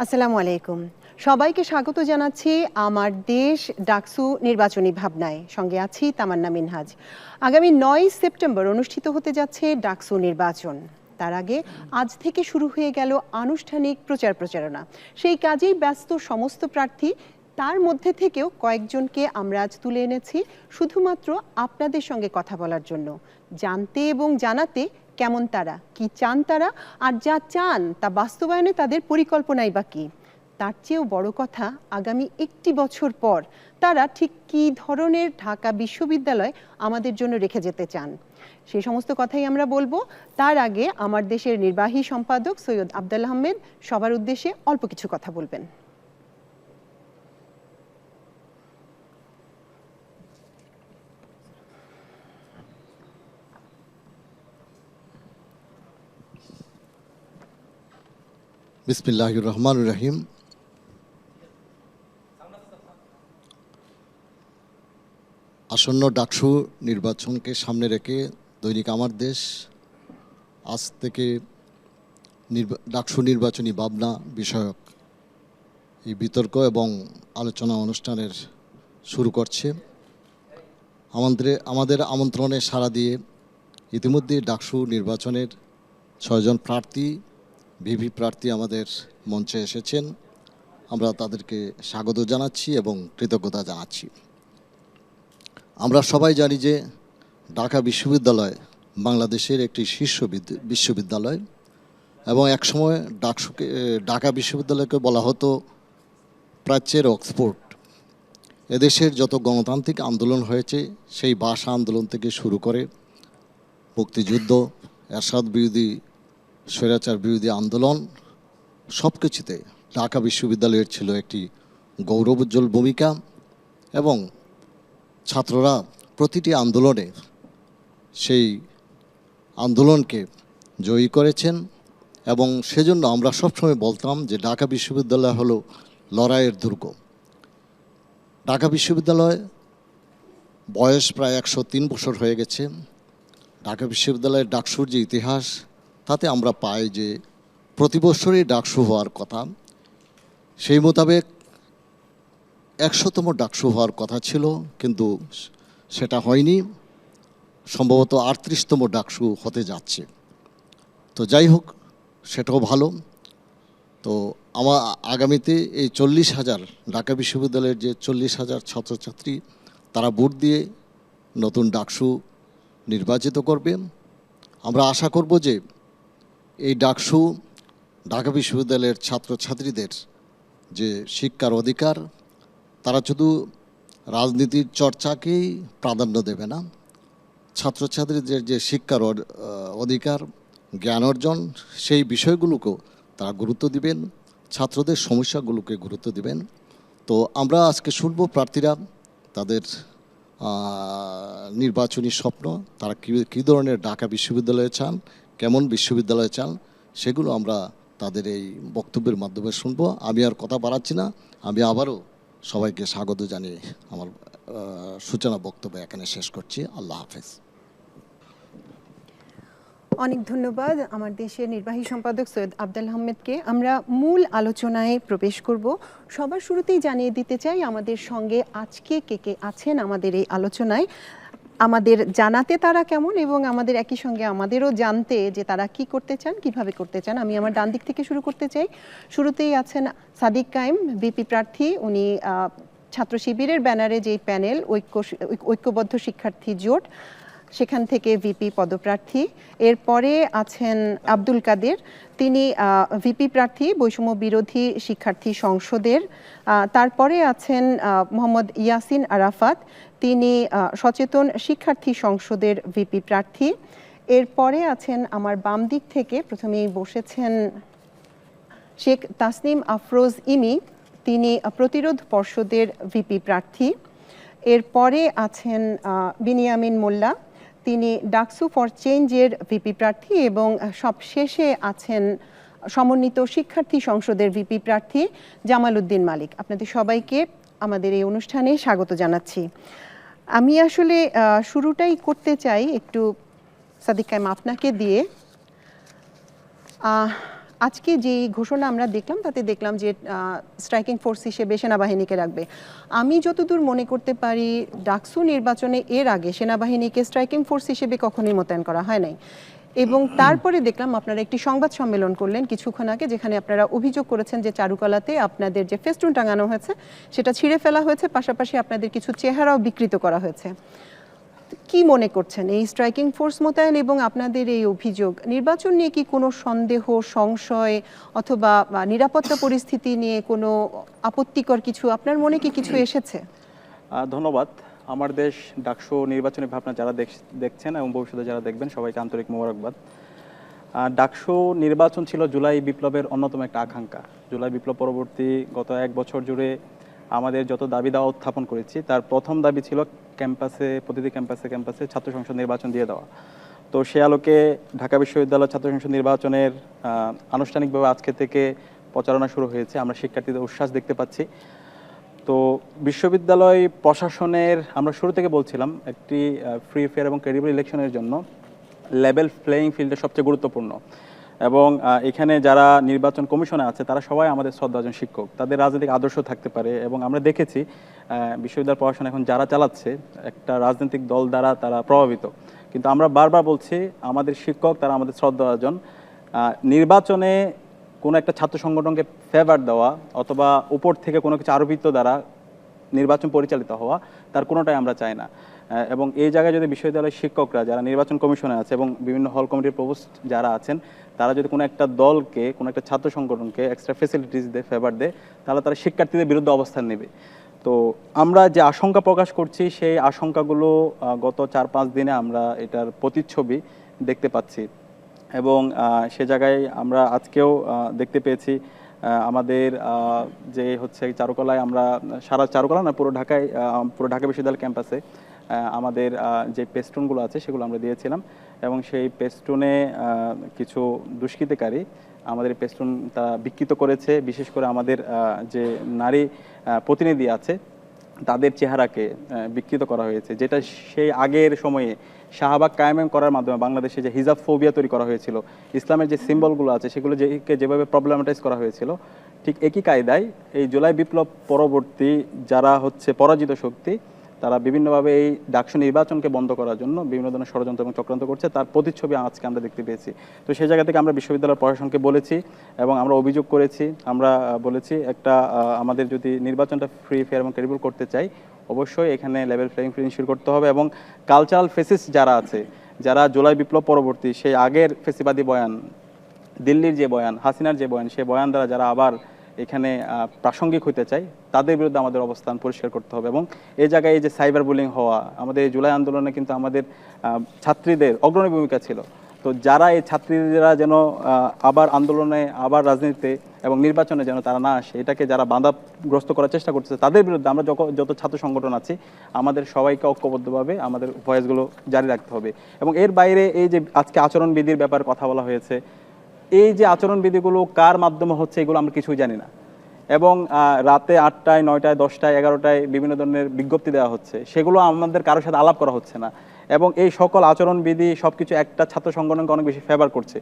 আসসালামু আলাইকুম। সবাইকে স্বাগত জানাচ্ছি আমার দেশ ডাকসু নির্বাচনী ভাবনায়। সঙ্গে আছি তামান্না মিনহাজ। আগামী ৯ সেপ্টেম্বর অনুষ্ঠিত হতে যাচ্ছে ডাকসু নির্বাচন। তার আগে আজ থেকে শুরু হয়ে গেল আনুষ্ঠানিক প্রচারণা। সেই কাজেই ব্যস্ত সমস্ত প্রার্থী। তার মধ্যে থেকেও কয়েকজনকে আমরা আজ তুলে এনেছি শুধুমাত্র আপনাদের সঙ্গে কথা বলার জন্য, জানতে এবং জানাতে কেমন তারা, কি চান তারা, আর যা চান তা বাস্তবায়নে তাদের পরিকল্পনাই বা কী। তার চেয়েও বড় কথা, আগামী একটি বছর পর তারা ঠিক কী ধরনের ঢাকা বিশ্ববিদ্যালয় আমাদের জন্য রেখে যেতে চান, সেই সমস্ত কথাই আমরা বলবো। তার আগে আমার দেশের নির্বাহী সম্পাদক সৈয়দ আফজাল আহমেদ সবার উদ্দেশ্যে অল্প কিছু কথা বলবেন। বিসমিল্লাহির রহমানির রহিম। আসন্ন ডাকসু নির্বাচনকে সামনে রেখে দৈনিক আমার দেশ আজ থেকে ডাকসু নির্বাচনী ভাবনা বিষয়ক এই বিতর্ক এবং আলোচনা অনুষ্ঠানের শুরু করছে। আমাদের আমন্ত্রণে সাড়া দিয়ে ইতিমধ্যে ডাকসু নির্বাচনের 6 জন প্রার্থী ভিভি প্রার্থী আমাদের মঞ্চে এসেছেন। আমরা তাদেরকে স্বাগত জানাচ্ছি এবং কৃতজ্ঞতা জানাচ্ছি। আমরা সবাই জানি যে ঢাকা বিশ্ববিদ্যালয় বাংলাদেশের একটি শীর্ষ বিশ্ববিদ্যালয় এবং একসময় ঢাকা বিশ্ববিদ্যালয়কে বলা হতো প্রাচ্যের অক্সফোর্ড। এদেশের যত গণতান্ত্রিক আন্দোলন হয়েছে, সেই ভাষা আন্দোলন থেকে শুরু করে মুক্তিযুদ্ধ, এরশাদ বিরোধী, স্বৈরাচার বিরোধী আন্দোলন, সব কিছুতে ঢাকা বিশ্ববিদ্যালয়ের ছিল একটি গৌরবোজ্জ্বল ভূমিকা এবং ছাত্ররা প্রতিটি আন্দোলনে সেই আন্দোলনকে জয়ী করেছেন এবং সেজন্য আমরা সবসময় বলতাম যে ঢাকা বিশ্ববিদ্যালয় হলো লড়াইয়ের দুর্গ। ঢাকা বিশ্ববিদ্যালয় বয়স প্রায় 103 বছর হয়ে গেছে। ঢাকা বিশ্ববিদ্যালয়ের ডাকসুর যে ইতিহাস, তাতে আমরা পাই যে প্রতি বছরই ডাকসু হওয়ার কথা। সেই মোতাবেক 100তম ডাকসু হওয়ার কথা ছিল, কিন্তু সেটা হয়নি। সম্ভবত 38তম ডাকসু হতে যাচ্ছে। তো যাই হোক, সেটাও ভালো। তো আগামীতে এই 40,000 ঢাকা বিশ্ববিদ্যালয়ের যে 40,000 ছাত্রছাত্রী, তারা ভোট দিয়ে নতুন ডাকসু নির্বাচিত করবে। আমরা আশা করব যে এই ডাকসু ঢাকা বিশ্ববিদ্যালয়ের ছাত্রছাত্রীদের যে শিক্ষার অধিকার, তারা শুধু রাজনীতির চর্চাকেই প্রাধান্য দেবে না, ছাত্রছাত্রীদের যে শিক্ষার অধিকার, জ্ঞান অর্জন, সেই বিষয়গুলোকেও তারা গুরুত্ব দিবেন, ছাত্রদের সমস্যাগুলোকে গুরুত্ব দিবেন। তো আমরা আজকে শুনব প্রার্থীরা তাদের নির্বাচনী স্বপ্ন, তারা কী ধরনের ঢাকা বিশ্ববিদ্যালয়ে চান, কেমন বিশ্ববিদ্যালয়ে চান, সেগুলো আমরা তাদের এই বক্তব্যের মাধ্যমে শুনবো। আমি আর কথা বাড়াচ্ছি না, আমি আবারও সবাইকে স্বাগত জানিয়ে আমার সূচনা বক্তব্য এখানে শেষ করছি। আল্লাহ হাফেজ। অনেক ধন্যবাদ আমার দেশের নির্বাহী সম্পাদক সৈয়দ আফজাল আহমেদকে। আমরা মূল আলোচনায় প্রবেশ করব। সবার শুরুতেই জানিয়ে দিতে চাই আমাদের সঙ্গে আজকে কে কে আছেন আমাদের এই আলোচনায়, আমাদের জানাতে তারা কেমন এবং আমাদের একই সঙ্গে আমাদেরও জানতে যে তারা কি করতে চান, কিভাবে করতে চান। আমি আমার ডান দিক থেকে শুরু করতে চাই। শুরুতেই আছেন সাদিক কায়েম, ভিপি প্রার্থী। উনি ছাত্র শিবিরের ব্যানারে যেই প্যানেল ঐক্যবদ্ধ শিক্ষার্থী জোট, সেখান থেকে ভিপি পদপ্রার্থী। এরপরে আছেন আব্দুল কাদের, তিনি ভিপি প্রার্থী বৈষম্য বিরোধী শিক্ষার্থী সংসদের। তারপরে আছেন মোহাম্মদ ইয়াসিন আরাফাত, তিনি সচেতন শিক্ষার্থী সংসদের ভিপি প্রার্থী। এরপরে আছেন আমার বাম দিক থেকে, প্রথমেই বসেছেন শেখ তাসনিম আফরোজ ইমি, তিনি প্রতিরোধ পর্ষদের ভিপি প্রার্থী। এরপরে আছেন বিনিয়ামিন মোল্লা, তিনি ডাকসু ফর চেঞ্জের ভিপি প্রার্থী। এবং সবশেষে আছেন সমন্বিত শিক্ষার্থী সংসদের ভিপি প্রার্থী জামাল উদ্দিন মালিক। আপনাদের সবাইকে আমাদের এই অনুষ্ঠানে স্বাগত জানাচ্ছি। আমি আসলে শুরুটাই করতে চাই একটু সাদিক কায়েম আপনাকে দিয়ে। আজকে যে ঘোষণা আমরা দেখলাম তাতে দেখলাম যে স্ট্রাইকিং ফোর্স হিসেবে সেনাবাহিনীকে রাখবে। আমি যতদূর মনে করতে পারি ডাকসু নির্বাচনে এর আগে সেনাবাহিনীকে স্ট্রাইকিং ফোর্স হিসেবে কখনোই মোতায়েন করা হয় নাই। এবং তারপরে দেখলাম আপনারা একটি সংবাদ সম্মেলন করলেন কিছুক্ষণ আগে, যেখানে আপনারা অভিযোগ করেছেন যে চারুকলাতে আপনাদের যে ফেস্টুন টাঙানো হয়েছে সেটা ছিঁড়ে ফেলা হয়েছে, পাশাপাশি আপনাদের কিছু চেহারাও বিকৃত করা হয়েছে। কি মনে করছেন এই স্ট্রাইকিং ফোর্স মোতায়েন এবং আপনাদের এই অভিযোগ নির্বাচন নিয়ে কি কোনো সন্দেহ, সংশয় অথবা নিরাপত্তা পরিস্থিতি নিয়ে কোনো আপত্তিকর কিছু আপনার মনে কি কিছু এসেছে? ধন্যবাদ। আমার দেশ ডাকসু নির্বাচনী ভাবনা যারা দেখছেন এবং ভবিষ্যতে যারা দেখবেন সবাইকে আন্তরিক মোবারকবাদ। ডাকসু নির্বাচন ছিল জুলাই বিপ্লবের অন্যতম একটা আকাঙ্ক্ষা। জুলাই বিপ্লব পরবর্তী গত 1 বছর জুড়ে আমাদের যত দাবি দাওয়া উত্থাপন করেছি তার প্রথম দাবি ছিল প্রতিটি ক্যাম্পাসে ছাত্র সংসদ নির্বাচন দিয়ে দেওয়া। তো সে আলোকে ঢাকা বিশ্ববিদ্যালয় ছাত্র সংসদ নির্বাচনের আনুষ্ঠানিকভাবে আজকে থেকে প্রচারণা শুরু হয়েছে। আমরা শিক্ষার্থীদের উচ্ছ্বাস দেখতে পাচ্ছি। তো বিশ্ববিদ্যালয় প্রশাসনের আমরা শুরু থেকে বলছিলাম একটি ফ্রি ফেয়ার এবং ক্রেডিবল ইলেকশনের জন্য লেভেল প্লেয়িং ফিল্ডে সবচেয়ে গুরুত্বপূর্ণ। এবং এখানে যারা নির্বাচন কমিশনে আছে তারা সবাই আমাদের শ্রদ্ধাভাজন শিক্ষক, তাদের রাজনৈতিক আদর্শ থাকতে পারে এবং আমরা দেখেছি বিশ্ববিদ্যালয় প্রশাসন এখন যারা চালাচ্ছে একটা রাজনৈতিক দল দ্বারা তারা প্রভাবিত। কিন্তু আমরা বারবার বলছি আমাদের শিক্ষক তারা আমাদের শ্রদ্ধাভাজন। নির্বাচনে কোনো একটা ছাত্র সংগঠনকে ফেভার দেওয়া অথবা উপর থেকে কোনো কিছু আরোপিত দ্বারা নির্বাচন পরিচালিত হওয়া তার কোনোটাই আমরা চাই না। এবং এই জায়গায় যদি বিশ্ববিদ্যালয়ের শিক্ষকরা যারা নির্বাচন কমিশনে আছে এবং বিভিন্ন হল কমিটির প্রভোস্ট যারা আছেন তারা যদি কোনো একটা দলকে, কোনো একটা ছাত্র সংগঠনকে এক্সট্রা ফেসিলিটিস দেয়, ফেভার দেয়, তাহলে তারা শিক্ষার্থীদের বিরুদ্ধে অবস্থান নেবে। তো আমরা যে আশঙ্কা প্রকাশ করছি সেই আশঙ্কাগুলো গত 4-5 দিনে আমরা এটার প্রতিচ্ছবি দেখতে পাচ্ছি। এবং সে জায়গায় আমরা আজকেও দেখতে পেয়েছি আমাদের যে হচ্ছে চারুকলায় আমরা সারা চারুকলা না পুরো ঢাকা বিশ্ববিদ্যালয় ক্যাম্পাসে আমাদের যে পেস্টুনগুলো আছে সেগুলো আমরা দিয়েছিলাম এবং সেই পেস্টুনে কিছু দুষ্কৃতিকারী আমাদের পেস্টুন তারা বিকৃত করেছে। বিশেষ করে আমাদের যে নারী প্রতিনিধি আছে তাদের চেহারাকে বিকৃত করা হয়েছে, যেটা সেই আগের সময়ে শাহবাগ কায়েম করার মাধ্যমে বাংলাদেশে যে হিজাব ফোবিয়া তৈরি করা হয়েছিল, ইসলামের যে সিম্বলগুলো আছে সেগুলো যেভাবে প্রবলেমাটাইজ করা হয়েছিল, ঠিক একই কায়দায় এই জুলাই বিপ্লব পরবর্তী যারা হচ্ছে পরাজিত শক্তি তারা বিভিন্নভাবে এই ডাকসু নির্বাচনকে বন্ধ করার জন্য বিভিন্ন ধরনের ষড়যন্ত্র এবং চক্রান্ত করছে, তার প্রতিচ্ছবি আজকে আমরা দেখতে পেয়েছি। তো সেই জায়গা থেকে আমরা বিশ্ববিদ্যালয় প্রশাসনকে বলেছি এবং আমরা অভিযোগ করেছি, আমরা বলেছি একটা আমাদের যদি নির্বাচনটা ফ্রি ফেয়ার এবং ক্রেডিবল করতে চাই অবশ্যই এখানে লেভেল প্লেয়িং ফিল্ড ইনশিওর করতে হবে এবং কালচারাল ফেসিস যারা আছে, যারা জুলাই বিপ্লব পরবর্তী সেই আগের ফেসিবাদী বয়ান, দিল্লির যে বয়ান, হাসিনার যে বয়ান, সেই বয়ান দ্বারা যারা আবার এখানে প্রাসঙ্গিক হতে চাই তাদের বিরুদ্ধে আমাদের অবস্থান পরিষ্কার করতে হবে। এবং এই জায়গায় এই যে সাইবার বুলিং হওয়া, আমাদের এই জুলাই আন্দোলনে কিন্তু আমাদের ছাত্রীদের অগ্রণী ভূমিকা ছিল। তো যারা এই ছাত্রীরা যেন আবার আন্দোলনে, আবার রাজনীতিতে এবং নির্বাচনে যেন তারা না আসে, এটাকে যারা বাধাগ্রস্ত করার চেষ্টা করতেছে তাদের বিরুদ্ধে আমরা যত ছাত্র সংগঠন আছি আমাদের সবাইকে ঐক্যবদ্ধভাবে আমাদের ভয়েসগুলো জারি রাখতে হবে। এবং এর বাইরে এই যে আজকে আচরণবিধির ব্যাপারে কথা বলা হয়েছে, এই যে আচরণবিধিগুলো কার মাধ্যমে হচ্ছে এগুলো আমরা কিছুই জানি না। এবং রাতে 8টায়, 9টায়, 10টায়, 11টায় বিভিন্ন ধরনের বিজ্ঞপ্তি দেওয়া হচ্ছে, সেগুলো আমাদের কারোর সাথে আলাপ করা হচ্ছে না। এবং এই সকল আচরণবিধি সব কিছু একটা ছাত্র সংগঠনকে অনেক বেশি ফেভার করছে।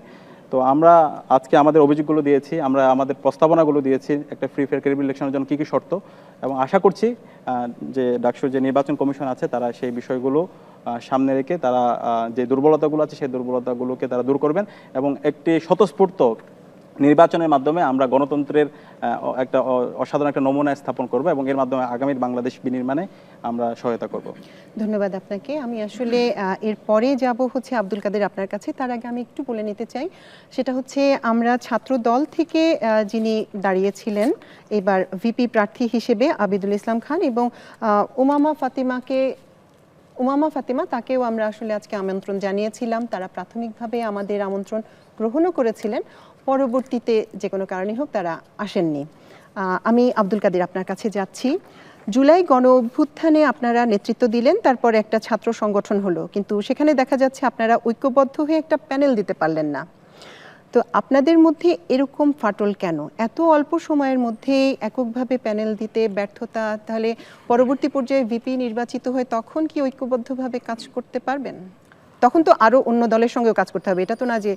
তো আমরা আজকে আমাদের অভিযোগগুলো দিয়েছি, আমরা আমাদের প্রস্তাবনাগুলো দিয়েছি একটা ফ্রি ফেয়ার ক্রেডিবল ইলেকশনের জন্য কী কী শর্ত, এবং আশা করছি যে ডাকসুর যে নির্বাচন কমিশন আছে তারা সেই বিষয়গুলো সামনে রেখে তারা যে দুর্বলতাগুলো আছে সেই দুর্বলতাগুলোকে তারা দূর করবেন এবং একটি স্বতঃস্ফূর্ত নির্বাচনের মাধ্যমে আমরা গণতন্ত্রের একটা অসাধারণ একটা নমুনা স্থাপন করব এবং এর মাধ্যমে আগামীর বাংলাদেশ বিনির্মাণে আমরা সহায়তা করব। ধন্যবাদ আপনাকে। আমি আসলে এরপরে যাব হচ্ছে আব্দুল কাদের আপনার কাছে। তার আগে আমি একটু বলে নিতে চাই, সেটা হচ্ছে আমরা ছাত্র দল থেকে যিনি দাঁড়িয়েছিলেন এবার ভিপি প্রার্থী হিসেবে আবিদুল ইসলাম খান এবং উমামা ফাতিমা, তাকেও আমরা আসলে আজকে আমন্ত্রণ জানিয়েছিলাম। তারা প্রাথমিকভাবে আমাদের আমন্ত্রণ গ্রহণও করেছিলেন, পরবর্তীতে যে কোনো কারণে হোক তারা আসেননি। আমি আব্দুল কাদের আপনার কাছে যাচ্ছি। জুলাই গণ অভ্যুত্থানে আপনারা নেতৃত্ব দিলেন, তারপর একটা ছাত্র সংগঠন হলো, কিন্তু সেখানে দেখা যাচ্ছে আপনারা ঐক্যবদ্ধ হয়ে একটা প্যানেল দিতে পারলেন না। তো আপনাদের মধ্যে এরকম ফাটল কেন? এত অল্প সময়ের মধ্যে এককভাবে প্যানেল দিতে ব্যর্থতা, তাহলে পরবর্তী পর্যায়ে ভিপি নির্বাচিত হয়ে তখন কি ঐক্যবদ্ধভাবে কাজ করতে পারবেন? তখন তো আরো অন্য দলের সঙ্গেও কাজ করতে হবে, এটা তো না যে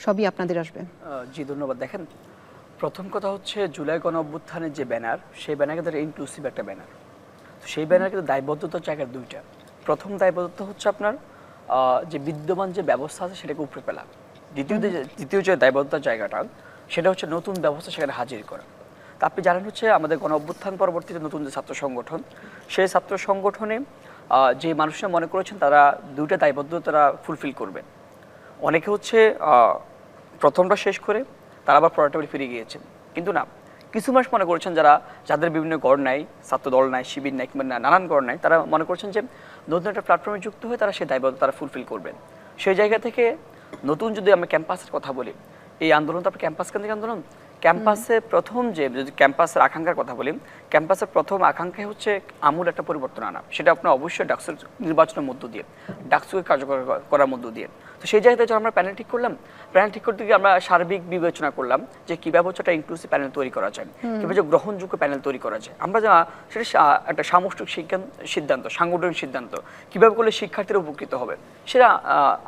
সবই আপনাদের আসবে। জি ধন্যবাদ। দেখেন, প্রথম কথা হচ্ছে জুলাই গণ অভ্যুত্থানের যে ব্যানার, সেই ব্যানার কিন্তু ইনক্লুসিভ একটা ব্যানার। তো সেই ব্যানার কিন্তু দায়বদ্ধতার জায়গা দুইটা। প্রথম দায়বদ্ধতা হচ্ছে আপনার যে বিদ্যমান যে ব্যবস্থা আছে সেটাকে উপরে ফেলা। দ্বিতীয় যে দায়বদ্ধতার জায়গাটা, সেটা হচ্ছে নতুন ব্যবস্থা সেখানে হাজির করা। তা আপনি জানেন হচ্ছে আমাদের গণ অভ্যুত্থান পরবর্তীতে নতুন যে ছাত্র সংগঠন, সেই ছাত্র সংগঠনে যে মানুষরা মনে করেছেন তারা দুইটা দায়বদ্ধতা তারা ফুলফিল করবেন। অনেকে হচ্ছে প্রথমটা শেষ করে তারা আবার পরেরটা ফিরে গিয়েছেন, কিন্তু না, কিছু মানুষ মনে করেছেন যাদের বিভিন্ন গড় নাই, ছাত্র দল নাই, শিবির নাই, কিংবা নানান গড় নাই, তারা মনে করছেন যে নতুন একটা প্ল্যাটফর্মে যুক্ত হয়ে তারা সেই দায়বদ্ধতা তারা ফুলফিল করবেন। সেই জায়গা থেকে নতুন যদি আমরা ক্যাম্পাসের কথা বলি, এই আন্দোলন তো আপনার ক্যাম্পাস কেন্দ্রিক আন্দোলন। ক্যাম্পাসে প্রথম যদি ক্যাম্পাসের আকাঙ্ক্ষার কথা বলি, ক্যাম্পাসের প্রথম আকাঙ্ক্ষা হচ্ছে আমূল একটা পরিবর্তন আনা। সেটা আপনার অবশ্যই ডাকসুর নির্বাচনের মধ্য দিয়ে, ডাকসুকে কার্যকর করার মধ্য দিয়ে। তো সেই জায়গাতে যখন আমরা প্যানেল ঠিক করলাম, প্যানেল ঠিক করতে গিয়ে আমরা সার্বিক বিবেচনা করলাম যে কীভাবে হচ্ছে একটা ইনক্লুসিভ প্যানেল তৈরি করা যায়, কীভাবে যে গ্রহণযোগ্য প্যানেল তৈরি করা যায়। আমরা সেটা একটা সামষ্টিক সিদ্ধান্ত, সাংগঠনিক সিদ্ধান্ত, কীভাবে করলে শিক্ষার্থীরা উপকৃত হবে, সেটা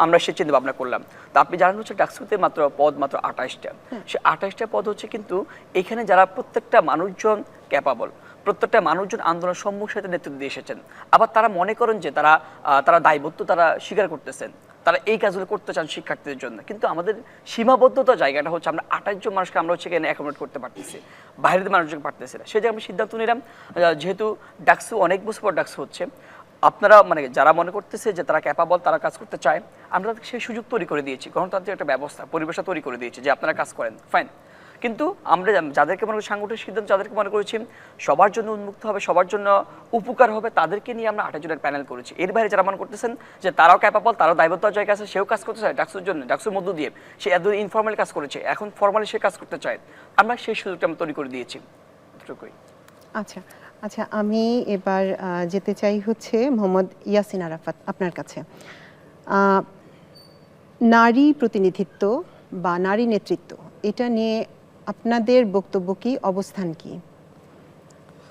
আমরা সে চিন্তা ভাবনা করলাম। তো আপনি জানেন হচ্ছে ডাকসুতে মাত্র 28টা। সে 28টা পদ হচ্ছে, কিন্তু এখানে যারা প্রত্যেকটা মানুষজন ক্যাপাবল, প্রত্যেকটা মানুষজন আন্দোলন সম্মুখের সাথে নেতৃত্ব দিয়ে এসেছেন, আবার তারা মনে করেন যে তারা দায়বদ্ধ তারা স্বীকার করতেছেন, তারা এই কাজগুলো করতে চান শিক্ষার্থীদের জন্য। কিন্তু আমাদের সীমাবদ্ধতা জায়গাটা হচ্ছে আমরা 28 জন মানুষকে আমরা হচ্ছে এখানে অ্যাকোমোডেট করতে পারতেছি, বাইরের মানুষজন পারতেছি না। সেই যে আমরা সিদ্ধান্ত নিলাম, যেহেতু ডাকসু অনেক বছর পর ডাকসু হচ্ছে, আপনারা মানে যারা মনে করতেছে যে তারা ক্যাপাবল, তারা কাজ করতে চায়, আমরা তাদেরকে সেই সুযোগ তৈরি করে দিয়েছি, গণতান্ত্রিক একটা ব্যবস্থা, পরিবেশটা তৈরি করে দিয়েছি যে আপনারা কাজ করেন, ফাইন। কিন্তু আমরা যাদেরকে মনে করি সাংগঠনিক সিদ্ধান্ত, যাদেরকে মনে করেছি সবার জন্য উন্মুক্ত হবে, সবার জন্য উপকার হবে, তাদেরকে নিয়ে আমরা 28 জনের প্যানেল করেছি। এর বাইরে যারা মনে করতেছেন যে তারাও ক্যাপাবল, তারাও দায়বদ্ধতার জায়গা আছে, সেও কাজ করতে চায় ডাকসুর জন্য, ডাকসুর মধ্য দিয়ে সে এত ইনফর্মাল কাজ করেছে, এখন ফর্মালি সে কাজ করতে চায়, আমরা সেই সুযোগটা আমরা তৈরি করে দিয়েছি। আচ্ছা আচ্ছা, আমি এবার যেতে চাই হচ্ছে মোহাম্মদ ইয়াসিন আরাফাত আপনার কাছে। নারী প্রতিনিধিত্ব বা নারী নেতৃত্ব, এটা নিয়ে আপনাদের বক্তব্য কি, অবস্থান কি?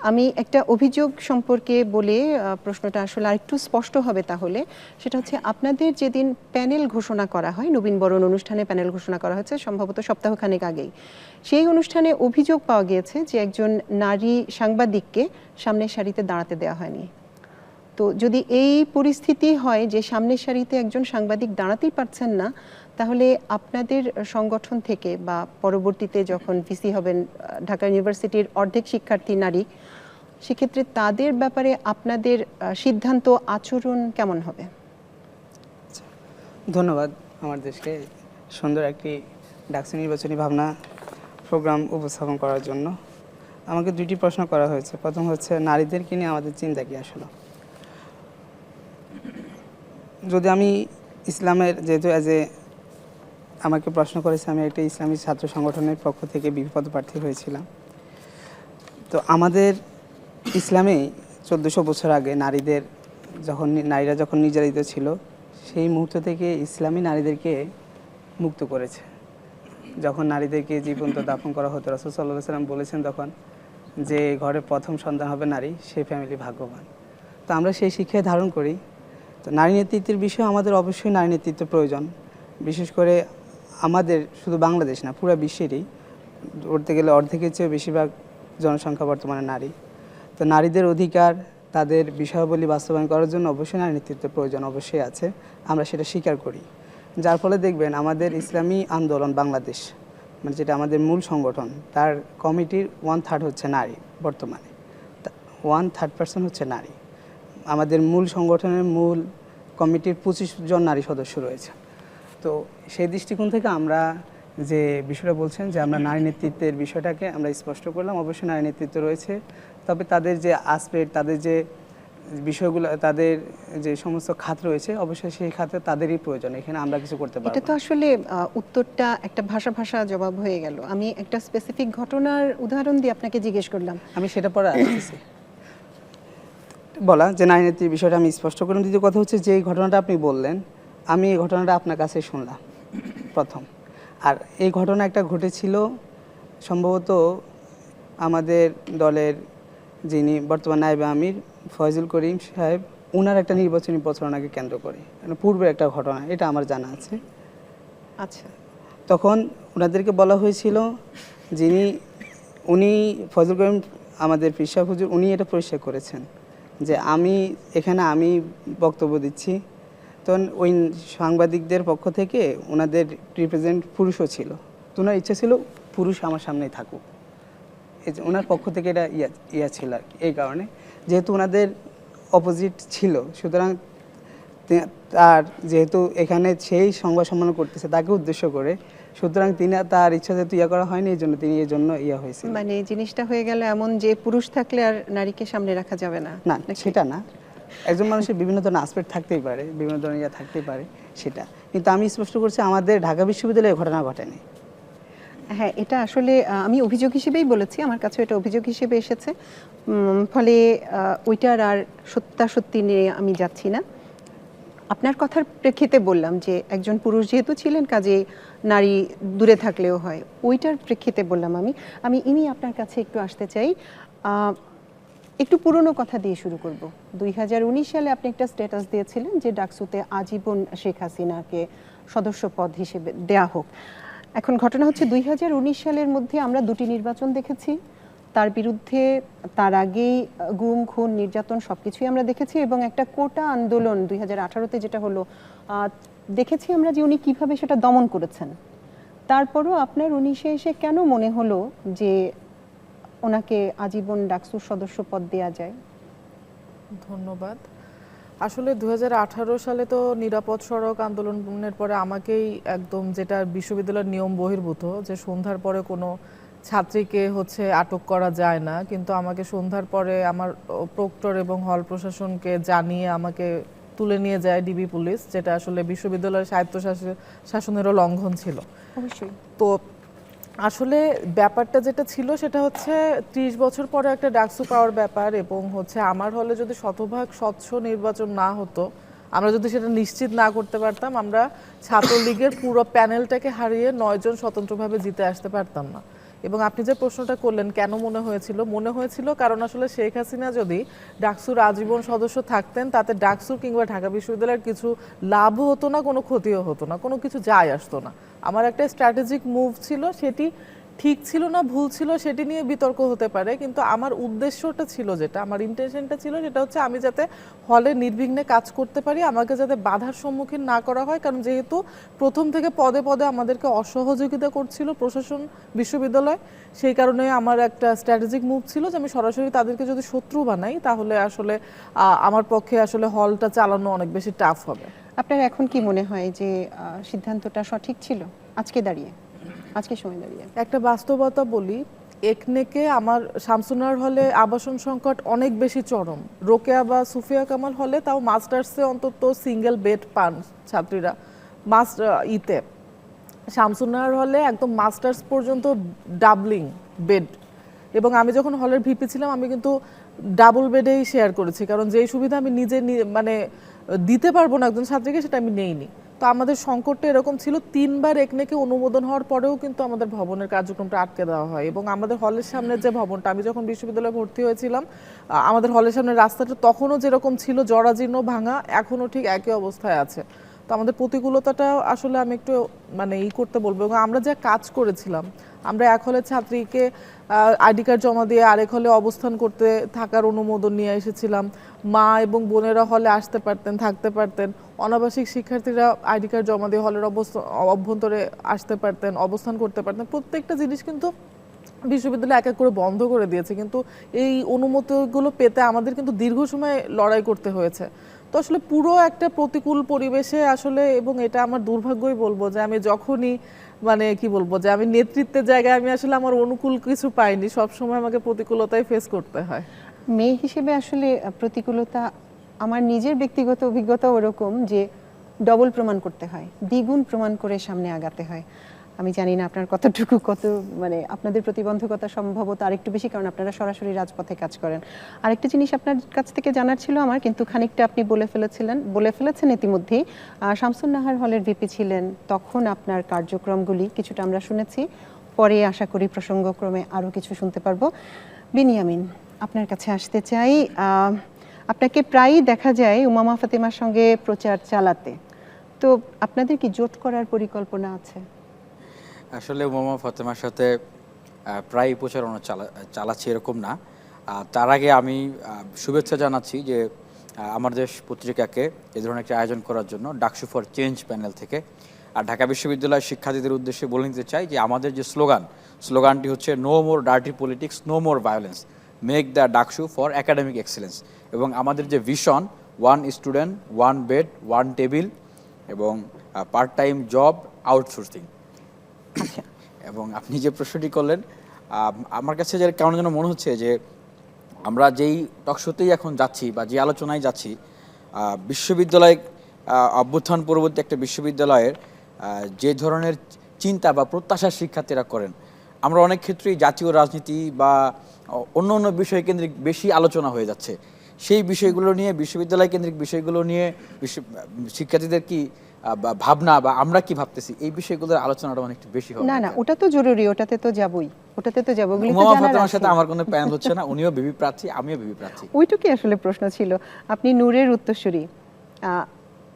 আমি একটা অভিযোগ সম্পর্কে বলে প্রশ্নটা আসলে আরেকটু স্পষ্ট হবে তাহলে। সেটা হচ্ছে আপনাদের যেদিন প্যানেল ঘোষণা করা হয়, নবীনবরণ অনুষ্ঠানে প্যানেল ঘোষণা করা হয়েছে সম্ভবত সপ্তাহখানেক আগেই, সেই অনুষ্ঠানে অভিযোগ পাওয়া গিয়েছে যে একজন নারী সাংবাদিককে সামনের সারিতে দাঁড়াতে দেওয়া হয়নি। তো যদি এই পরিস্থিতি হয় যে সামনের সারিতে একজন সাংবাদিক দাঁড়াতেই পারছেন না, তাহলে আপনাদের সংগঠন থেকে বা পরবর্তীতে যখন ভিসি হবেন ঢাকা ইউনিভার্সিটির অর্ধেক শিক্ষার্থী নারী, সেক্ষেত্রে তাদের ব্যাপারে আপনাদের সিদ্ধান্ত, আচরণ কেমন হবে? ধন্যবাদ আমার দেশকে সুন্দর একটি ডাকসু নির্বাচনী ভাবনা প্রোগ্রাম উপস্থাপন করার জন্য। আমাকে দুইটি প্রশ্ন করা হয়েছে। প্রথম হচ্ছে নারীদেরকে নিয়ে আমাদের চিন্তা কি আসলে। যদি আমি ইসলামের, যেহেতু আমাকে প্রশ্ন করেছে, আমি একটা ইসলামী ছাত্র সংগঠনের পক্ষ থেকে বিপি পদপ্রার্থী হয়েছিলাম। তো আমাদের ইসলামে 1400 বছর আগে নারীরা যখন নির্যাতিত ছিল, সেই মুহূর্ত থেকে ইসলামী নারীদেরকে মুক্ত করেছে। যখন নারীদেরকে জীবন্ত দাফন করা হতো, রাসূল সাল্লাল্লাহু আলাইহি ওয়াসাল্লাম বলেছেন তখন যে ঘরে প্রথম সন্তান হবে নারী, সেই ফ্যামিলি ভাগ্যবান। তো আমরা সেই শিক্ষায় ধারণ করি। তো নারী নেতৃত্বের বিষয়ে আমাদের অবশ্যই নারী নেতৃত্ব প্রয়োজন। বিশেষ করে আমাদের শুধু বাংলাদেশ না, পুরো বিশ্বেরই ধরতে গেলে অর্ধেকের চেয়ে বেশিরভাগ জনসংখ্যা বর্তমানে নারী। তো নারীদের অধিকার, তাদের বিষয়াবলী বাস্তবায়ন করার জন্য অবশ্যই নারী নেতৃত্বের প্রয়োজন অবশ্যই আছে, আমরা সেটা স্বীকার করি। যার ফলে দেখবেন আমাদের ইসলামী আন্দোলন বাংলাদেশ, মানে যেটা আমাদের মূল সংগঠন, তার কমিটির 1/3 হচ্ছে নারী। বর্তমানে 1/3% হচ্ছে নারী। আমাদের মূল সংগঠনের মূল কমিটির 25 জন নারী সদস্য রয়েছে। তো সেই দৃষ্টিকোণ থেকে আমরা যে বিষয়টা বলছেন যে আমরা নারী নেতৃত্বের বিষয়টাকে আমরা স্পষ্ট করলাম, অবশ্যই নারী নেতৃত্ব রয়েছে। তবে তাদের যে আসপেক্ট, তাদের যে বিষয়গুলো, তাদের যে সমস্ত খাত রয়েছে, অবশ্যই সেই খাতে তাদেরই প্রয়োজন, এখানে আমরা কিছু করতে পারবো। এটা তো আসলে উত্তরটা একটা ভাষা জবাব হয়ে গেল। আমি একটা স্পেসিফিক ঘটনার উদাহরণ দিয়ে আপনাকে জিজ্ঞেস করলাম। আমি সেটা পরে আসতেছি বলা যে নারী নেতৃত্বের বিষয়টা আমি স্পষ্ট করলাম। দ্বিতীয় কথা হচ্ছে যে এই ঘটনাটা আপনি বললেন, আমি এই ঘটনাটা আপনার কাছে শুনলাম প্রথম। আর এই ঘটনা একটা ঘটেছিল সম্ভবত আমাদের দলের যিনি বর্তমান নায়েবে আমির ফয়জুল করিম সাহেব ওনার একটা নির্বাচনী প্রচারণাকে কেন্দ্র করে, মানে পূর্বের একটা ঘটনা, এটা আমার জানা আছে। আচ্ছা, তখন ওনাদেরকে বলা হয়েছিল, উনি ফজল করিম আমাদের পিসা হুজুর, উনি এটা পরিষ্কার করেছেন যে আমি বক্তব্য দিচ্ছি। তখন ওই সাংবাদিকদের পক্ষ থেকে ওনাদের রিপ্রেজেন্ট পুরুষও ছিল, তো ওনার ইচ্ছা ছিল পুরুষ আমার সামনেই থাকুক, এই যে ওনার পক্ষ থেকে এটা ইয়া ছিল আর কি। এই কারণে যেহেতু ওনাদের অপোজিট ছিল, সুতরাং তার যেহেতু এখানে সেই সংবাদ সম্মেলন করতেছে তাকে উদ্দেশ্য করে, সুতরাং তিনি তার ইচ্ছা যেহেতু ইয়া করা হয়নি, এই জন্য তিনি এই জন্য ইয়া হয়েছে। মানে জিনিসটা হয়ে গেল এমন যে পুরুষ থাকলে আর নারীকে সামনে রাখা যাবে না। না, সেটা না, একজন মানুষের বিভিন্ন ধরনের আসপেক্ট থাকতেই পারে, বিভিন্ন ধরনের ইয়া থাকতেই পারে, সেটা। কিন্তু আমি স্পষ্ট করছি আমাদের ঢাকা বিশ্ববিদ্যালয়ে ঘটনা ঘটেনি। হ্যাঁ, এটা আসলে আমি অভিযোগ হিসেবেই বলেছি, আমার কাছে এটা অভিযোগ হিসেবে এসেছে। ফলে ওইটার আর সত্যাসত্যি নিয়ে আমি যাচ্ছি না। আপনার কথার প্রেক্ষিতে বললাম যে একজন পুরুষ যেহেতু ছিলেন, কাজে নারী দূরে থাকলেও হয়, ওইটার প্রেক্ষিতে বললাম আমি ইনি আপনার কাছে একটু আসতে চাই। একটু পুরনো কথা দিয়ে শুরু করব। 2019 সালে আপনি একটা স্ট্যাটাস দিয়েছিলেন যে ডাকসুতে আজীবন শেখ হাসিনাকে সদস্য পদ হিসেবে দেয়া হোক। এখন ঘটনা হচ্ছে 2019 সালের মধ্যে আমরা দুটি নির্বাচন দেখেছি, তার বিরুদ্ধে তার আগেই গুম খুন নির্যাতন সবকিছুই আমরা দেখেছি, এবং একটা কোটা আন্দোলন 2018-তে যেটা হলো, দেখেছি আমরা যে উনি কিভাবে সেটা দমন করেছেন। তারপরও আপনার 19-এ এসে কেন মনে হলো যে ওনাকে আজীবন ডাকসুর সদস্য পদ দেয়া যায়? ধন্যবাদ। আসলে 2018 সালে তো নিরাপদ সড়ক আন্দোলনের পরে আমাকেই একদম, যেটা বিশ্ববিদ্যালয়ের নিয়ম বহির্ভূত, যে সন্ধ্যার পরে কোনো ছাত্রীকে আটক করা যায় না, কিন্তু আমাকে সন্ধ্যার পরে আমার প্রক্টর এবং হল প্রশাসনকে জানিয়ে আমাকে তুলে নিয়ে যায় ডিবি পুলিশ, যেটা আসলে বিশ্ববিদ্যালয়ের স্বায়ত্ত শাসনেরও লঙ্ঘন ছিল। অবশ্যই। তো আসলে ব্যাপারটা যেটা ছিল সেটা 30 বছর পরে একটা ডাকসু পাওয়ার ব্যাপার, এবং আমার হলে যদি শতভাগ স্বচ্ছ নির্বাচন না হতো, আমরা যদি সেটা নিশ্চিত না করতে পারতাম, আমরা ছাত্রলীগের পুরো প্যানেলটাকে হারিয়ে 9 জন স্বতন্ত্রভাবে জিতে আসতে পারতাম না। এবং আপনি যে প্রশ্নটা করলেন কেন মনে হয়েছিল, কারণ আসলে শেখ হাসিনা যদি ডাকসুর আজীবন সদস্য থাকতেন, তাতে ডাকসুর কিংবা ঢাকা বিশ্ববিদ্যালয়ের কিছু লাভও হতো না, কোনো ক্ষতিও হতো না, কোনো কিছু যায় আসতো না। আমার একটা স্ট্র্যাটেজিক মুভ ছিল, সেটি ঠিক ছিল না ভুল ছিল সেটি নিয়ে বিতর্ক হতে পারে, কিন্তু আমার উদ্দেশ্যটা ছিল, যেটা আমার ইন্টেনশনটা ছিল, সেটা আমি যাতে হলে নির্বিঘ্নে কাজ করতে পারি, আমাকে যাতে বাধার সম্মুখীন না করা হয়। কারণ যেহেতু প্রথম থেকে পদে পদে আমাদেরকে অসহযোগিতা করছিল প্রশাসন, বিশ্ববিদ্যালয়, সেই কারণে আমার একটা স্ট্র্যাটেজিক মুভ ছিল যে আমি সরাসরি তাদেরকে যদি শত্রু বানাই, তাহলে আসলে আমার পক্ষে আসলে হলটা চালানো অনেক বেশি টাফ হবে। আপনার এখন কি মনে হয় যে সিদ্ধান্তটা সঠিক ছিল আজকে সময় দাঁড়িয়ে? একটা বাস্তবতা বলি, একনেকে আমার শামসুনার হলে আবাসন সংকট অনেক বেশি চরম, রোকেয়া বা সুফিয়া কামাল হলে তাও মাস্টার্সে অন্তত সিঙ্গেল বেড পান ছাত্রীরা, ইতে শামসুনার হলে একদম মাস্টার্স পর্যন্ত ডাবলিং বেড, এবং আমি যখন হলের ভিপি ছিলাম আমি কিন্তু ডাবল বেডেই শেয়ার করেছি, কারণ যেই সুবিধা আমি নিজে মানে দিতে পারবো না একজন ছাত্রীকে, সেটা আমি নেইনি। তো আমাদের সংকটটা এরকম ছিল, 3 বার একনেকে অনুমোদন হওয়ার পরেও কিন্তু আমাদের ভবনের কার্যক্রমটা আটকে দেওয়া হয়। এবং আমাদের হলের সামনের যে ভবনটা, আমি যখন বিশ্ববিদ্যালয়ে ভর্তি হয়েছিলাম, আমাদের হলের সামনের রাস্তাটা তখনও যেরকম ছিল জরাজীর্ণ ভাঙা, এখনও ঠিক একই অবস্থায় আছে। তো আমাদের প্রতিকূলতাটা আসলে আমি একটু মানে করতে বলবো। এবং আমরা যা কাজ করেছিলাম, আমরা এক হলে ছাত্রীকে আইডি কার্ড জমা দিয়ে আরেক হলে অবস্থান করতে থাকার অনুমোদন নিয়ে এসেছিলাম, মা এবং বোনেরা হলে আসতে পারতেন, থাকতে পারতেন, অনাবাসিক শিক্ষার্থীরা আইডি কার্ড জমা দিয়ে হলের অভ্যন্তরে আসতে পারতেন, অবস্থান করতে পারতেন। প্রত্যেকটা জিনিস কিন্তু বিশ্ববিদ্যালয় এক এক করে বন্ধ করে দিয়েছে, কিন্তু এই অনুমতিগুলো পেতে আমাদের কিন্তু দীর্ঘ সময় লড়াই করতে হয়েছে। তো আসলে পুরো একটা প্রতিকূল পরিবেশে আসলে, এবং এটা আমার দুর্ভাগ্যই বলবো যে আমি যখনই মানে যে আমি নেতৃত্বের জায়গায় আমি আসলে আমার অনুকূল কিছু পাইনি, সবসময় আমাকে প্রতিকূলতায় ফেস করতে হয়। মেয়ে হিসেবে আসলে প্রতিকূলতা, আমার নিজের ব্যক্তিগত অভিজ্ঞতা ওরকম যে ডবল প্রমাণ করতে হয়, দ্বিগুণ প্রমাণ করে সামনে আগাতে হয়। আমি জানি না আপনার কতটুকু মানে আপনাদের প্রতিবন্ধকতা সম্ভবত আরেকটু বেশি, কারণ আপনারা সরাসরি রাজপথে কাজ করেন। আরেকটা জিনিস আপনার কাছ থেকে জানার ছিল আমার, কিন্তু খানিকটা আপনি বলে ফেলেছেন ইতিমধ্যেই। শামসুন নাহার হলের ভিপি ছিলেন, তখন আপনার কার্যক্রমগুলি কিছুটা আমরা শুনেছি, পরে আশা করি প্রসঙ্গক্রমে আরও কিছু শুনতে পারবো। বিনিয়ামিন, আপনার কাছে আসতে চাই। আপনাকে প্রায়ই দেখা যায় উমামা ফাতেমার সঙ্গে প্রচার চালাতে, তো আপনাদের কি জোট করার পরিকল্পনা আছে? আসলে উমামা ফাতেমার সাথে প্রায় প্রচারণা চালাচ্ছি এরকম না। তার আগে আমি শুভেচ্ছা জানাচ্ছি যে আমার দেশ পত্রিকাকে এ ধরনের একটা আয়োজন করার জন্য ডাকসু ফর চেঞ্জ প্যানেল থেকে। আর ঢাকা বিশ্ববিদ্যালয়ের শিক্ষার্থীদের উদ্দেশ্যে বলে নিতে চাই যে আমাদের যে স্লোগানটি হচ্ছে no more dirty politics, no more violence, make the DUCSU for academic excellence. এবং আমাদের যে ভিশন, 1 স্টুডেন্ট 1 বেড 1 টেবিল এবং পার্ট টাইম জব আউটসোর্সিং। এবং আপনি যে প্রশ্নটি করলেন, আমার কাছে যে কেমন যেন মনে হচ্ছে যে আমরা যেই টকশোতেই এখন যাচ্ছি বা যে আলোচনায় যাচ্ছি, বিশ্ববিদ্যালয় অভ্যুত্থান পরবর্তী একটা বিশ্ববিদ্যালয়ের যে ধরনের চিন্তা বা প্রত্যাশা শিক্ষার্থীরা করেন, আমরা অনেক ক্ষেত্রেই জাতীয় রাজনীতি বা অন্য অন্য বিষয় কেন্দ্রিক বেশি আলোচনা হয়ে যাচ্ছে। সেই বিষয়গুলো নিয়ে, বিশ্ববিদ্যালয় কেন্দ্রিক বিষয়গুলো নিয়ে শিক্ষার্থীদের কি ভাবনা বা আমরা কি ভাবতেছি, এই বিষয়গুলোর আলোচনাটা অনেক বেশি হবে। না না, ওটা তো জরুরি, ওটাতে তো যাবই। উমামা ফাতেমার সাথে আমার কোনো প্যানেল হচ্ছে না, উনিও বিবি প্রার্থী, আমিও বিবি প্রার্থী। ওইটুকুই আসলে প্রশ্ন ছিল। আপনি নূরের উত্তরসূরি,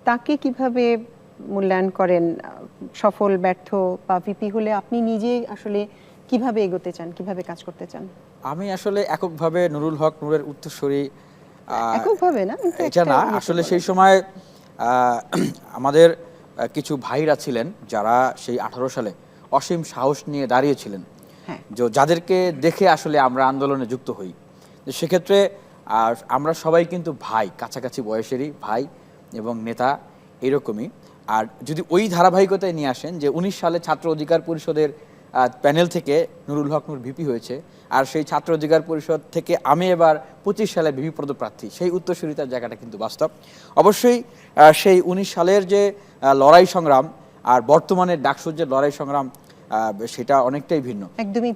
তাকে কিভাবে মূল্যায়ন করেন? সফল, ব্যর্থ বা ভিপি হলে আপনি নিজে আসলে কিভাবে এগোতে চান, কিভাবে কাজ করতে চান? আমি আসলে এককভাবে নুরুল হক নূরের উত্তরসূরি এককভাবে না, এটা না, আসলে সেই সময় আমাদের কিছু ভাইরা ছিলেন যারা সেই 18 সালে অসীম সাহস নিয়ে দাঁড়িয়েছিলেন, যাদেরকে দেখে আসলে আমরা আন্দোলনে যুক্ত হই। সেক্ষেত্রে আমরা সবাই কিন্তু ভাই, কাছাকাছি বয়সেরই ভাই এবং নেতা এরকমই। আর যদি ওই ধারাবাহিকতায় নিয়ে আসেন যে 19 সালে ছাত্র অধিকার পরিষদের প্যানেল থেকে নুরুল হক নূর ভিপি হয়েছে, আর সেই ছাত্র অধিকার পরিষদ থেকে আমি এবার 25 সালে ভিপি পদপ্রার্থী, সেই উত্তরসূরিতার জায়গাটা কিন্তু বাস্তব। অবশ্যই সেই 19 সালের যে লড়াই সংগ্রাম আর বর্তমানের ডাকসুর যে লড়াই সংগ্রাম, সেটা অনেকটাই ভিন্ন।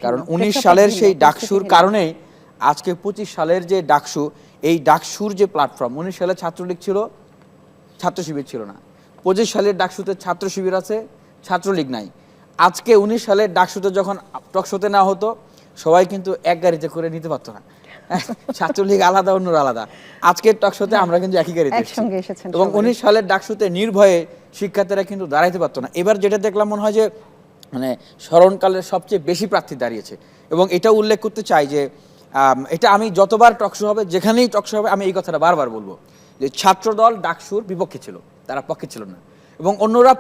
কারণ 19 সালের সেই ডাকসুর কারণেই আজকে 25 সালের যে ডাকসু, এই ডাকসুর যে প্ল্যাটফর্ম, 19 সালে ছাত্রলীগ ছিল, ছাত্র শিবির ছিল না। 25 সালের ডাকসুতে ছাত্র শিবির আছে, ছাত্রলীগ নাই। আজকে 19 সালের ডাকসুতে যখন টকশোতে না হতো, সবাই কিন্তু এক গাড়িতে করে নিতে পারতো না, ছাত্রলীগ আলাদা, অন্যরা আলাদা। আজকের টকশোতে আমরা কিন্তু একই গাড়িতে এসেছি, এবং 19 সালের ডাকসুতে নির্ভয়ে শিক্ষার্থীরা কিন্তু দাঁড়াইতে পারতো না। এবার যেটা দেখলাম, মনে হয় যে মানে স্মরণকালের সবচেয়ে বেশি প্রার্থী দাঁড়িয়েছে। এবং এটা উল্লেখ করতে চাই যে এটা আমি যতবার টকশো হবে, যেখানেই টকশো হবে, আমি এই কথাটা বারবার বলবো যে ছাত্রদল ডাকসুর বিপক্ষে ছিল, তারা পক্ষে ছিল না। এবং অন্যরা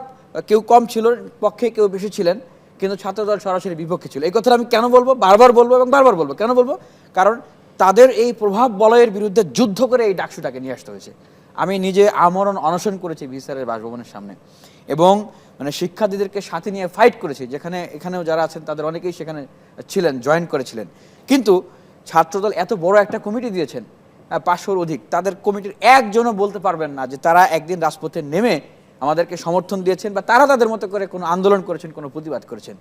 কেউ কম ছিল পক্ষে, কেউ বেশি ছিলেন, কিন্তু ছাত্রদল সরাসরি বিপক্ষে ছিল। এই কথাটা আমি কেন বলবো, বারবার বলবো এবং বারবার বলবো। কেন বলবো? কারণ তাদের এই প্রভাব বলয়ের বিরুদ্ধে যুদ্ধ করে এই ডাকসুটাকে নিয়ে আসতে হয়েছে। আমি নিজে আমরণ অনশন করেছি ভিসারের বাসভবনের সামনে, এবং মানে শিক্ষার্থীদেরকে সাথে নিয়ে ফাইট করেছি, যেখানে এখানেও যারা আছেন তাদের অনেকেই সেখানে ছিলেন, জয়েন করেছিলেন। কিন্তু ছাত্রদল এত বড় একটা কমিটি দিয়েছেন, 500-র অধিক, তাদের কমিটির একজনও বলতে পারবেন না যে তারা একদিন রাজপথে নেমে আমাদেরকে সমর্থন দিয়েছেন বা তারা তাদের মতো করে কোনো আন্দোলন করেছেন, কোনো প্রতিবাদ করেছেন।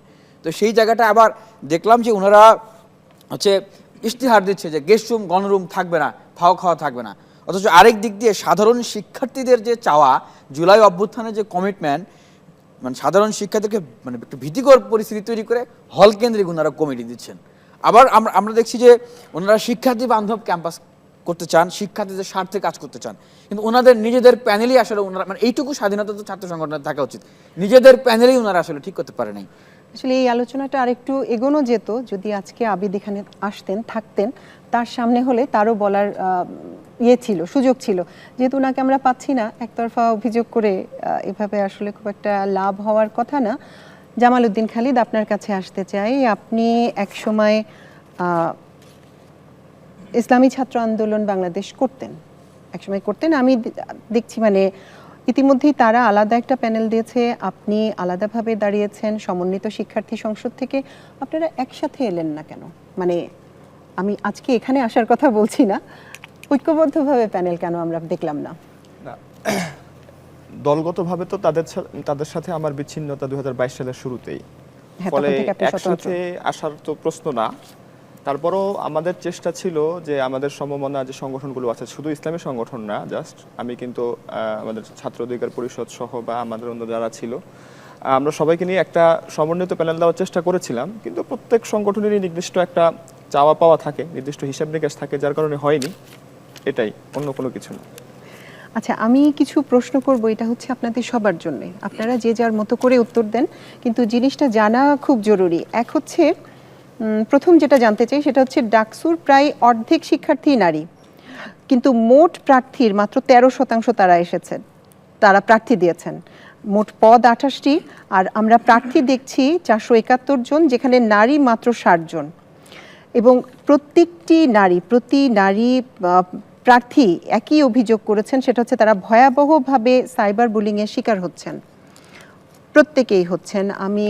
তো সেই জায়গাটা আবার দেখলাম যে ওনারা হচ্ছে ইশতেহার দিচ্ছে যে গেস্ট রুম, গণরুম থাকবে না, ফাও খাওয়া থাকবে না। অথচ আরেক দিক দিয়ে সাধারণ শিক্ষার্থীদের যে চাওয়া, জুলাই অভ্যুত্থানের যে কমিটমেন্ট, মানে সাধারণ শিক্ষার্থীকে মানে একটু ভীতিকর পরিস্থিতি তৈরি করে হল কেন্দ্রিক ওনারা কমিটি দিচ্ছেন। আবার আমরা দেখছি যে ওনারা শিক্ষার্থী বান্ধব ক্যাম্পাস করতে চান, শিক্ষার্থীদের স্বার্থে কাজ করতে চান, কিন্তু ওনাদের নিজেদের প্যানেলই আসলে ওনারা, মানে এইটুকু স্বাধীনতা তো ছাত্র সংগঠনের থাকা উচিত, নিজেদের প্যানেলই ওনারা আসলে ঠিক করতে পারে নাই। আসলে এই আলোচনাটা আরেকটু এগোনো যেত যদি আজকে আবিদ এখানে আসতেন, থাকতেন, তার সামনে হলে তারও বলার ছিল, সুযোগ ছিল। যেহেতু ওনাকে আমরা পাচ্ছি না, একতরফা অভিযোগ করে এভাবে আসলে খুব একটা লাভ হওয়ার কথা না। জামাল উদ্দিন খালিদ, আপনার কাছে আসতে চাই। আপনি একসময় ইসলামী ছাত্র আন্দোলন বাংলাদেশ করতেন, একসময় করতেন। আমি দেখছি মানে ইতিমধ্যেই তারা আলাদা একটা প্যানেল দিয়েছে, আপনি আলাদাভাবে দাঁড়িয়েছেন সমন্বিত শিক্ষার্থী সংসদ থেকে। আপনারা একসাথে এলেন না কেন? মানে আমি আজকে এখানে আসার কথা বলছি না, ঐক্যবদ্ধভাবে প্যানেল কেন আমরা দেখলাম না? দলগতভাবে তো তাদের সাথে আমার বিচ্ছিন্নতা 2022 সালের শুরুতেই, ফলে একসাথে আসার তো প্রশ্ন না। তারপরও আমাদের চেষ্টা ছিল যে আমাদের সমমনা যে সংগঠনগুলো আছে, শুধু ইসলামী সংগঠন না, জাস্ট আমি কিন্তু আমাদের ছাত্র অধিকার পরিষদ সহ বা আমাদের অন্য যারা ছিল, আমরা সবাইকে নিয়ে একটা সমন্বিত প্যানেল দেওয়ার চেষ্টা করেছিলাম। কিন্তু প্রত্যেক সংগঠনেরই নির্দিষ্ট একটা চাওয়া পাওয়া থাকে, নির্দিষ্ট হিসাব নিকাশ থাকে, যার কারণে হয়নি। এটাই, অন্য কোনো কিছু না। আচ্ছা, আমি কিছু প্রশ্ন করব, এটা হচ্ছে আপনাদের সবার জন্য, আপনারা যে যার মতো করে উত্তর দেন, কিন্তু জিনিসটা জানা খুব জরুরি। এক হচ্ছে প্রথম যেটা জানতে চাই সেটা হচ্ছে ডাকসুর প্রায় অর্ধেক শিক্ষার্থী নারী, কিন্তু মোট প্রার্থীর মাত্র 13% তারা এসেছেন, তারা প্রার্থী দিয়েছেন। মোট পদ 28টি, আর আমরা প্রার্থী দেখছি 471 জন, যেখানে নারী মাত্র 60 জন। এবং প্রতি নারী প্রার্থী একই অভিযোগ করেছেন, সেটা হচ্ছে তারা ভয়াবহভাবে সাইবার বুলিংয়ের শিকার হচ্ছেন, প্রত্যেকেই হচ্ছেন। আমি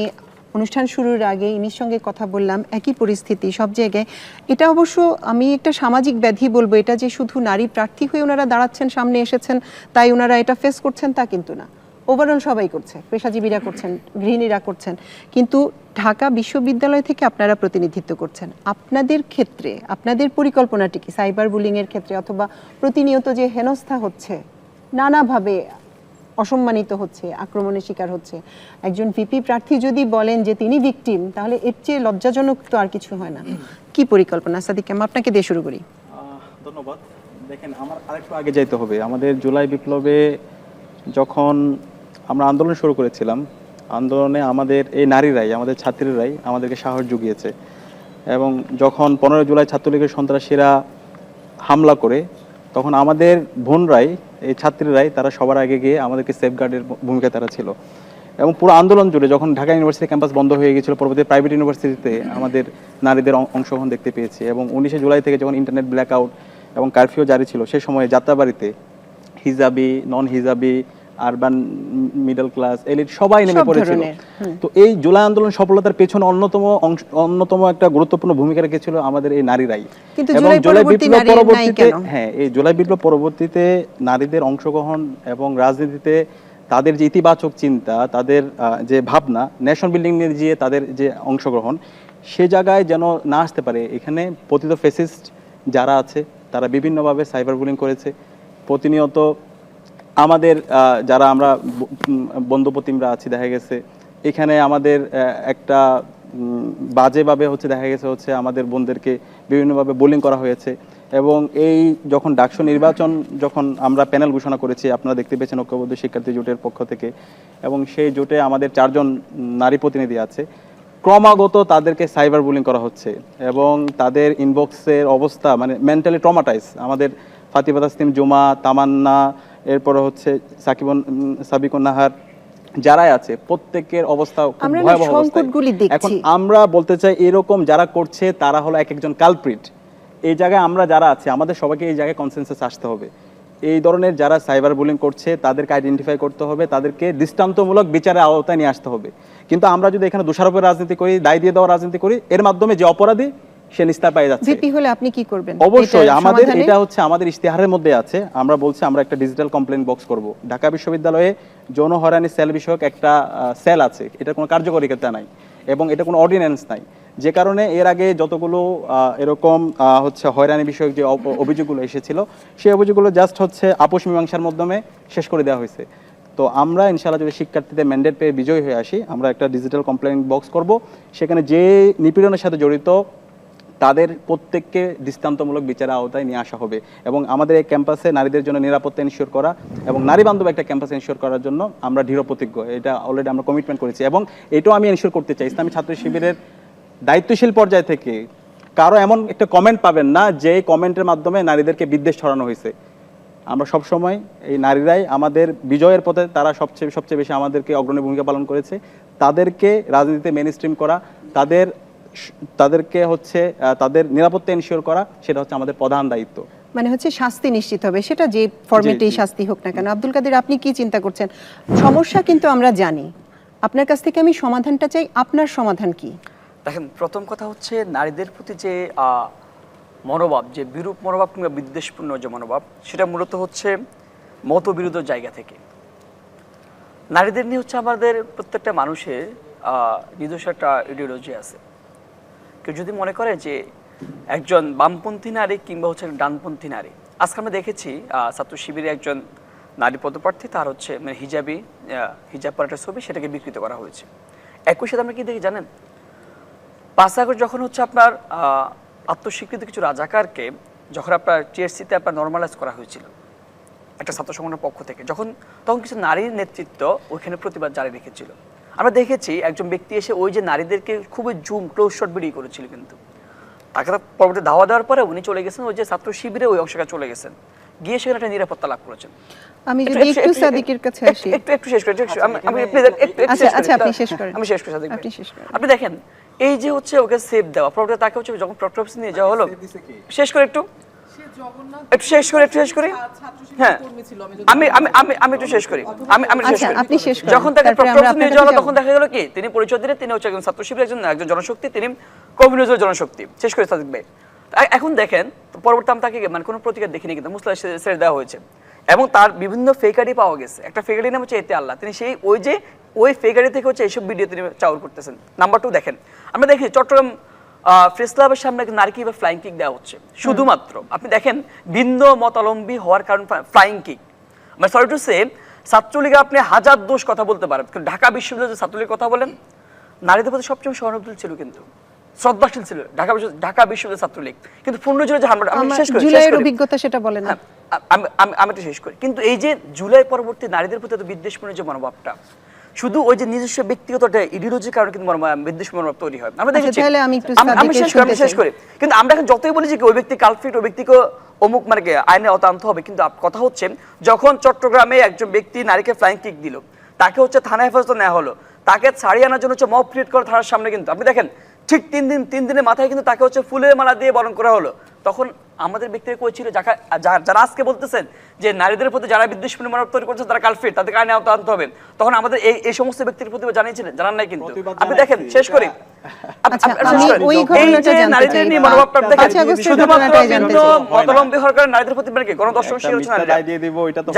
অনুষ্ঠান শুরুর আগে ইনির সঙ্গে কথা বললাম, একই পরিস্থিতি সব জায়গায়। এটা অবশ্য আমি একটা সামাজিক ব্যাধি বলবো, এটা যে শুধু নারী প্রার্থী হয়ে ওনারা দাঁড়াচ্ছেন, সামনে এসেছেন, তাই ওনারা এটা ফেস করছেন তা কিন্তু না। ওভারঅল সবাই করছে, পেশাজীবীরা করছেন, গৃহিণীরা করছেন। কিন্তু ঢাকা বিশ্ববিদ্যালয় থেকে আপনারা প্রতিনিধিত্ব করছেন, আপনাদের ক্ষেত্রে আপনাদের পরিকল্পনাটি কি সাইবার বুলিংয়ের ক্ষেত্রে, অথবা প্রতিনিয়ত যে হেনস্থা হচ্ছে, নানাভাবে অসম্মানিত হচ্ছে, আক্রমণের শিকার হচ্ছে, একজন ভিপি প্রার্থী যদি বলেন যে তিনি ভিকটিম, তাহলে এর চেয়ে লজ্জাজনক তো আর কিছু হয় না। কি পরিকল্পনা? সাদিক, আমি আপনাকে দিয়ে শুরু করি। ধন্যবাদ। দেখেন, আমার আরেকটু আগে যাইতে হবে। আমাদের জুলাই বিপ্লবে যখন আমরা আন্দোলন শুরু করেছিলাম, আন্দোলনে আমাদের এই নারীরাই, আমাদের ছাত্রীরাই আমাদেরকে সাহস জুগিয়েছে। এবং যখন 15 জুলাই ছাত্রলীগের সন্ত্রাসীরা হামলা করে, তখন আমাদের বোনরাই, এই ছাত্রীরাই, তারা সবার আগে গিয়ে আমাদেরকে সেফগার্ডের ভূমিকা তারা ছিল। এবং পুরো আন্দোলন জুড়ে যখন ঢাকা ইউনিভার্সিটি ক্যাম্পাস বন্ধ হয়ে গিয়েছিল, পরবর্তী প্রাইভেট ইউনিভার্সিটিতে আমাদের নারীদের অংশগ্রহণ দেখতে পেয়েছি। এবং 19 জুলাই থেকে যখন ইন্টারনেট ব্ল্যাকআউট এবং কারফিউ জারি ছিল, সেই সময়ে যাত্রাবাড়িতে হিজাবি, নন হিজাবি, আরবান, মিডল ক্লাস, এলিট সবাই নেমে পড়েছিল। তো এই জুলাই আন্দোলন সফলতার পেছনে অন্যতম একটা গুরুত্বপূর্ণ ভূমিকা রেখেছিল আমাদের এই নারীরাই। এবং জুলাই বিপ্লব পরবর্তীতে, হ্যাঁ, এই জুলাই বিপ্লব পরবর্তীতে নারীদের অংশগ্রহণ এবং রাজনীতিতে তাদের যে ইতিবাচক চিন্তা, তাদের যে ভাবনা, নেশন বিল্ডিং নিয়ে যে তাদের যে অংশগ্রহণ, সে জায়গায় যেন না আসতে পারে। এখানে পতিত ফেসিস্ট যারা আছে, তারা বিভিন্নভাবে সাইবার বুলিং করেছে। প্রতিনিয়ত আমাদের যারা আমরা বন্ধুপ্রতিমরা আছি, দেখা গেছে এখানে আমাদের একটা বাজেভাবে দেখা গেছে আমাদের বোনদেরকে বিভিন্নভাবে বোলিং করা হয়েছে। এবং এই যখন ডাকসু নির্বাচন, যখন আমরা প্যানেল ঘোষণা করেছি, আপনারা দেখতে পেয়েছেন ঐক্যবদ্ধ শিক্ষার্থী জোটের পক্ষ থেকে, এবং সেই জোটে আমাদের 4 জন নারী প্রতিনিধি আছে, ক্রমাগত তাদেরকে সাইবার বুলিং করা হচ্ছে। এবং তাদের ইনবক্সের অবস্থা মানে মেন্টালি ট্রমাটাইজ। আমাদের ফাতিমা তাসনিম জুমা, তামান্না, এরপরে সাবিকুন নাহার, যারাই আছে প্রত্যেকের অবস্থা খুব ভয়াবহ অবস্থা। এখন আমরা বলতে চাই, এরকম যারা করছে তারা হলো এক একজন কালপ্রিট। এই জায়গায় আমরা যারা আছে, আমাদের সবাইকে এই জায়গায় কনসেনসাস আসতে হবে। এই ধরনের যারা সাইবার বুলিং করছে তাদেরকে আইডেন্টিফাই করতে হবে, তাদেরকে দৃষ্টান্তমূলক বিচারের আওতায় নিয়ে আসতে হবে। কিন্তু আমরা যদি এখানে দোষারোপের রাজনীতি করি, দায় দিয়ে দেওয়ার রাজনীতি করি, এর মাধ্যমে যে অপরাধী সে নিস্তার পেয়ে যাচ্ছে। ভিপি হলে আপনি কি করবেন? অবশ্যই আমাদের এটা আমাদের ইশতেহারের মধ্যে আছে। আমরা বলছি আমরা একটা ডিজিটাল কমপ্লেইন বক্স করব। ঢাকা বিশ্ববিদ্যালয়ে যৌন হয়রানি সেল বিষয়ক একটা সেল আছে, এটা কোনো কার্যকারিতা নাই এবং এটা কোনো অর্ডিন্যান্স নাই, যে কারণে এর আগে যতগুলো এরকম হয়রানি বিষয়ক যে অভিযোগগুলো এসেছিল, সেই অভিযোগগুলো জাস্ট আপোষ মীমাংসার মাধ্যমে শেষ করে দেওয়া হয়েছে। তো আমরা ইনশাআল্লাহ যদি শিক্ষার্থীদের ম্যান্ডেট পেয়ে বিজয়ী হয়ে আসি, আমরা একটা ডিজিটাল কমপ্লেইন বক্স করব। সেখানে যে নিপীড়নের সাথে জড়িত তাদের প্রত্যেককে দৃষ্টান্তমূলক বিচারের আওতায় নিয়ে আসা হবে। এবং আমাদের এই ক্যাম্পাসে নারীদের জন্য নিরাপত্তা এনশিওর করা এবং নারী বান্ধব একটা ক্যাম্পাস এনশিওর করার জন্য আমরা দৃঢ় প্রতিজ্ঞ। এটা অলরেডি আমরা কমিটমেন্ট করেছি এবং এটাও আমি এনশিওর করতে চাই। ইসলামী ছাত্র শিবিরের দায়িত্বশীল পর্যায় থেকে কারো এমন একটা কমেন্ট পাবেন না যে কমেন্টের মাধ্যমে নারীদেরকে বিদ্বেষ ছড়ানো হয়েছে। আমরা সবসময় এই নারীরাই আমাদের বিজয়ের পথে, তারা সবচেয়ে বেশি আমাদেরকে অগ্রণী ভূমিকা পালন করেছে। তাদেরকে রাজনীতিতে মেইনস্ট্রিম করা, তাদেরকে তাদের নিরাপত্তা এনশিওর করা, সেটা আমাদের প্রধান দায়িত্ব। মানে শাস্তি নিশ্চিত হবে, সেটা যে ফরম্যাটেই শাস্তি হোক না কেন। আব্দুল কাদের, আপনি কি চিন্তা করছেন? সমস্যা কিন্তু আমরা জানি, আপনার কাছ থেকে আমি সমাধানটা চাই। আপনার সমাধান কি? দেখেন, প্রথম কথা নারীদের প্রতি যে মনোভাব, যে বিরূপ মনোভাব কিংবা বিদ্বেষপূর্ণ যে মনোভাব, সেটা মূলত মতবিরোধ জায়গা থেকে। নারীদের নিয়ে আমাদের প্রত্যেকটা মানুষের নিজস্ব একটা ইডিওলজি আছে। কেউ যদি মনে করে যে একজন বামপন্থী নারী কিংবা ডানপন্থী নারী, আজকে আমরা দেখেছি ছাত্র শিবিরে একজন নারী পদপ্রার্থী, তার মানে হিজাব পরাটার ছবি, সেটাকে বিকৃত করা হয়েছে। একই সাথে আমরা কি দেখি জানেন, 5 আগস্ট যখন আপনার আত্মস্বীকৃত কিছু রাজাকারকে যখন আপনার টিএসসিতে আপনার নর্মালাইজ করা হয়েছিল একটা ছাত্র সংগঠনের পক্ষ থেকে, তখন কিছু নারীর নেতৃত্ব ওইখানে প্রতিবাদ জারি রেখেছিল। আমরা দেখেছি একজন ব্যক্তি এসে ওই যে নারীদেরকে খুবই জুম ক্লোজ শট ভিডিও করেছিল, কিন্তু তাকে পরবর্তী ধাওয়া দেওয়ার পরে উনি চলে গেছেন ওই যে ছাত্র শিবিরে ওই অংশটা চলে গেছেন, গিয়ে সেখানে একটা নিরাপত্তা লাভ করেছেন। আমি যদি একটু সাদিকের কাছে আসি, একটু শেষ করি, আচ্ছা আপনি শেষ করেন। আমি শেষ করি সাদিক ভাই। আপনি শেষ করেন। আপনি দেখেন এই যে হচ্ছে ওকে সেভ দেওয়া, পরবর্তী তাকে হচ্ছে যখন প্রক্টর অফিসে নিয়ে যাওয়া হলো, শেষ করে একটু শেষ করি হ্যাঁ আমি একটু শেষ করি, আমি শেষ করি। আপনি শেষ করেন। যখন তাকে তারপরে প্রক্টর আমরা অফিসে নিয়ে আপনার যাওয়া হলো, কাছে তখন দেখা গেল কি তিনি পরিচয় দিলেন তিনি হচ্ছে একজন ছাত্র শিবিরের একজন জনশক্তি, তিনি কমিউনিজমের জনশক্তি। শেষ করে সাদিক ভাই। এখন দেখেন পরবর্তী আমি তাকে মানে কোনো প্রতিকার দেখিনি, কিন্তু মুসলা ছেড়ে দেওয়া হয়েছে এবং তার বিভিন্ন ফেক আইডি পাওয়া গেছে। একটা ফেক আইডি নাম হচ্ছে এতে আল্লাহ, তিনি সেই ওই ফেক আইডি থেকে হচ্ছে এইসব ভিডিও তিনি চাউর করতেছেন। নাম্বার 2 দেখেন, আমরা দেখি চট্টগ্রাম প্রেস ক্লাবের সামনে নারীকে এবার ফ্লাইং কিক দেওয়া হচ্ছে শুধুমাত্র। আপনি দেখেন ভিন্ন মতাবলম্বী হওয়ার কারণ ফ্লাইং কিক। মানে সরি টু সে, ছাত্রলীগে আপনি হাজার দোষ কথা বলতে পারেন, কিন্তু ঢাকা বিশ্ববিদ্যালয়ের ছাত্রলীগের কথা বলেন, নারীদের প্রতি সবচেয়ে সহানুভূতিশীল ছিল, কিন্তু শ্রদ্ধাশীল ছিল ঢাকা বিশ্ববিদ্যালয় ছাত্রলীগ। কিন্তু পূর্ণ জুলাই যে হামলা, আমি শেষ করি, জুলাইয়ের অভিজ্ঞতা সেটা বলেন না। আমি একটু শেষ করি। কিন্তু এই যে জুলাই পরবর্তী নারীদের প্রতি এত বিদ্বেষপূর্ণ যে মনোভাবটা, শুধু ওই যে নিজস্ব ব্যক্তিগত ইডিওলজির কারণে কিন্তু বিদ্বেষ মনোভাব তৈরি হয়। আমরা দেখেছি, আমি শেষ করি। কিন্তু আমরা এখন যতই বলি যে ওই ব্যক্তি কালফিট, ওই ব্যক্তিকে অমুক মানে আইনের আওতায় আনতে হবে, কিন্তু কথা হচ্ছে যখন চট্টগ্রামে একজন ব্যক্তি নারীকে ফ্লাইং কিক দিল, তাকে হচ্ছে থানায় হেফাজতে নেওয়া হলো, তাকে ছাড়িয়ে আনার জন্য হচ্ছে মব ক্রিয়েট করা থানার সামনে। কিন্তু আপনি দেখেন ঠিক 3 দিনের মাথায় কিন্তু তাকে হচ্ছে ফুলের মালা দিয়ে বরণ করা হলো। তখন আমাদের ব্যক্তিরা কই ছিল যারা আজকে বলতেছেন যে নারীদের প্রতি যারা বিদ্বেষপূর্ণ মনোভাব তৈরি করছে তারা কালফিট, তাদেরকে আইনে আওতায় আনতে হবে, তখন আমাদের এই সমস্ত ব্যক্তির প্রতিবাদ জানিয়েছিলেন? জানান নাই। কিন্তু আপনি দেখেন শেষ করি,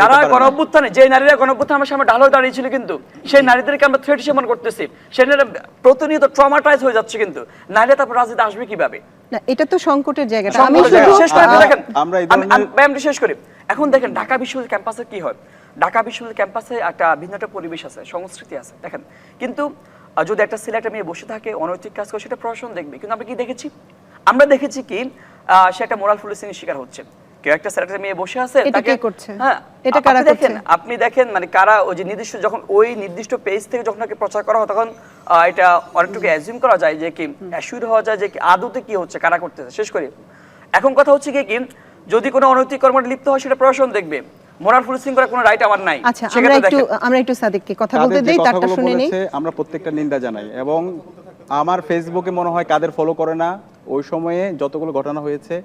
যারা গণঅভ্যুত্থানে যে নারীরা গণঅভ্যুত্থানের সামনে ঢাল হয়ে দাঁড়িয়েছিল, কিন্তু সেই নারীদেরকে আমরা থ্রেট হিসেবে মনে করতেছি, সেই নারীরা প্রতিনিয়ত ট্রমাটাইজ হয়ে যাচ্ছে। কিন্তু নারীরা তারপর রাজনীতি আসবে কিভাবে? না, এটা তো সংকটের জায়গা। আমি শেষ করে দেখেন, আমি শেষ করি। এখন দেখেন ঢাকা বিশ্ববিদ্যালয় ক্যাম্পাসে কি হয়, ঢাকা বিশ্ববিদ্যালয় ক্যাম্পাসে একটা ভিন্ন একটা পরিবেশ আছে, সংস্কৃতি আছে। দেখেন কিন্তু যদি একটা ছেলে একটা মেয়ে বসে থাকে অনৈতিক কাজ করে, সেটা প্রশাসন দেখবে। কিন্তু আমরা কি দেখেছি? আমরা দেখেছি কি সে একটা মোরাল পুলিশিং এর শিকার হচ্ছে। কেউ একটা ছেলে একটা মেয়ে বসে আছে, তাকে হ্যাঁ এটা কারা দেখেন, আপনি দেখেন মানে কারা ওই যে নির্দিষ্ট যখন ওই নির্দিষ্ট পেজ থেকে যখন তাকে প্রচার করা হয়, তখন এটা অনেকটুকু অ্যাজিউম করা যায় যে কি অ্যাসিউর হওয়া যায় যে কি আদতে কি হচ্ছে, কারা করতেছে। শেষ করি, এখন কথা হচ্ছে কি যদি কোনো অনৈতিক কর্মে লিপ্ত হয় সেটা প্রশাসন দেখবে, মোরাল পুলিশিং করার কোনো রাইট আমার নাই। আচ্ছা, আমরা একটু সাদিককে কথা বলতে দেই, তারটা শুনে নেই। আমরা প্রত্যেকটা নিন্দা জানাই এবং আমার ফেসবুকে মনে হয় কাদের ফলো করে না, ওই সময়ে যতগুলো ঘটনা হয়েছে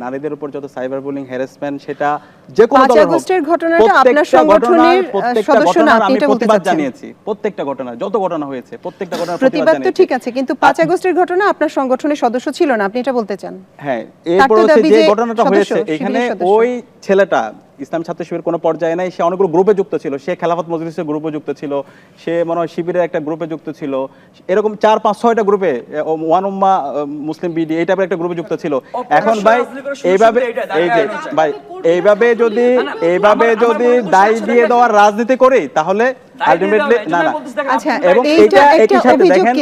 নারীদের উপর যত সাইবার বুলিং হ্যারাসমেন্ট, সেটা যে কোনো দলের আগস্টের ঘটনাটা আপনার সংগঠনের সদস্য না, আপনি এটা বলতে চাচ্ছেন? জানিয়েছি প্রত্যেকটা ঘটনা, যত ঘটনা হয়েছে প্রত্যেকটা ঘটনার প্রতিবাদ তো ঠিক আছে, কিন্তু 5 আগস্টের ঘটনা আপনার সংগঠনের সদস্য ছিল না, আপনি এটা বলতে চান? হ্যাঁ, এরপর যে ঘটনাটা হয়েছে এখানে ওই ছেলেটা ইসলামী ছাত্র শিবিরের কোনো পর্যায়ে নাই, সে অনেকগুলো গ্রুপে যুক্ত ছিল, সে খেলাফত মজলিসের গ্রুপে যুক্ত ছিল, সে মনে হয় শিবিরের একটা গ্রুপে যুক্ত ছিল, এরকম 4-5-6টা গ্রুপে, ওয়ান উম্মাহ মুসলিম বিডি এই টাইপের একটা গ্রুপে যুক্ত ছিল। এখন ভাই এইভাবে এই যে ভাই এইভাবে যদি দায় দিয়ে দেওয়ার রাজনীতি করি, তাহলে আলটিমেটলি না। আচ্ছা, এবং এটা একই সাথে দেখেন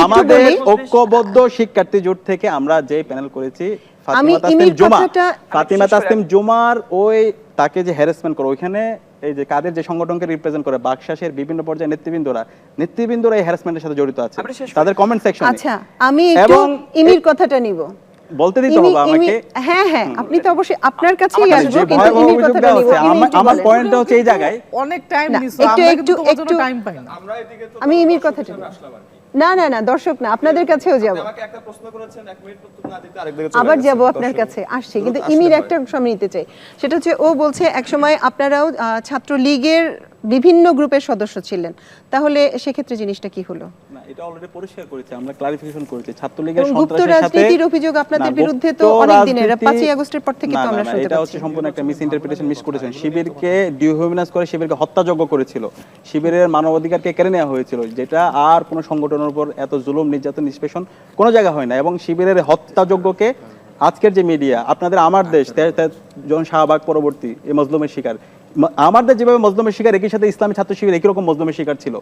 আমাদের ঐক্যবদ্ধ শিক্ষার্থী জোট থেকে আমরা যে প্যানেল করেছি, ফাতিমা তাসলিম জুমার ওই তাকে যে হ্যারাসমেন্ট করে, ওইখানে এই যে কাদের যে সংগঠনকে রিপ্রেজেন্ট করে বাকশাসের বিভিন্ন পর্যায়ে নেতৃবৃন্দরা এই হ্যারাসমেন্টের সাথে জড়িত আছে, তাদের কমেন্ট সেকশনে। আচ্ছা, আমি একটু ইমির কথাটা নিব, বলতে দিতে হবে আমাকে। হ্যাঁ হ্যাঁ, আপনি তো অবশ্যই আপনার কাছেই আসবো, কিন্তু ইমির কথাটা নিব। আমার পয়েন্টটা হচ্ছে এই জায়গায় অনেক টাইম নিছো, একটু টাইম পাই না। আমি ইমির কথাটা না দর্শক না, আপনাদের কাছেও যাব, আবার যাব আপনার কাছে আসছি, কিন্তু ইমির একটা সময় নিতে চাই। সেটা হচ্ছে ও বলছে একসময় আপনারাও ছাত্রলীগের বিভিন্ন গ্রুপের সদস্য ছিলেন, তাহলে সেক্ষেত্রে জিনিসটা কি হলো? না, এটা অলরেডি পরিষ্কার করেছি, আমরা ক্লারিফিকেশন করেছি। ছাত্রলীগের গুপ্ত রাজনীতির অভিযোগ আপনাদের বিরুদ্ধে তো অনেক দিনের, 5 আগস্টের পর থেকে তো আমরা শুনতে পাচ্ছি। এটা হচ্ছে সম্পূর্ণ একটা মিস ইন্টারপ্রিটেশন, মিস করেছেন। শিবিরকে ডিহিউম্যানাইজ করে শিবিরকে হত্যাযোগ্য করেছিল, শিবিরের মানবাধিকারকে কেড়ে নেওয়া হয়েছিল, যেটা আর কোনো সংগঠনের উপর এত জুলুম নির্যাতন নিষ্পেষণ কোনো জায়গা হয় না। এবং শিবিরের হত্যাযোগ্যকে আজকের যে মিডিয়া, আপনাদের আমার দেশ জন শাহবাগ পরবর্তী এই মজলুমের শিকার, আমাদের যেভাবে মজলুমের শিকার, একই সাথে ইসলামী ছাত্র শিবির একই রকম মজলুমের শিকার ছিল।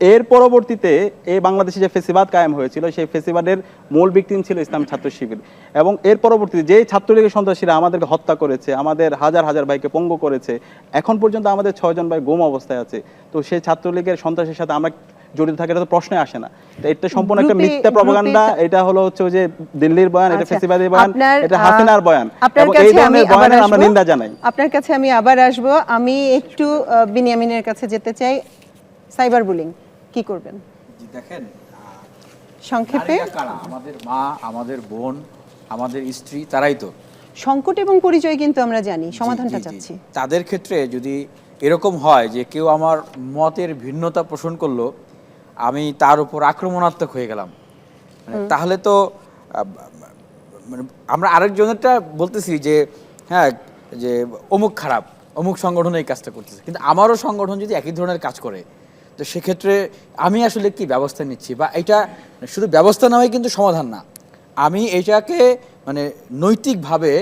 এর পরবর্তীতে এই বাংলাদেশে যে ফেসিবাদ কায়েম হয়েছিল সেই ফেসিবাদের মূল ভিকটিম ছিল ইসলামী ছাত্র শিবির। এবং এর পরবর্তীতে যেই ছাত্রলীগের সন্ত্রাসীরা আমাদেরকে হত্যা করেছে, আমাদের হাজার হাজার ভাইকে পঙ্গু করেছে, এখন পর্যন্ত আমাদের 6 জন ভাই গুম অবস্থায় আছে। তো সেই ছাত্রলীগের সন্ত্রাসের সাথে আমরা জড়িত থাকি, এটা তো প্রশ্নে আসে না। তো এটা সম্পূর্ণ একটা মিথ্যা প্রপাগান্ডা। এটা হলো হচ্ছে যে দিল্লির বয়ান, এটা ফেসিবাদী বয়ান, এটা হাসিনার বয়ান, এবং এই ধরনের বয়ানের আমরা নিন্দা জানাই। আপনার কাছে আমি আবার আসব। আমি একটু বিনিয়ামিনের কাছে যেতে চাই। সাইবার বুলিং কি করবেন? দেখেন, সংক্ষেপে। আমাদের মা, আমাদের বোন, আমাদের স্ত্রী, তারাই তো। সংকট এবং পরিচয় কিন্তু আমরা জানি, সমাধানটা চাচ্ছি। তাদের ক্ষেত্রে যদি এরকম হয় যে কেউ আমার মতের ভিন্নতা পোষণ করলো, আমি তার উপর আক্রমণাত্মক হয়ে গেলাম, তাহলে তো মানে আমরা আরেকজনেরটা বলতেছি যে হ্যাঁ, যে অমুক খারাপ, অমুক সংগঠন এই কাজটা করতেছে, কিন্তু আমারও সংগঠন যদি একই ধরনের কাজ করে, তো সেক্ষেত্রে আমি আসলে কি ব্যবস্থা নিচ্ছি? বা এটা শুধু ব্যবস্থা নেওয়াই কিন্তু সমাধান না, আমি এটাকে মানে নৈতিকভাবে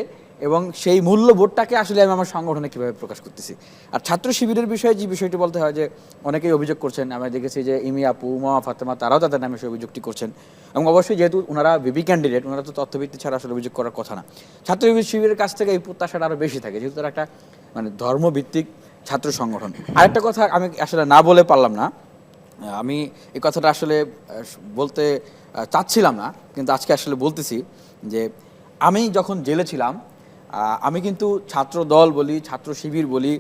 এবং সেই মূল্যবোধটাকে আসলে আমি আমার সংগঠনে কীভাবে প্রকাশ করতেছি। আর ছাত্র শিবিরের বিষয়ে যে বিষয়টি বলতে হয় যে অনেকেই অভিযোগ করছেন, আমরা দেখেছি যে ইমি আপু, উমা ফাতেমা, তারাও তাদের নামে সেই অভিযোগটি করছেন। এবং অবশ্যই যেহেতু ওনারা ভিপি ক্যান্ডিডেট, ওনারা তো তথ্যভিত্তি ছাড়া আসলে অভিযোগ করার কথা না। ছাত্র শিবিরের কাছ থেকে এই প্রত্যাশাটা আরও বেশি থাকে, যেহেতু তারা একটা মানে ধর্মভিত্তিক ছাত্র সংগঠন। আরেকটা কথা আমি আসলে না বলে পারলাম না, আমি এই কথাটা আসলে বলতে চাচ্ছিলাম না, কিন্তু আজকে আসলে বলতেছি যে আমি যখন জেলে ছিলাম, আমি কিন্তু ছাত্র দল বলি, ছাত্র শিবির বলি,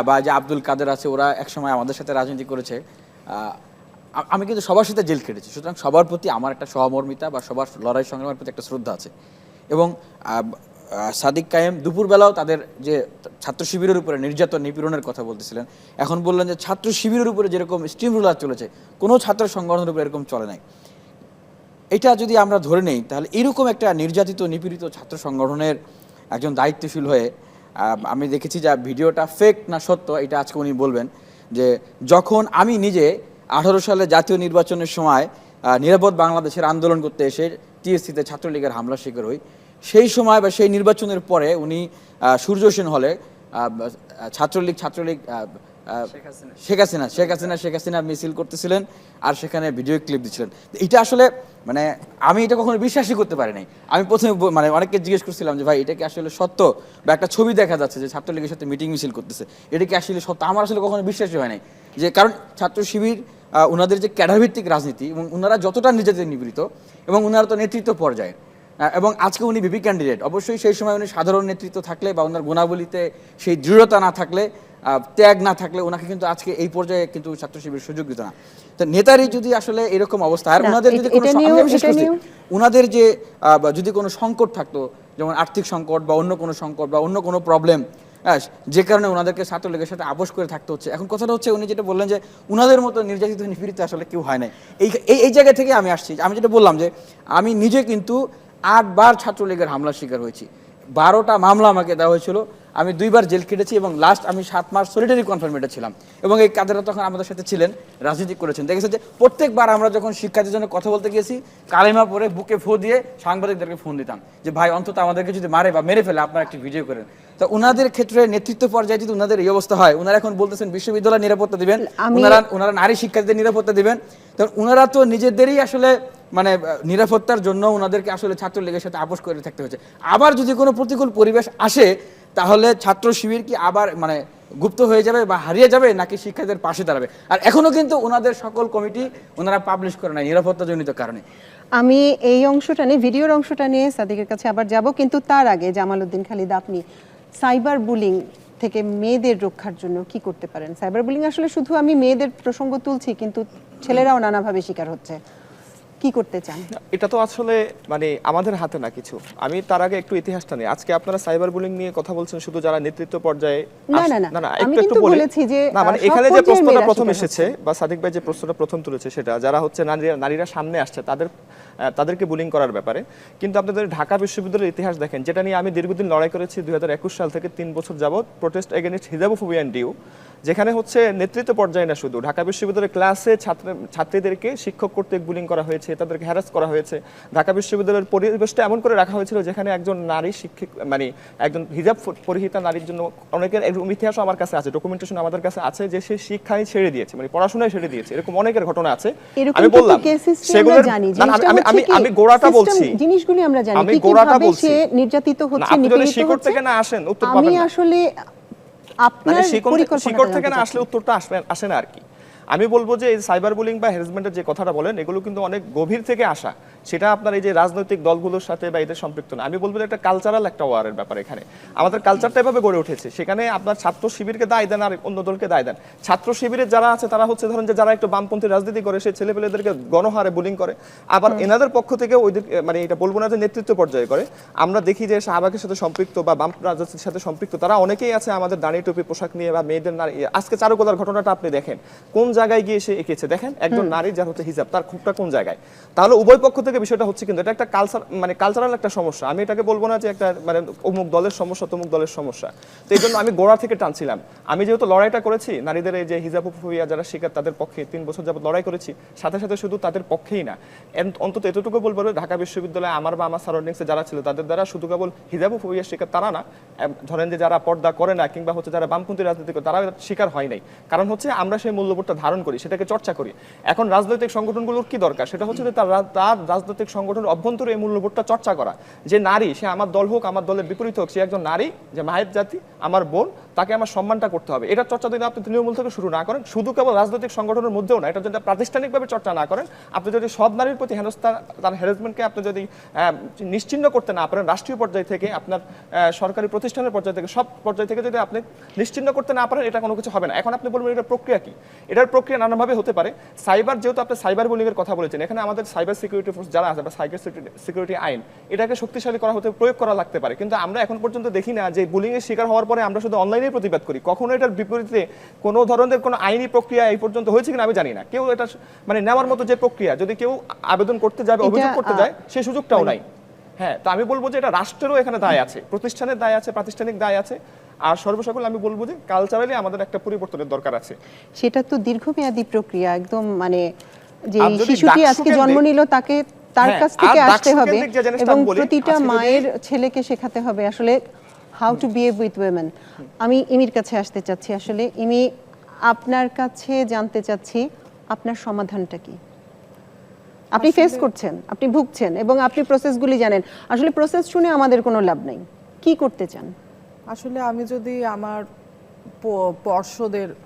বা যে আব্দুল কাদের আছে, ওরা একসময় আমাদের সাথে রাজনীতি করেছে, আমি কিন্তু সবার সাথে জেল খেটেছি। সুতরাং সবার প্রতি আমার একটা সহমর্মিতা বা সবার লড়াই সংগ্রামের প্রতি একটা শ্রদ্ধা আছে। এবং সাদিক কায়েম দুপুরবেলাও তাদের যে ছাত্র শিবিরের উপরে নির্যাতন নিপীড়নের কথা বলতেছিলেন, এখন বললেন যে ছাত্র শিবিরের উপরে যেরকম স্টিম রুলার চলেছে, কোনো ছাত্র সংগঠনের উপরে এরকম চলে নাই। এটা যদি আমরা ধরে নেই, তাহলে এরকম একটা নির্যাতিত নিপীড়িত ছাত্র সংগঠনের একজন দায়িত্বশীল হয়ে, আমি দেখেছি যে ভিডিওটা ফেক না সত্য এটা আজকে উনি বলবেন, যে যখন আমি নিজে 18 সালে জাতীয় নির্বাচনের সময় নিরাপদ বাংলাদেশের আন্দোলন করতে এসে টিএসসিতে ছাত্রলীগের হামলার শিকার হই, সেই সময় বা সেই নির্বাচনের পরে উনি সূর্য সেন হলে ছাত্রলীগ শেখ হাসিনা মিছিল করতেছিলেন আর সেখানে ভিডিও ক্লিপ দিচ্ছিলেন। এটা আসলে মানে আমি এটা কখনো বিশ্বাসই করতে পারি নাই। আমি প্রথমে মানে অনেককে জিজ্ঞেস করছিলাম যে ভাই এটা কি আসলে সত্য, বা একটা ছবি দেখা যাচ্ছে যে ছাত্রলীগের সাথে মিটিং মিছিল করতেছে, এটা কি আসলে সত্য? আমার আসলে কখনো বিশ্বাসই হয় নাই, যে কারণ ছাত্র শিবির ওনাদের যে ক্যাডারভিত্তিক রাজনীতি, এবং ওনারা যতটা নিজেদের নিবৃত, এবং ওনারা তো নেতৃত্ব পর্যায়ে, এবং আজকে উনি ভিপি ক্যান্ডিডেট, অবশ্যই সেই সময় উনি সাধারণ নেতৃত্ব থাকলে বা ওনার গুণাবলীতে সেই দৃঢ়তা না থাকলে, ত্যাগ না থাকলে ওনাকে কিন্তু আজকে এই পর্যায়ে কিন্তু ছাত্র শিবির সুযোগ দিত না। তো নেতারই যদি আসলে এরকম অবস্থা, আর ওনাদের যদি কোনো ওনাদের যে যদি কোনো সংকট থাকতো, যেমন আর্থিক সংকট বা অন্য কোনো সংকট বা অন্য কোনো প্রবলেম, যে কারণে ওনাদেরকে ছাত্রলীগের সাথে আপোষ করে থাকতে হচ্ছে, এখন কথাটা হচ্ছে উনি যেটা বললেন যে ওনাদের মতো নির্যাতিত নিপীড়িত আসলে কেউ হয় নাই, এই জায়গা থেকে আমি আসছি। আমি যেটা বললাম যে আমি নিজে কিন্তু 8 বার ছাত্রলীগের হামলার শিকার হয়েছি, 12টা মামলা আমাকে দেওয়া হয়েছিল, আমি 2 বার জেল কেটেছি, এবং লাস্ট আমি 7 মাস সলিটারি কনফাইনমেন্টে ছিলাম। এবং এই কাদেরা তখন আমাদের সাথে ছিলেন, রাজনীতি করেছেন। দেখেছে যে প্রত্যেকবার আমরা যখন শিক্ষার্থীর জন্য কথা বলতে গিয়েছি, কালেমা পরে বুকে ফো দিয়ে সাংবাদিকদেরকে ফোন দিতাম যে ভাই অন্তত আমাদেরকে যদি মারে বা মেরে ফেলে আপনারা একটি ভিডিও করেন। তো ওনাদের ক্ষেত্রে নেতৃত্ব পর্যায়ে যদি ওনাদের এই অবস্থা হয়, ওনারা এখন বলতেছেন বিশ্ববিদ্যালয় নিরাপত্তা দিবেন, ওনারা নারী শিক্ষার্থীদের নিরাপত্তা দিবেন, তো ওনারা তো নিজেদেরই আসলে মানে নিরাপত্তার জন্য ওনাদেরকে আসলে ছাত্রলীগের সাথে আপোষ করে থাকতে হচ্ছে। আবার যদি কোনো প্রতিকূল পরিবেশ আসে, তাহলে ছাত্র শিবির কি আবার মানে গুপ্ত হয়ে যাবে বা হারিয়ে যাবে, নাকি শিক্ষার্থীদের পাশে দাঁড়াবে? আর এখনো কিন্তু ওনাদের সকল কমিটি ওনারা পাবলিশ করে নাই নিরাপত্তাজনিত কারণে। আমি এই অংশটা নিয়ে, ভিডিওর অংশটা নিয়ে সাদিকের কাছে আবার যাব, কিন্তু তার আগে জামাল উদ্দিন খালিদ, আপনি সাইবার বুলিং থেকে মেয়েদের রক্ষার জন্য কি করতে পারেন? সাইবার বুলিং আসলে শুধু আমি মেয়েদের প্রসঙ্গ তুলছি, কিন্তু ছেলেরাও নানাভাবে শিকার হচ্ছে, কি করতে চান? এটা তো আসলে মানে আমাদের হাতে না কিছু। আমি তার আগে একটু ইতিহাসটা নিয়ে, আজকে আপনারা সাইবার বুলিং নিয়ে কথা বলছেন শুধু যারা নেতৃত্ব পর্যায়ে, না একটু বলেছি যে না মানে এখানে যে প্রশ্নটা প্রথম এসেছে বা সাদিক ভাই যে প্রশ্নটা প্রথম তুলেছে, সেটা যারা হচ্ছে নারীরা সামনে আসছে তাদেরকে বুলিং করার ব্যাপারে। কিন্তু আপনাদের ঢাকা বিশ্ববিদ্যালয়ের ইতিহাস দেখেন, যেটা নিয়ে আমি দীর্ঘদিন লড়াই করেছি 2021 সাল থেকে 3 বছর যাবত, প্রোটেস্ট এগেইনস্ট হিজাবোফোবিয়া এন্ড ডিউ। যেখানে হচ্ছে নেতৃত্ব পর্যায়ে না শুধু ঢাকা বিশ্ববিদ্যালয়ের ক্লাসে ছাত্রীদেরকে শিক্ষক কর্তৃক বুলিং করা হয়েছে, তাদেরকে হ্যারাস করা হয়েছে। ঢাকা বিশ্ববিদ্যালয়ের পরিবেশটা এমন করে রাখা হয়েছিল যেখানে একজন নারী শিক্ষক মানে একজন হিজাব পরিহিতা নারীর জন্য অনেকের ইতিহাসও আমার কাছে আছে, ডকুমেন্টেশন আমাদের কাছে আছে যে সে শিক্ষায় ছেড়ে দিয়েছে, মানে পড়াশোনায় ছেড়ে দিয়েছে, এরকম অনেকের ঘটনা আছে। আমি বললাম সেগুলো আমি গোড়াটা বলছি, জিনিসগুলি আমরা জানি আমি গোড়াটা বলছি, নির্যাতিত হচ্ছে, আপনি যদি শিকড় থেকে না আসেন উত্তর পাবেন না। আমি আসলে আপনার শিকড় থেকে না আসলে উত্তরটা আসে না আর কি। আমি বলবো যে এই সাইবার বুলিং বা হ্যারাসমেন্টের যে কথাটা বলেন এগুলো কিন্তু অনেক গভীর থেকে আসা, সেটা আপনার এই যে রাজনৈতিক দলগুলোর সাথে বা এদের সম্পৃক্ত না। আমি বলবো যে একটা কালচারাল একটা ওয়ারের ব্যাপার এখানে, আমাদের কালচারটা এভাবে গড়ে উঠেছে। সেখানে আপনার ছাত্র শিবিরকে দায় দেন আর অন্য দলকে দায় দেন। ছাত্র শিবিরের যারা আছে তারা হচ্ছে ধরেন যে যারা একটু বামপন্থী রাজনীতি করে সেই ছেলেপেলেদেরকে গণহারে বুলিং করে, আবার এনাদের পক্ষ থেকে ওইদের মানে এটা বলবো না যে নেতৃত্ব পর্যায়ে করে। আমরা দেখি যে শাহবাগের সাথে সম্পৃক্ত বা বাম রাজনীতির সাথে সম্পৃক্ত তারা অনেকেই আছে আমাদের দাঁড়িয়ে টুপি পোশাক নিয়ে বা মেয়েদের নারী। আজকে চারুকলার ঘটনাটা আপনি দেখেন কোন জায়গায় গিয়ে সে এঁকেছে, দেখেন একজন নারী যার হচ্ছে হিজাব, তার খুবটা কোন জায়গায়। তাহলে উভয় পক্ষ থেকে বিষয়টা হচ্ছে কিন্তু এটা একটা কালচার মানে কালচারাল একটা সমস্যা। আমি এটাকে বলবো না যে একটা মানে অমুক দলের সমস্যা তমুক দলের সমস্যা। তো এই জন্য আমি গোড়া থেকে টানছিলাম। আমি যেহেতু লড়াইটা করেছি নারীদের এই যে হিজাবোফোবিয়া যারা শিকার তাদের পক্ষে 3 বছর যাবত লড়াই করেছি, সাথে সাথে শুধু তাদের পক্ষেই না, অন্তত এতটুকু বলবো ঢাকা বিশ্ববিদ্যালয়ে আমার বা আমার সারাউন্ডিংসে যারা ছিল তাদের দ্বারা শুধু কেবল হিজাবোফোবিয়ার শিকার তারা না, ধরেন যে যারা পর্দা করে না কিংবা হচ্ছে যারা বামপন্থী রাজনীতি করে তারা শিকার হয় নাই। কারণ হচ্ছে আমরা সেই মূল্যবোধটা ধারণ করি, সেটাকে চর্চা করি। এখন রাজনৈতিক সংগঠনগুলোর কি দরকার, সেটা হচ্ছে যে তার রাজনৈতিক সংগঠনের অভ্যন্তরে এই মূল্যবোধটা চর্চা করা, যে নারী সে আমার দল হোক আমার দলের বিপরীত হোক সে একজন নারী, যে মায়ের জাতি আমার বোন, তাকে আমার সম্মানটা করতে হবে। এটা চর্চা যদি আপনি তৃণমূল থেকে শুরু না করেন, শুধু কেবল রাজনৈতিক সংগঠনের মধ্যেও না, এটা যদি প্রাতিষ্ঠানিকভাবে চর্চা না করেন, আপনি যদি সব নারীর প্রতি হেনস্থা তার হ্যারাসমেন্টকে আপনি যদি নিশ্চিহ্ন করতে না পারেন রাষ্ট্রীয় পর্যায় থেকে, আপনার সরকারি প্রতিষ্ঠানের পর্যায় থেকে, সব পর্যায় থেকে যদি আপনি নিশ্চিহ্ন করতে না পারেন, এটা কোনো কিছু হবে না। এখন আপনি বলবেন এটার প্রক্রিয়া কি? এটার প্রক্রিয়া নানাভাবে হতে পারে। সাইবার, যেহেতু আপনি সাইবার বুলিং এর কথা বলেছেন, এখানে আমাদের সাইবার সিকিউরিটি ফোর্স যারা আছে বা সাইবার সিকিউরিটি আইন, এটাকে শক্তিশালী করা হতে প্রয়োগ করা লাগতে পারে। কিন্তু আমরা এখন পর্যন্ত দেখি না যে বুলিং এর শিকার হওয়ার পরে আমরা শুধু অনলাইনে প্রতিবাদ করি, কখনো এটার বিপরীতে কোনো ধরনের কোনো আইনি প্রক্রিয়া এই পর্যন্ত হয়েছে কিনা আমি জানি না। কেউ এটা মানে নেওয়ার মতো যে প্রক্রিয়া, যদি কেউ আবেদন করতে যাবে, অভিযোগ করতে যায়, সেই সুযোগটাও নাই। হ্যাঁ, তো আমি বলবো যে এটা রাষ্ট্রেরও এখানে দায় আছে, প্রতিষ্ঠানের দায় আছে, প্রাতিষ্ঠানিক দায় আছে। আর সর্বসকল আমি বলবো যে কালচারালি আমাদের একটা পরিবর্তনের দরকার আছে। সেটা তো দীর্ঘমেয়াদী প্রক্রিয়া, একদম মানে যে শিশুটি আজকে জন্ম নিল তাকে তার কাছ থেকে আসতে হবে এবং প্রতিটা মায়ের ছেলেকে শেখাতে হবে আসলে how to behave with women. আমি ইমির কাছে আসতে চাচ্ছি। আসলে ইমি, আপনার কাছে জানতে চাচ্ছি আপনার সমাধানটা কি? আপনি ফেস করছেন, আপনি ভুগছেন এবং আপনি প্রসেসগুলি জানেন। আসলে প্রসেস শুনে আমাদের কোনো লাভ নাই, কি করতে চান? আসলে আমি যদি আমার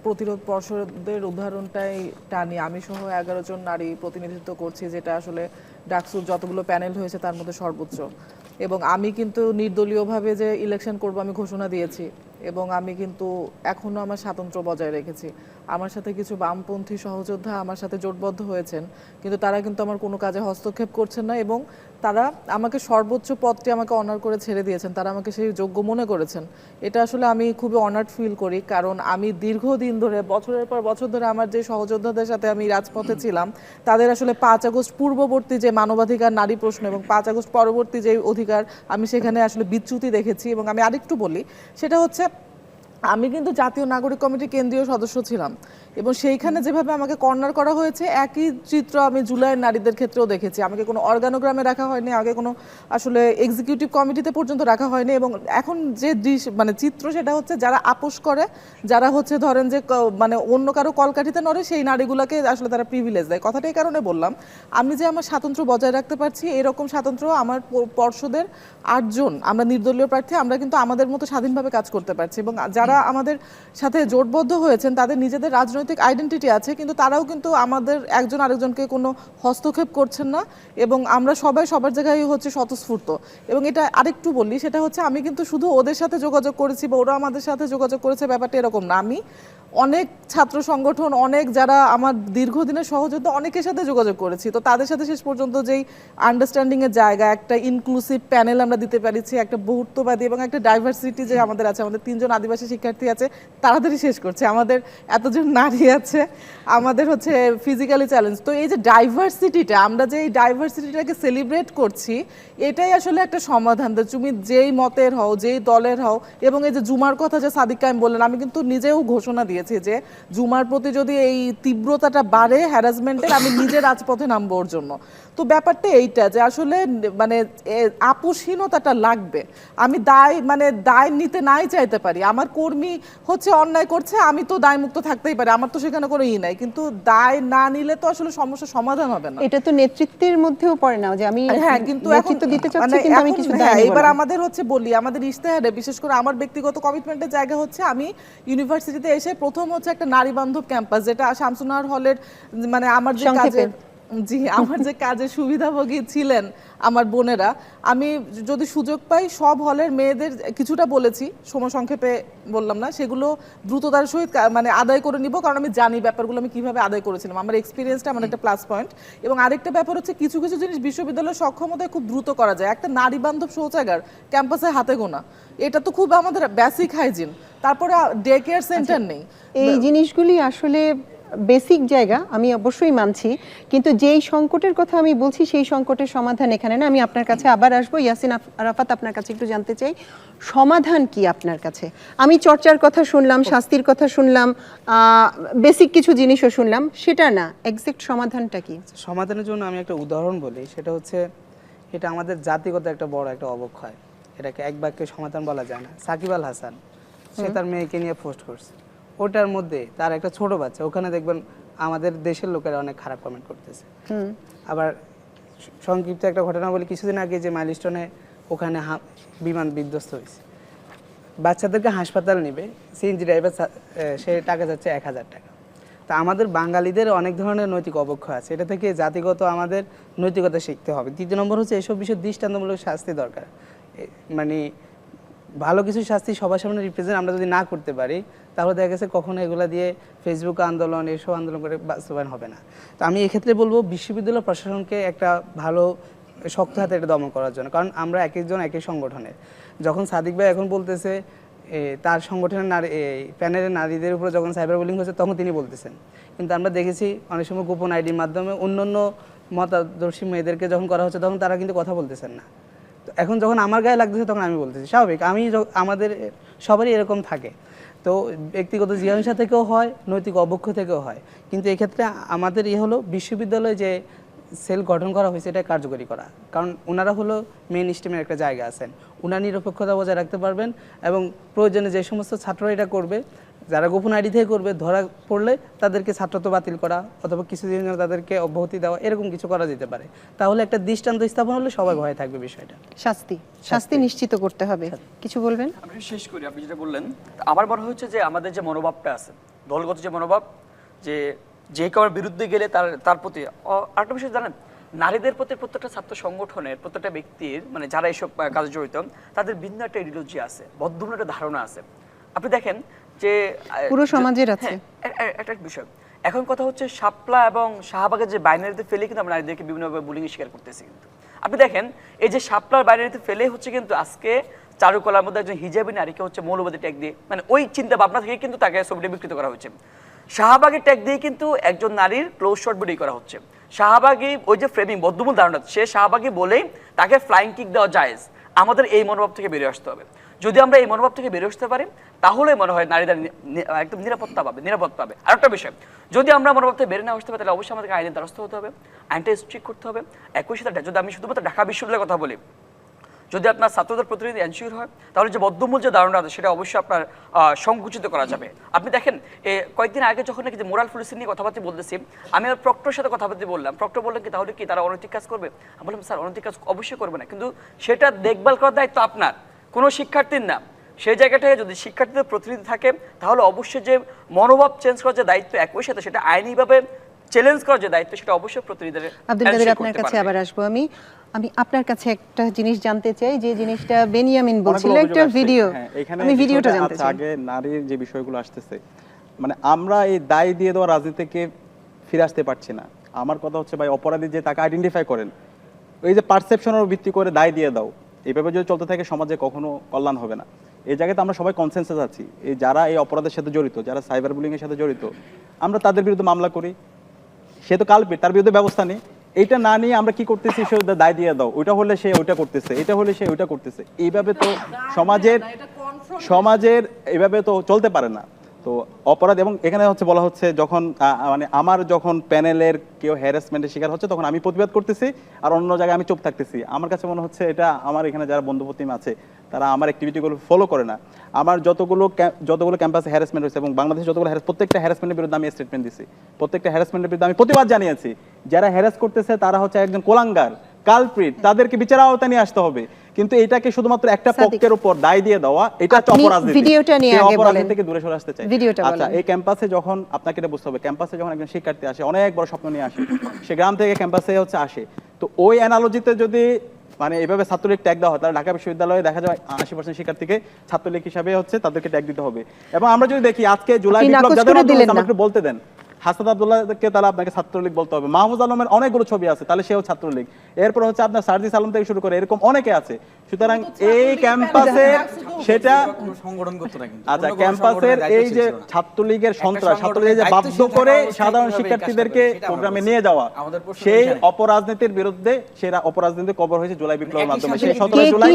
প্রতিরোধ পর্ষদের উদাহরণটাই টানি, আমি সহ 11 জন নারী প্রতিনিধিত্ব করছি, যেটা আসলে ডাকসুর যতগুলো প্যানেল হয়েছে তার মধ্যে সর্বোচ্চ। এবং আমি কিন্তু নির্দলীয়ভাবে যে ইলেকশন করব আমি ঘোষণা দিয়েছি এবং আমি কিন্তু এখনো আমার স্বাতন্ত্র্য বজায় রেখেছি। আমার সাথে কিছু বামপন্থী সহযোদ্ধা আমার সাথে জোটবদ্ধ হয়েছেন, কিন্তু তারা কিন্তু আমার কোনো কাজে হস্তক্ষেপ করছেন না এবং তারা আমাকে সর্বোচ্চ পদটি আমাকে অনার করে ছেড়ে দিয়েছেন, তারা আমাকে সেই যোগ্য মনে করেছেন। এটা আসলে আমি খুবই অনার্ড ফিল করি, কারণ আমি দীর্ঘদিন ধরে বছরের পর বছর ধরে আমার যে সহযোদ্ধাদের সাথে আমি রাজপথে ছিলাম তাদের আসলে 5 আগস্ট পূর্ববর্তী যে মানবাধিকার নারী প্রশ্ন এবং 5 আগস্ট পরবর্তী যে অধিকার আমি সেখানে আসলে বিচ্যুতি দেখেছি। এবং আমি আরেকটু বলি, সেটা হচ্ছে আমি কিন্তু জাতীয় নাগরিক কমিটির কেন্দ্রীয় সদস্য ছিলাম এবং সেইখানে যেভাবে আমাকে কর্নার করা হয়েছে একই চিত্র আমি জুলাইয়ের নারীদের ক্ষেত্রেও দেখেছি। আমাকে কোনো অর্গানোগ্রামে রাখা হয়নি, আগে কোনো আসলে এক্সিকিউটিভ কমিটিতে পর্যন্ত রাখা হয়নি। এবং এখন যে মানে চিত্র সেটা হচ্ছে যারা আপোষ করে, যারা হচ্ছে ধরেন যে মানে অন্য কারো কলকাঠিতে নড়ে, সেই নারীগুলোকে আসলে তারা প্রিভিলেজ দেয়। কথাটা এই কারণে বললাম, আমি যে আমার স্বাতন্ত্র্য বজায় রাখতে পারছি এরকম স্বাতন্ত্র্য আমার পর্ষদের 8 জন আমরা নির্দলীয় প্রার্থী, আমরা কিন্তু আমাদের মতো স্বাধীনভাবে কাজ করতে পারছি। এবং যারা আমাদের সাথে জোটবদ্ধ হয়েছেন তাদের নিজেদের রাজনৈতিক আইডেন্টিটি আছে, কিন্তু তারাও কিন্তু আমাদের একজন আরেকজনকে কোনো হস্তক্ষেপ করছেন না এবং আমরা সবাই সবার জায়গায় হচ্ছে স্বতঃস্ফূর্ত। এবং এটা আরেকটু বলি, সেটা হচ্ছে আমি কিন্তু শুধু ওদের সাথে যোগাযোগ করেছি বা ওরা আমাদের সাথে যোগাযোগ করেছে, ব্যাপারটা এরকম না। আমি অনেক ছাত্র সংগঠন, অনেক যারা আমার দীর্ঘদিনের সহযোদ্ধা, অনেকের সাথে যোগাযোগ করেছি। তো তাদের সাথে শেষ পর্যন্ত যেই আন্ডারস্ট্যান্ডিংয়ের জায়গা, একটা ইনক্লুসিভ প্যানেল আমরা দিতে পারছি, একটা বহুত্ববাদী এবং একটা ডাইভার্সিটি যে আমাদের আছে, আমাদের 3 জন আদিবাসী শিক্ষার্থী আছে, তাড়াতাড়ি শেষ করছে, আমাদের এতজন নারী আছে, আমাদের হচ্ছে ফিজিক্যালি চ্যালেঞ্জ। তো এই যে ডাইভার্সিটিটা, আমরা যে এই ডাইভার্সিটিটাকে সেলিব্রেট করছি, এটাই আসলে একটা সমাধান। তো তুমি যেই মতের হও, যেই দলের হও, এবং এই যে জুমার কথা যে সাদিক কায়েম বললেন, আমি কিন্তু নিজেও ঘোষণা দিয়েছি যে জুমার প্রতি যদি এই তীব্রতাটা বাড়ে হ্যারাসমেন্টের, আমি নিজে রাজপথে নামবো ওর জন্য। তো ব্যাপারটা এইটা যে আসলে মানে আপোষহীনতাটা লাগবে। আমি দায় নিতে নাই চাইতে পারি, আমার কর্মী হচ্ছে অন্যায় করছে, আমি তো দায় মুক্ত থাকতেই পারি, আমার তো সেখানে কোনো নাই, কিন্তু দায় না নিলে তো আসলে সমস্যার সমাধান হবে না। এটা তো নেতৃত্বের মধ্যেও পড়ে না যে আমি হ্যাঁ, কিন্তু নেতৃত্ব দিতে চাচ্ছি কিন্তু আমি কিছু দায় নিব না। এবার আমাদের হচ্ছে বলি, আমাদের ইশতেহারে বিশেষ করে আমার ব্যক্তিগত কমিটমেন্টের জায়গা হচ্ছে, আমি ইউনিভার্সিটিতে এসে প্রথম হচ্ছে একটা নারী বান্ধব ক্যাম্পাস, যেটা শামসুন্নাহার হলের মানে আমার যে কাজের আমার যে কাজের সুবিধাভোগী ছিলেন আমার বোনেরা, আমি যদি সুযোগ পাই সব হলের মেয়েদের কিছুটা বলেছি, সময় সংক্ষেপে বললাম না, সেগুলো দ্রুততার সহিত মানে আদায় করে নিব, কারণ আমি জানি ব্যাপারগুলো আমি কিভাবে আদায় করেছিলাম, আমার এক্সপিরিয়েন্সটা আমার একটা প্লাস পয়েন্ট। এবং আরেকটা ব্যাপার হচ্ছে কিছু কিছু জিনিস বিশ্ববিদ্যালয়ের সক্ষমতায় খুব দ্রুত করা যায়। একটা নারী বান্ধব শৌচাগার ক্যাম্পাসে হাতে গোনা, এটা তো খুব আমাদের বেসিক হাইজিন। তারপরে ডে কেয়ার সেন্টার নেই। এই জিনিসগুলি আসলে বেসিক জায়গা, আমি অবশ্যই মানছি, কিন্তু যেই সংকটের কথা আমি বলছি সেই সংকটের সমাধান এখানে না। আমি আপনার কাছে আবার আসবো। ইয়াসিন আরাফাত, আপনার কাছে একটু জানতে চাই সমাধান কি আপনার কাছে? আমি চর্চার কথা শুনলাম, শাস্তির কথা শুনলাম, বেসিক কিছু জিনিসও শুনলাম, সেটা না, এক্সাক্ট সমাধানটা কি? সমাধানের জন্য আমি একটা উদাহরণ বলি, সেটা হচ্ছে এটা আমাদের জাতিগত একটা বড় একটা অবক্ষয়, এটাকে এক বাক্যে সমাধান বলা যায় না। সাকিব আল হাসান, সে তার মেয়েকে নিয়ে পোস্ট করছে, ওটার মধ্যে তার একটা ছোট বাচ্চা, ওখানে দেখবেন আমাদের দেশের লোকেরা অনেক খারাপ কমেন্ট করতেছে। আবার সংক্ষিপ্ত একটা ঘটনা বলি, কিছুদিন আগে যে মাইলস্টোনে ওখানে বিমান বিধ্বস্ত হয়েছে, বাচ্চাদেরকে হাসপাতাল নেবে, সিএনজি ড্রাইভার সে টাকা যাচ্ছে 1000 টাকা। তা আমাদের বাঙালিদের অনেক ধরনের নৈতিক অবক্ষয় আছে, এটা থেকে জাতিগত আমাদের নৈতিকতা শিখতে হবে। দ্বিতীয় নম্বর হচ্ছে এসব বিষয়ে দৃষ্টান্তমূলক শাস্তি দরকার। মানে ভালো কিছু শাস্তি সবার সামনে রিপ্রেজেন্ট আমরা যদি না করতে পারি, তাহলে দেখা গেছে কখনো এগুলা দিয়ে ফেসবুক আন্দোলন এসব আন্দোলন করে বাস্তবায়ন হবে না। তো আমি এক্ষেত্রে বলবো বিশ্ববিদ্যালয় প্রশাসনকে একটা ভালো শক্ত হাতে এটা দমন করার জন্য, কারণ আমরা এক একজন এক এক সংগঠনের। যখন সাদিক ভাই এখন বলতেছে তার সংগঠনের নারী প্যানেলের নারীদের উপরে যখন সাইবার বুলিং হচ্ছে, তখন তিনি বলতেছেন, কিন্তু আমরা দেখেছি অনেক সময় গোপন আইডির মাধ্যমে অন্য মতাদর্শী মেয়েদেরকে যখন করা হচ্ছে, তখন তারা কিন্তু কথা বলতেছেন না। তো এখন যখন আমার গায়ে লাগতেছে তখন আমি বলতেছি, স্বাভাবিক, আমাদের সবারই এরকম থাকে। তো ব্যক্তিগত জিজ্ঞাসা থেকেও হয়, নৈতিক অবক্ষ থেকেও হয়, কিন্তু এক্ষেত্রে আমাদের হলো বিশ্ববিদ্যালয়ে যে সেল গঠন করা হয়েছে এটা কার্যকরী করা, কারণ ওনারা হলো মেইন স্ট্রিমের একটা জায়গা আছেন, ওনারা নিরপেক্ষতা বজায় রাখতে পারবেন, এবং প্রয়োজনে যে সমস্ত ছাত্ররা এটা করবে, যারা গোপন আইডি থেকে করবে, ধরা পড়লে তাদেরকে ছাত্রত্ব বাতিল করা অথবা কিছুদিন তাদেরকে অব্যাহতি দেওয়া, এরকম কিছু করা যেতে পারে। তাহলে একটা দৃষ্টান্ত স্থাপন হলে সবাই ভয় থাকবে বিষয়টা। শাস্তি নিশ্চিত করতে হবে। কিছু বলবেন? আমি শেষ করি, আপনি যেটা বললেন। আমার মনে হচ্ছে যে আমাদের যে মনোভাবটা আছে, দলগত যে মনোভাব, যে কারোর বিরুদ্ধে গেলে তার প্রতি আরেকটা বিষয় জানেন, নারীদের প্রতি প্রত্যেকটা ছাত্র সংগঠনের প্রত্যেকটা ব্যক্তির মানে যারা এইসব কাজে জড়িত, তাদের ভিন্ন একটা আইডিওলজি আছে, বদ্ধমূল একটা ধারণা আছে। আপনি দেখেন যে পুরো সমাজের আছে একটা বিষয়। এখন কথা হচ্ছে শাপলা এবং শাহবাগের যে বাইনারিতে ফেলে কিন্তু আমরা নারীদেরকে বিভিন্নভাবে বুলিং এর শিকার করতেছি। কিন্তু আপনি দেখেন এই যে শাপলার বাইনারিতে ফেলে হচ্ছে কিন্তু আজকে চারুকলার মধ্যে একজন হিজাবি নারীকে হচ্ছে মৌলবাদী ট্যাগ দিয়ে, মানে ওই চিন্তা ভাবনা থেকে কিন্তু তাকে ছবিটা বিকৃত করা হচ্ছে। শাহবাগের ট্যাগ দিয়ে কিন্তু একজন নারীর ক্লোজ শট ভিডিও করা হচ্ছে। শাহবাগী ওই যে ফ্রেমিং বদ্ধমূল ধারণা, সে শাহবাগী বলেই তাকে ফ্লাইং কিক দেওয়া জায়েজ। আমাদের এই মনোভাব থেকে বেরিয়ে আসতে হবে। যদি আমরা এই মনোভাব থেকে বেরিয়ে আসতে পারি, তাহলে মনে হয় নারীরা একদম নিরাপদ পাবে। আর একটা বিষয়, যদি আমরা মনোভাব থেকে বেরিয়ে না আসতে পারি, তাহলে অবশ্যই আমাদেরকে আইনের দ্বারস্থ হতে হবে, আইনটা স্ট্রিক্ট করতে হবে। একই সাথে যদি আমি শুধুমাত্র ঢাকা বিশ্ববিদ্যালয়ের কথা বলি, যদি আপনার ছাত্রদের প্রতিনিধি এনশিওর হয়, তাহলে যে বদ্ধমূল যে ধারণা আছে সেটা অবশ্যই আপনার সংকুচিত করা যাবে। আপনি দেখেন কয়েকদিন আগে যখন নাকি যে মোরাল পুলিশিং নিয়ে কথাবার্তা বলতেছি, আমি আর প্রক্টরের সাথে কথাবার্তা বললাম, প্রক্টর বললেন কি তাহলে কি তারা অনৈতিক কাজ করবে? আমি বললাম স্যার অনৈতিক কাজ অবশ্যই করবে না, কিন্তু সেটা দেখভাল করার দায়িত্ব আপনার, কোনো শিক্ষার্থীর না। সেই জায়গাটায় যদি শিক্ষার্থীদের প্রতিনিধি থাকে, তাহলে অবশ্যই যে মনোভাব চেঞ্জ করার যে দায়িত্ব, একই সাথে সেটা আইনিভাবে চ্যালেঞ্জ করার যে দায়িত্ব, সেটা অবশ্যই প্রতিনিধিদের। আব্দুল কাদের, আপনার কাছে আবার আসবো। আমি আপনার কাছে একটা জিনিস জানতে চাই, যে জিনিসটা বেনিয়ামিন বলছিল, একটা ভিডিও, আমি ভিডিওটা জানতে চাই। আগে নারীর যে বিষয়গুলো আসতেছে, মানে আমরা এই দায় দিয়ে দেওয়া রাজনীতিকে ফিরে আসতে পারছি না। আমার কথা হচ্ছে ভাই, অপরাধী যে তাকে আইডেন্টিফাই করেন, ওই যে পারসেপশনের ভিত্তি করে দায় দিয়ে দাও, এইভাবে যদি চলতে থাকে সমাজে কখনো কল্যাণ হবে না। এই জায়গাতে আমরা সবাই কনসেনসাস আছি, এই যারা এই অপরাধের সাথে জড়িত, যারা সাইবার বুলিং এর সাথে জড়িত, আমরা তাদের বিরুদ্ধে মামলা করি। সে তো কালপিট, তার বিরুদ্ধে ব্যবস্থা নেই। এইটা না নিয়ে আমরা কি করতেছি, সে দায় দিয়ে দাও, ওইটা হলে সে ওইটা করতেছে, এটা হলে সে ওইটা করতেছে। এইভাবে তো সমাজের এইভাবে তো চলতে পারে না। তো অপরাধ, এবং এখানে হচ্ছে বলা হচ্ছে যখন মানে আমার যখন প্যানেলের কেউ হ্যারাসমেন্টের শিকার হচ্ছে তখন আমি প্রতিবাদ করতেছি আর অন্য জায়গায় আমি চুপ থাকতেছি। আমার কাছে মনে হচ্ছে এটা আমার এখানে যারা বন্ধু প্রতিম আছে তারা আমার অ্যাক্টিভিটিগুলো ফলো করে না। আমার যতগুলো ক্যাম্পাসে হ্যারাসমেন্ট হয়েছে এবং বাংলাদেশে যতগুলো প্রত্যেকটা হ্যারাসমেন্টের বিরুদ্ধে আমি স্টেটমেন্ট দিছি, প্রত্যেকটা হ্যারাসমেন্টের বিরুদ্ধে আমি প্রতিবাদ জানিয়েছি। যারা হ্যারাস করতেছে তারা হচ্ছে একজন কোলাঙ্গার, কালপ্রিট, তাদেরকে বিচার আওতায় নিয়ে আসতে হবে। কিন্তু এটাকে শুধুমাত্র একটা পক্ষের উপর দায় দিয়ে দেওয়া, এটা হচ্ছে অপরাজনীতি। ভিডিওটা নিয়ে আগে বলেন, থেকে দূরে সরে আসতে চাই। আচ্ছা, এই ক্যাম্পাসে যখন আপনাকে এটা বুঝতে হবে, ক্যাম্পাসে যখন একজন শিক্ষার্থী আসে, অনেক বড় স্বপ্ন নিয়ে আসে, সে গ্রাম থেকে ক্যাম্পাসে হচ্ছে আসে, তো ওই অ্যানালজিতে যদি মানে এইভাবে ছাত্রলীগ ট্যাগ দেওয়া হয়, তাহলে ঢাকা বিশ্ববিদ্যালয়ে দেখা যায় 80% শিক্ষার্থীকে ছাত্রলীগ হিসাবে হচ্ছে তাদেরকে ট্যাগ দিতে হবে। এবং আমরা যদি দেখি আজকে জুলাই বিপ্লব যাদের আমরা একটু বলতে দেন, হাসান আব্দুল্লাহকে তাহলে আপনাকে ছাত্রলীগ বলতে হবে। মাহফুজ আলমের অনেকগুলো ছবি আছে, তাহলে সেও ছাত্রলীগ। এরপর হচ্ছে আপনার সার্জিস আলম থেকে শুরু করে এরকম অনেকে আছে। সুতরাং এই ক্যাম্পাসে সেটা সংগঠন করতে না, কিন্তু আচ্ছা, ক্যাম্পাসের এই যে ছাত্রলীগের সন্ত্রাস, ছাত্রলীগের যে বাধ্য করে সাধারণ শিক্ষার্থীদেরকে প্রোগ্রামে নিয়ে যাওয়া, সেই অপরাজনীতির বিরুদ্ধে, সেটা অপরাজনীতি কবর হয়েছে জুলাই বিপ্লবের মাধ্যমে। সেই 17 জুলাই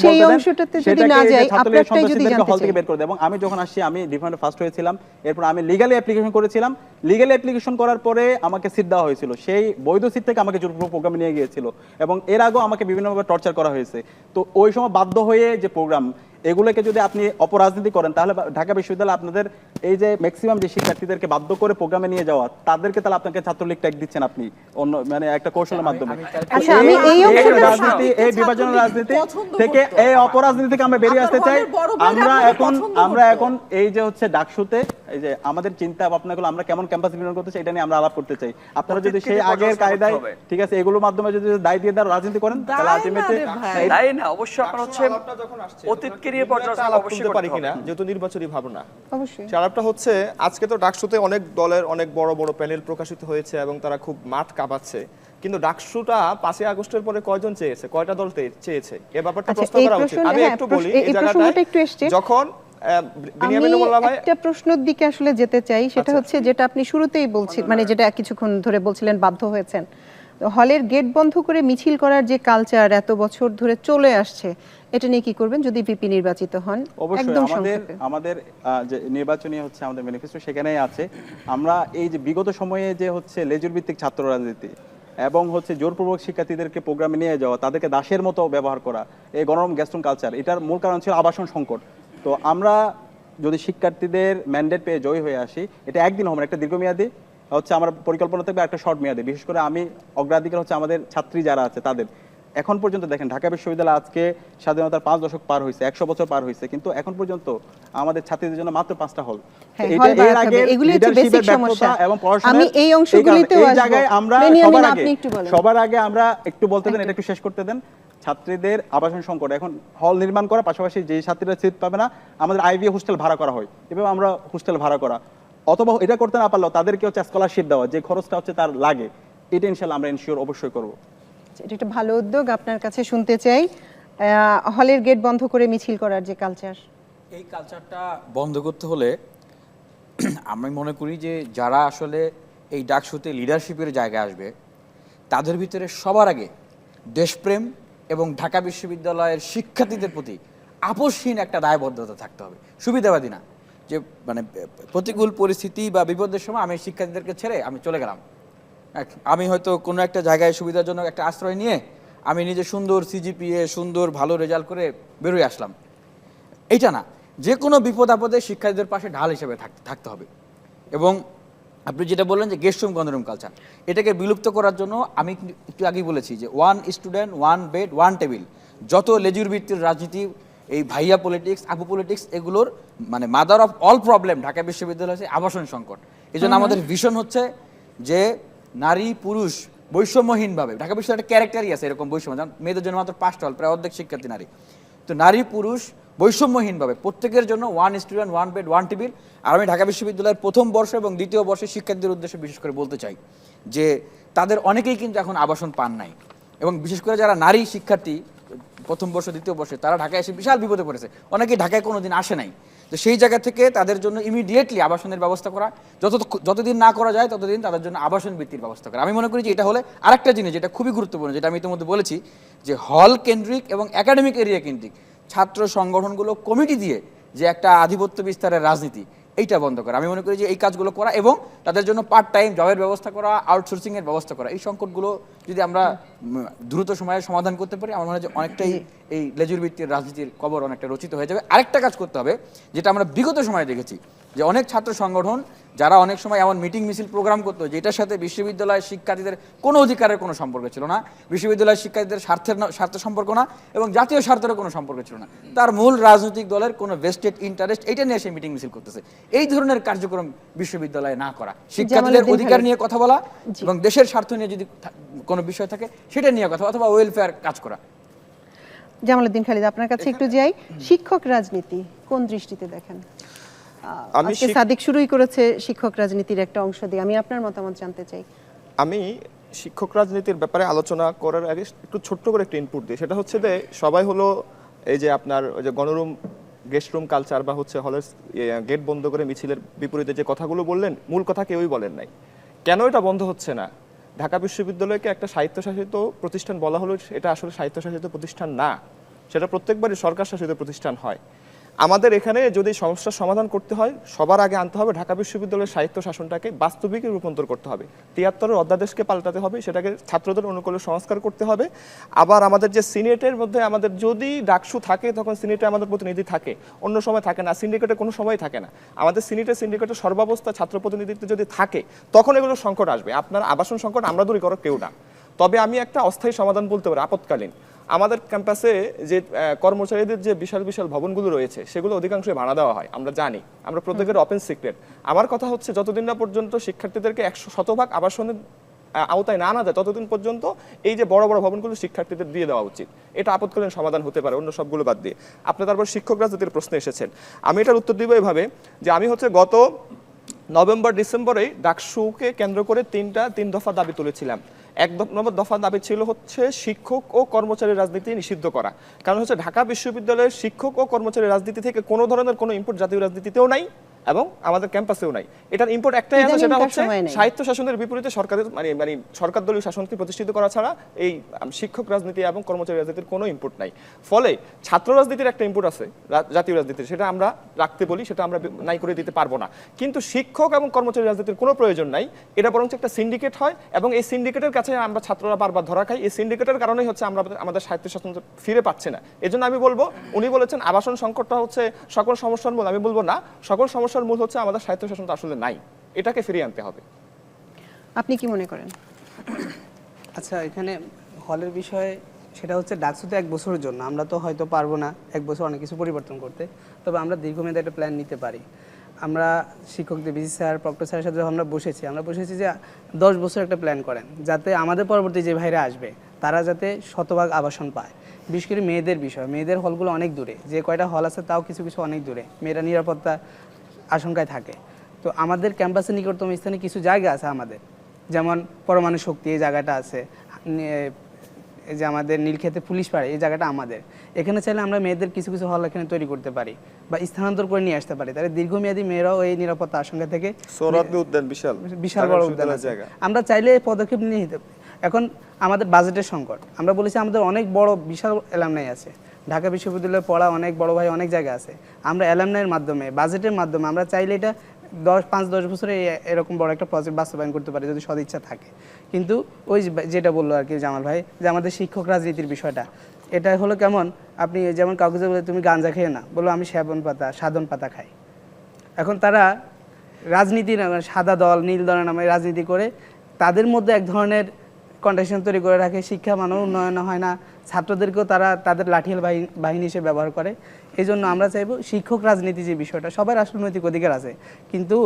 সেই অংশটাতে যদি না যাই, আপনারটাই যদি জানতে হল থেকে চাই। বের করে দেয়। এবং আমি যখন আসছি, আমি ডিফারেন্ট ফার্স্ট হয়েছিলাম, এরপর আমি লিগ্যালি অ্যাপ্লিকেশন করেছিলাম। লিগ্যাল অ্যাপ্লিকেশন করার পরে আমাকে সিট দেওয়া হয়েছিল, সেই বৈধ সিট থেকে আমাকে জোরপূর্বক প্রোগ্রামে নিয়ে গিয়েছিল এবং এর আগেও আমাকে বিভিন্নভাবে টর্চার করা হয়েছে। তো ওই সময় বাধ্য হয়ে যে প্রোগ্রাম, এগুলোকে যদি আপনি অপরাজনীতি করেন, তাহলে ঢাকা বিশ্ববিদ্যালয় আপনাদের এই যে ম্যাক্সিমাম যে শিক্ষার্থীদেরকে বাধ্য করে প্রোগ্রামে নিয়ে যাওয়া, তাদেরকে তাহলে আপনাকে ছাত্রলীগ ট্যাগ দিচ্ছেন আপনি অন্য মানে একটা কৌশলের মাধ্যমে। আচ্ছা, আমি এই রাজনীতি, এই বিভাজনের রাজনীতি থেকে, এই অপরাজনীতি থেকে আমরা বেরিয়ে আসতে চাই। আমরা এখন এই যে হচ্ছে ডাকসুতে এই যে আমাদের চিন্তা ভাবনাগুলো আমরা কেমন ক্যাম্পাস বিনিয়োগ করতে চাই, এটা নিয়ে আমরা আলাপ করতে চাই। আপনারা যদি সেই আগের কায়দায়, ঠিক আছে, এগুলোর মাধ্যমে যদি দায় দিয়ে দেওয়ার রাজনীতি করেন, তাহলে আলটিমেটলি তাই না, অবশ্যই আপনারা হচ্ছে অতীতকে নিয়ে পর্যালোচনা অবশ্যই পারি কিনা, যেহেতু নির্বাচনী ভাবনা। অবশ্যই আলাপটা হচ্ছে আজকে তো ডাকসুতে অনেক দলের অনেক বড় বড় প্যানেল প্রকাশিত হয়েছে এবং তারা খুব মাঠ কাঁপাচ্ছে, কিন্তু ডাকসুটা 5 আগস্টের পরে কয়জন চেয়েছে, কয়টা দল চেয়েছে, এই ব্যাপারটা প্রশ্ন করা উচিত। আমি একটু বলি, এই জায়গাটায় যখন একটা প্রশ্নের দিকে আসলে যেতে চাই, সেটা হচ্ছে যেটা আপনি শুরুতেই বলছিলেন, মানে যেটা কিছুক্ষণ ধরে বলছিলেন বাধ্য হয়েছেন। হলের গেট বন্ধ করে মিছিল করার যে কালচার এত বছর ধরে চলে আসছে, এটা নিয়ে কি করবেন যদি ভিপি নির্বাচিত হন? একদম আমাদের যে নির্বাচনী হচ্ছে আমাদের ম্যানিফেস্টো, সেখানেই আছে আমরা এই যে বিগত সময়ে যে হচ্ছে লেজুর ভিত্তিক ছাত্র রাজনীতি এবং হচ্ছে জোরপূর্বক শিক্ষার্থীদেরকে প্রোগ্রামে নিয়ে যাওয়া, তাদেরকে দাসের মতো ব্যবহার করা, এই গণরম গ্যাস্ট্রন কালচার, এটার মূল কারণ ছিল আবাসন সংকট। তো আমরা যদি শিক্ষার্থীদের ম্যান্ডেট পেয়ে জয় হয়ে আসি, এটা একদিন হবে না, একটা দীর্ঘমেয়াদী হচ্ছে আমার পরিকল্পনা থাকবে, একটা শর্ট মেয়াদে। বিশেষ করে আমি অগ্রাধিকার হচ্ছে আমাদের ছাত্রী যারা আছে তাদের। এখন পর্যন্ত দেখেন ঢাকা বিশ্ববিদ্যালয় আজকে স্বাধীনতার 5 দশক পার হয়েছে, 100 বছর পার হয়েছে, কিন্তু এখন পর্যন্ত আমাদের ছাত্রীদের জন্য মাত্র 5টা হল। সবার আগে আমরা একটু বলতে দেন, এটা একটু শেষ করতে দেন। ছাত্রীদের আবাসন সংকট, এখন হল নির্মাণ করা পাশাপাশি যে ছাত্রীরা সিট পাবে না, আমাদের আইভি হোস্টেল ভাড়া করা হয়, এভাবে আমরা হোস্টেল ভাড়া করা, অথবা এটা করতে না পারলেও তাদেরকে হচ্ছে স্কলারশিপ দেওয়া, যে খরচটা হচ্ছে তার লাগে, এটা ইনশাআল্লাহ আমরা ইনশিওর অবশ্যই করব। এটা একটা ভালো উদ্যোগ, আপনার কাছে শুনতে চাই। হলের গেট বন্ধ করে মিছিল করার যে কালচার, এই কালচারটা বন্ধ করতে হলে আমি মনে করি যে যারা আসলে এই ডাকসুতে লিডারশিপের জায়গায় আসবে, তাদের ভিতরে সবার আগে দেশপ্রেম এবং ঢাকা বিশ্ববিদ্যালয়ের শিক্ষার্থীদের প্রতি আপোষহীন একটা দায়বদ্ধতা থাকতে হবে। সুবিধাবাদী না, যে মানে প্রতিকূল পরিস্থিতি বা বিপদের সময় আমি শিক্ষার্থীদেরকে ছেড়ে আমি চলে গেলাম, আমি হয়তো কোনো একটা জায়গায় সুবিধাজনক একটা আশ্রয় নিয়ে আমি নিজে সুন্দর সিজিপিএ, সুন্দর ভালো রেজাল্ট করে বেরোয় আসলাম, এইটা না। যে কোনো বিপদ আপদে শিক্ষার্থীদের পাশে ঢাল হিসেবে থাকতে হবে। এবং আপনি যেটা বললেন যে গেস্ট রুম গণরুম কালচার, এটাকে বিলুপ্ত করার জন্য আমি একটু আগেই বলেছি যে 1 স্টুডেন্ট 1 বেড 1 টেবিল, যত লেজুর ভিত্তির রাজনীতি, এই ভাইয়া পলিটিক্স, আপু পলিটিক্স, এগুলোর মানে mother of all problem Dhaka বিশ্ববিদ্যালয় হচ্ছে আবাসন সংকট। এই জন্য আমাদের ভিশন হচ্ছে যে নারী পুরুষ বৈষম্যহীনভাবে, ঢাকা বিশ্ববিদ্যালয়ের একটা ক্যারেক্টারই আছে এরকম বৈষম্য, যেমন মেয়েদের জন্য মাত্র 5টা হল, প্রায় অর্ধেক শিক্ষার্থী নারী। তো নারী পুরুষ বৈষম্যহীনভাবে প্রত্যেকের জন্য 1 স্টুডেন্ট 1 বেড 1 টেবিল। আর আমি ঢাকা বিশ্ববিদ্যালয়ের প্রথম বর্ষ এবং দ্বিতীয় বর্ষের শিক্ষার্থীদের উদ্দেশ্যে বিশেষ করে বলতে চাই যে তাদের অনেকেই কিন্তু এখন আবাসন পান নাই, এবং বিশেষ করে যারা নারী শিক্ষার্থী প্রথম বর্ষ দ্বিতীয় বর্ষে তারা ঢাকায় এসে বিশাল বিপদে পড়েছে, অনেকেই ঢাকায় কোনোদিন আসে নাই। তো সেই জায়গা থেকে তাদের জন্য ইমিডিয়েটলি আবাসনের ব্যবস্থা করা, যতদিন না করা যায় ততদিন তাদের জন্য আবাসন বৃত্তির ব্যবস্থা করা। আমি মনে করি যে এটা হলে আরেকটা জিনিস যেটা খুবই গুরুত্বপূর্ণ, যেটা আমি ইতিমধ্যে বলেছি, যে হল কেন্দ্রিক এবং একাডেমিক এরিয়া কেন্দ্রিক ছাত্র সংগঠনগুলো কমিটি দিয়ে যে একটা আধিপত্য বিস্তারের রাজনীতি, এইটা বন্ধ করা। আমি মনে করি যে এই কাজগুলো করা এবং তাদের জন্য পার্ট টাইম জবের ব্যবস্থা করা, আউটসোর্সিংয়ের ব্যবস্থা করা, এই সংকটগুলো যদি আমরা দ্রুত সময়ে সমাধান করতে পারি, আমার মনে হয় যে অনেকটাই এই লেজুর ভিত্তির রাজনীতির কবর অনেকটা রচিত হয়ে যাবে। আরেকটা কাজ করতে হবে, যেটা আমরা বিগত সময়ে দেখেছি, যে অনেক ছাত্র সংগঠন যারা অনেক সময় এমন মিটিং মিছিল প্রোগ্রাম করতো যেটার সাথে বিশ্ববিদ্যালয়ের শিক্ষার্থীদের কোনো অধিকারের কোনো সম্পর্ক ছিল না, বিশ্ববিদ্যালয়ের শিক্ষার্থীদের স্বার্থ সম্পর্ক না, এবং জাতীয় স্বার্থের কোনো সম্পর্ক ছিল না, তার মূল রাজনৈতিক দলের কোনো ভেস্টেড ইন্টারেস্ট, এটা নিয়ে সে মিটিং মিছিল করতেছে। এই ধরনের কার্যক্রম বিশ্ববিদ্যালয়ে না করা, শিক্ষার্থীদের অধিকার নিয়ে কথা বলা এবং দেশের স্বার্থ নিয়ে যদি কোনো বিষয় থাকে সেটা নিয়ে কথা, অথবা ওয়েলফেয়ার কাজ করা। জামালউদ্দিন খালিদ, আপনার কাছে একটু যাই, শিক্ষক রাজনীতি কোন দৃষ্টিতে দেখেন? আজকে সাদিক শুরুই করেছে শিক্ষক রাজনীতির একটা অংশ দিয়ে, আমি আপনার মতামত জানতে চাই। আমি শিক্ষক রাজনীতির ব্যাপারে আলোচনা করার আগে একটু ছোট্ট করে একটা ইনপুট দিই। সেটা হচ্ছে যে সবাই হলো এই যে আপনার ওই যে গণরুম গেস্ট রুম কালচার বা হচ্ছে হলের গেট বন্ধ করে মিছিলের বিপরীতে যে কথাগুলো বললেন, মূল কথা কেউই বলেন নাই। কেন এটা বন্ধ হচ্ছে না? ঢাকা বিশ্ববিদ্যালয়কে একটা স্বায়ত্তশাসিত প্রতিষ্ঠান বলা হলো, এটা আসলে স্বায়ত্তশাসিত প্রতিষ্ঠান না, সেটা প্রত্যেকবারই সরকার শাসিত প্রতিষ্ঠান হয়। আমাদের এখানে যদি সমস্যার সমাধান করতে হয়, সবার আগে আনতে হবে ঢাকা বিশ্ববিদ্যালয়ের সাহিত্য শাসনটাকে বাস্তবিক রূপান্তর করতে হবে, ৭৩-এর অধ্যাদেশকে পাল্টাতে হবে, সেটাকে ছাত্রদের অনুকূলে সংস্কার করতে হবে। আবার আমাদের যে সিনেটের মধ্যে আমাদের যদি ডাকসু থাকে তখন সিনেটে আমাদের প্রতিনিধি থাকে, অন্য সময় থাকে না, সিন্ডিকেটে কোনো সময় থাকে না। আমাদের সিন্ডিকেটের সর্বাবস্থা ছাত্র প্রতিনিধিত্ব যদি থাকে তখন এগুলো সংকট আসবে। আপনার আবাসন সংকট আমরা দূর করো কেউ না, তবে আমি একটা অস্থায়ী সমাধান বলতে পারি আপৎকালীন। আমাদের ক্যাম্পাসে যে কর্মচারীদের যে বিশাল বিশাল ভবনগুলো রয়েছে সেগুলো অধিকাংশই ভাড়া দেওয়া হয়, আমরা জানি, আমরা প্রত্যেকের ওপেন সিক্রেট। আমার কথা হচ্ছে যতদিন না পর্যন্ত শিক্ষার্থীদেরকে 100% আবাসনের আওতায় না যায় ততদিন পর্যন্ত এই যে বড় বড় ভবনগুলো শিক্ষার্থীদের দিয়ে দেওয়া উচিত, এটা আপৎকালীন সমাধান হতে পারে অন্য সবগুলো বাদ দিয়ে। আপনি তারপর শিক্ষক রাজনীতির প্রশ্নে এসেছেন, আমি এটার উত্তর দিব এভাবে যে আমি হচ্ছে গত নভেম্বর ডিসেম্বরে ডাকসুকে কেন্দ্র করে তিন দফা দাবি তুলেছিলাম। ১ নম্বর দফা দাবি ছিল হচ্ছে শিক্ষক ও কর্মচারী রাজনীতি নিষিদ্ধ করা। কারণ হচ্ছে ঢাকা বিশ্ববিদ্যালয়ের শিক্ষক ও কর্মচারী রাজনীতি থেকে কোনো ধরনের কোনো ইনপুট জাতীয় রাজনীতিতেও নাই এবং আমাদের ক্যাম্পাসেও নাই। এটার ইম্পোর্ট একটাই আছে, সেটা হচ্ছে সাহিত্য শাসনের বিপরীতে সরকারের মানে সরকার দলীয় শাসনকে প্রতিষ্ঠিত করা ছাড়া এই শিক্ষক রাজনীতি এবং কর্মচারী রাজনীতির কোনো ইম্পোর্ট নাই। ফলে ছাত্র রাজনীতির একটা ইম্পোর্ট আছে জাতীয় রাজনীতির, সেটা আমরা রাখতে বলি, সেটা আমরা নাই করে দিতে পারবো না। কিন্তু শিক্ষক এবং কর্মচারী রাজনীতির কোনো প্রয়োজন নাই, এটা বরং একটা সিন্ডিকেট হয় এবং এই সিন্ডিকেটের কাছে আমরা ছাত্ররা বারবার ধরা খাই। এই সিন্ডিকেটের কারণেই হচ্ছে আমরা আমাদের সাহিত্য শাসন ফিরে পাচ্ছে না। এজন্য আমি বলবো, উনি বলেছেন আবাসন সংকটটা হচ্ছে সকল সমস্যার মূল, আমি বলবো না, সকল সমস্যার মূল হচ্ছে আমাদের সাহিত্য শাসনটা আসলে নাই, এটাকে ফিরিয়ে আনতে হবে। আপনি কি মনে করেন? আচ্ছা, এখানে হলের বিষয়ে সেটা হচ্ছে ডাকসুতে 1 বছরের জন্য, আমরা তো হয়তো পারবো না 1 বছর অনেক কিছু পরিবর্তন করতে, তবে আমরা দীর্ঘমেয়াদী একটা প্ল্যান নিতে পারি। আমরা শিক্ষকদের বিসি স্যার প্রক্টর স্যারের সাথে আমরা বসেছি যে 10 বছর একটা প্ল্যান করেন, যাতে আমাদের পরবর্তী যে ভাইরা আসবে তারা যাতে শতভাগ আবাসন পায়। বিশেষ করে মেয়েদের বিষয়, মেয়েদের হলগুলো অনেক দূরে, যে কয়টা হল আছে তাও কিছু কিছু অনেক দূরে, মেয়েরা নিরাপত্তা আশঙ্কায় থাকে। তো আমাদের ক্যাম্পাসের নিকটতম স্থানে কিছু জায়গা আছে আমাদের, যেমন পরমাণু শক্তি এই জায়গাটা আছে, এই যে আমাদের নীলক্ষেতে পুলিশ পাড়ে এই জায়গাটা আমাদের। এখানে চাইলে আমরা মেয়েদের কিছু কিছু হল এখানে তৈরি করতে পারি বা স্থানান্তর করে নিয়ে আসতে পারি, তাহলে দীর্ঘমেয়াদী মেয়েরাও এই নিরাপত্তা আশঙ্কা থেকে, বিশাল বড় উদ্যান জায়গা, আমরা চাইলে পদক্ষেপ নিয়ে নিতে পারি। এখন আমাদের বাজেটের সংকট, আমরা বলেছি আমাদের অনেক বড় বিশাল অ্যালামনাই আছে, ঢাকা বিশ্ববিদ্যালয়ে পড়া অনেক বড় ভাই অনেক জায়গা আছে, আমরা অ্যালামনাইয়ের মাধ্যমে বাজেটের মাধ্যমে আমরা চাইলে এটা 5-10 বছরে এরকম বড় একটা প্রজেক্ট বাস্তবায়ন করতে পারি যদি সদিচ্ছা থাকে। কিন্তু ওই যেটা বললো আর কি জামাল ভাই, যে আমাদের শিক্ষক রাজনীতির বিষয়টা, এটা হলো কেমন, আপনি যেমন কাউকে বলে তুমি গাঁজা খেয়ে না, বলো আমি সাধন পাতা খাই। এখন তারা রাজনীতি সাদা দল নীল দলের নামে রাজনীতি করে তাদের মধ্যে এক ধরনের কন্ডিশন তৈরি করে রাখে, শিক্ষা মানও উন্নয়ন হয় না, ছাত্রদেরকেও তারা তাদের লাঠিয়াল বাহিনী হিসেবে ব্যবহার করে। এই জন্য আমরা চাইবো শিক্ষক রাজনীতি যে বিষয়টা, সবার রাষ্ট্রনৈতিক অধিকার আছে, কিন্তু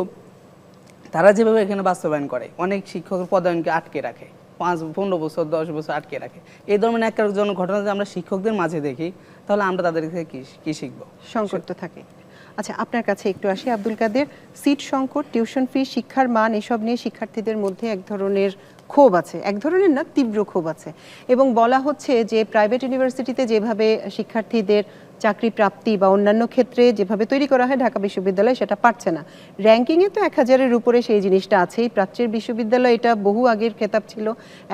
তারা যেভাবে এখানে বাস্তবায়ন করে অনেক শিক্ষকের পদায়নকে আটকে রাখে, 5-15 বছর 10 বছর আটকে রাখে। এই ধরনের একটা ঘটনা যদি আমরা শিক্ষকদের মাঝে দেখি তাহলে আমরা তাদের থেকে কি শিখবো? সংকট তো থাকে। আচ্ছা, আপনার কাছে একটু আসি আব্দুল কাদের, সিট সংকট, টিউশন ফি, শিক্ষার মান, এসব নিয়ে শিক্ষার্থীদের মধ্যে এক ধরনের ক্ষোভ আছে, এক ধরনের না, তীব্র ক্ষোভ আছে। এবং বলা হচ্ছে যে প্রাইভেট ইউনিভার্সিটিতে যেভাবে শিক্ষার্থীদের চাকরি প্রাপ্তি বা অন্যান্য ক্ষেত্রে যেভাবে তৈরি করা হয় ঢাকা বিশ্ববিদ্যালয় সেটা পারছে না। র্যাঙ্কিংয়ে তো 1000-এর উপরে সেই জিনিসটা আছেই। প্রাচ্যের বিশ্ববিদ্যালয় এটা বহু আগের খেতাব ছিল,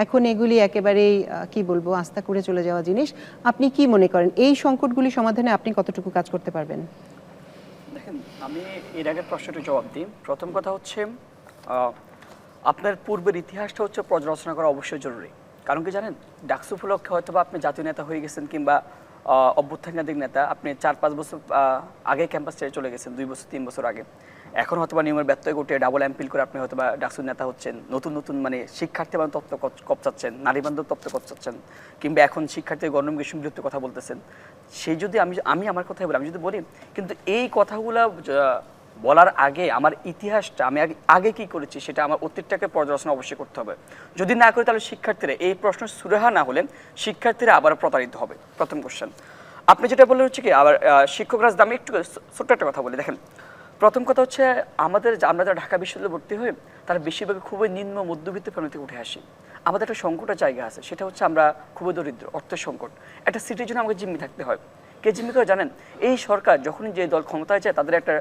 এখন এগুলি একেবারেই কি বলবো আস্থা করে চলে যাওয়া জিনিস। আপনি কি মনে করেন এই সংকটগুলি সমাধানে আপনি কতটুকু কাজ করতে পারবেন? দেখেন, আমি এর আগের প্রশ্নটির জবাব দিই। প্রথম কথা হচ্ছে আপনার পূর্বের ইতিহাসটা হচ্ছে পর্যালোচনা করা অবশ্যই জরুরি। কারণ কি জানেন, ডাকসু উপলক্ষে হয়তো বা আপনি জাতীয় নেতা হয়ে গেছেন কিংবা অভ্যুত্থানকারী নেতা, আপনি 4-5 বছর আগে ক্যাম্পাস ছেড়ে চলে গেছেন, 2 বছর 3 বছর আগে। এখন হয়তো বা নিয়মের ব্যত্যয় ঘটে ডাবল এমপিল করে আপনি হয়তো বা ডাকসুর নেতা হচ্ছেন, নতুন নতুন মানে শিক্ষার্থী বান্ধব তত্ত্ব কপচাচ্ছেন, নারী বান্ধব তত্ত্ব কপচাচ্ছেন, কিংবা এখন শিক্ষার্থী গণবিষম বিরুদ্ধে কথা বলতেছেন। সেই যদি আমি আমার কথাই বলি, আমি যদি বলি, কিন্তু এই কথাগুলো বলার আগে আমার ইতিহাসটা, আমি আগে কি করেছি সেটা, আমার অতীতটাকে পর্যালোচনা অবশ্যই করতে হবে। যদি না করি তাহলে শিক্ষার্থীরা এই প্রশ্ন সুরাহা না হলে শিক্ষার্থীরা আবার প্রতারিত হবে। প্রথম কোশ্চেন আপনি যেটা বললেন হচ্ছে কি, আবার শিক্ষক রাজনীতি, আমি একটু ছোট্ট একটা কথা বলি। দেখেন, প্রথম কথা হচ্ছে আমরা যারা ঢাকা বিশ্ববিদ্যালয়ে ভর্তি হই তারা বেশিরভাগ খুবই নিম্ন মধ্যবিত্ত ফ্যামিলি থেকে উঠে আসি। আমাদের একটা সংকটের জায়গা আছে, সেটা হচ্ছে আমরা খুবই দরিদ্র, অর্থের সংকট। একটা সিটির জন্য আমাকে জিম্মি থাকতে হয়। কে জিম্মি করে জানেন? এই সরকার যখনই যে দল ক্ষমতায় যায় তাদের একটা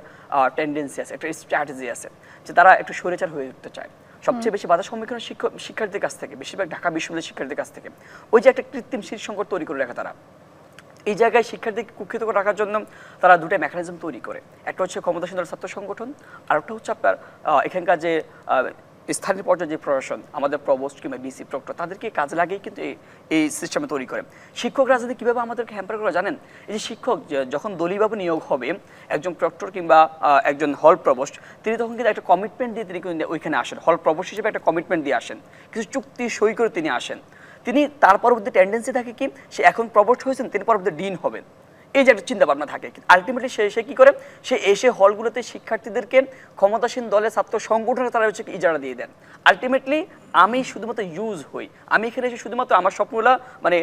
টেন্ডেন্সি আছে, একটা স্ট্র্যাটেজি আছে যে তারা একটু স্বৈরাচার হয়ে উঠতে চায়। সবচেয়ে বেশি বাধা সম্মুখীন শিক্ষার্থীদের কাছ থেকে, বেশিরভাগ ঢাকা বিশ্ববিদ্যালয়ের শিক্ষার্থীদের কাছ থেকে। ওই যে একটা কৃত্রিম শীত সংকট তৈরি করে রাখে তারা। এই জায়গায় শিক্ষার্থীকে কুক্ষিত করে রাখার জন্য তারা দুটো মেকানিজম তৈরি করে। একটা হচ্ছে ক্ষমতাসীন দল ছাত্র সংগঠন, আর একটা হচ্ছে আপনার এখানকার যে স্থানীয় পর্যায়ে যে প্রশাসন, আমাদের প্রভোস্ট কিংবা বিসি প্রক্টর, তাদেরকে কাজে লাগিয়ে কিন্তু এই সিস্টেমে তৈরি করে। শিক্ষক রাজনীতি কীভাবে আমাদেরকে হ্যাম্পার করে জানেন? এই যে শিক্ষক যখন দলীয়ভাবে নিয়োগ হবে, একজন প্রক্টর কিংবা একজন হল প্রভোস্ট, তিনি তখন কিন্তু একটা কমিটমেন্ট দিয়ে তিনি কিন্তু ওইখানে আসেন, হল প্রভোস্ট হিসেবে একটা কমিটমেন্ট দিয়ে আসেন, কিছু চুক্তি সই করে তিনি আসেন। তিনি তার পরবর্তী টেন্ডেন্সি থাকে কি, সে এখন প্রভোস্ট হয়েছেন, তিনি পরবর্তী ডিন হবেন, এই যে একটা চিন্তা ভাবনা থাকে। আলটিমেটলি সে কি করে, সে এসে হলগুলোতে শিক্ষার্থীদেরকে ক্ষমতাসীন দলের ছাত্র সংগঠনে তারা হচ্ছে ইজারা দিয়ে দেন। আলটিমেটলি আমি শুধুমাত্র ইউজ হই, আমি এখানে এসে শুধুমাত্র আমার স্বপ্নগুলা মানে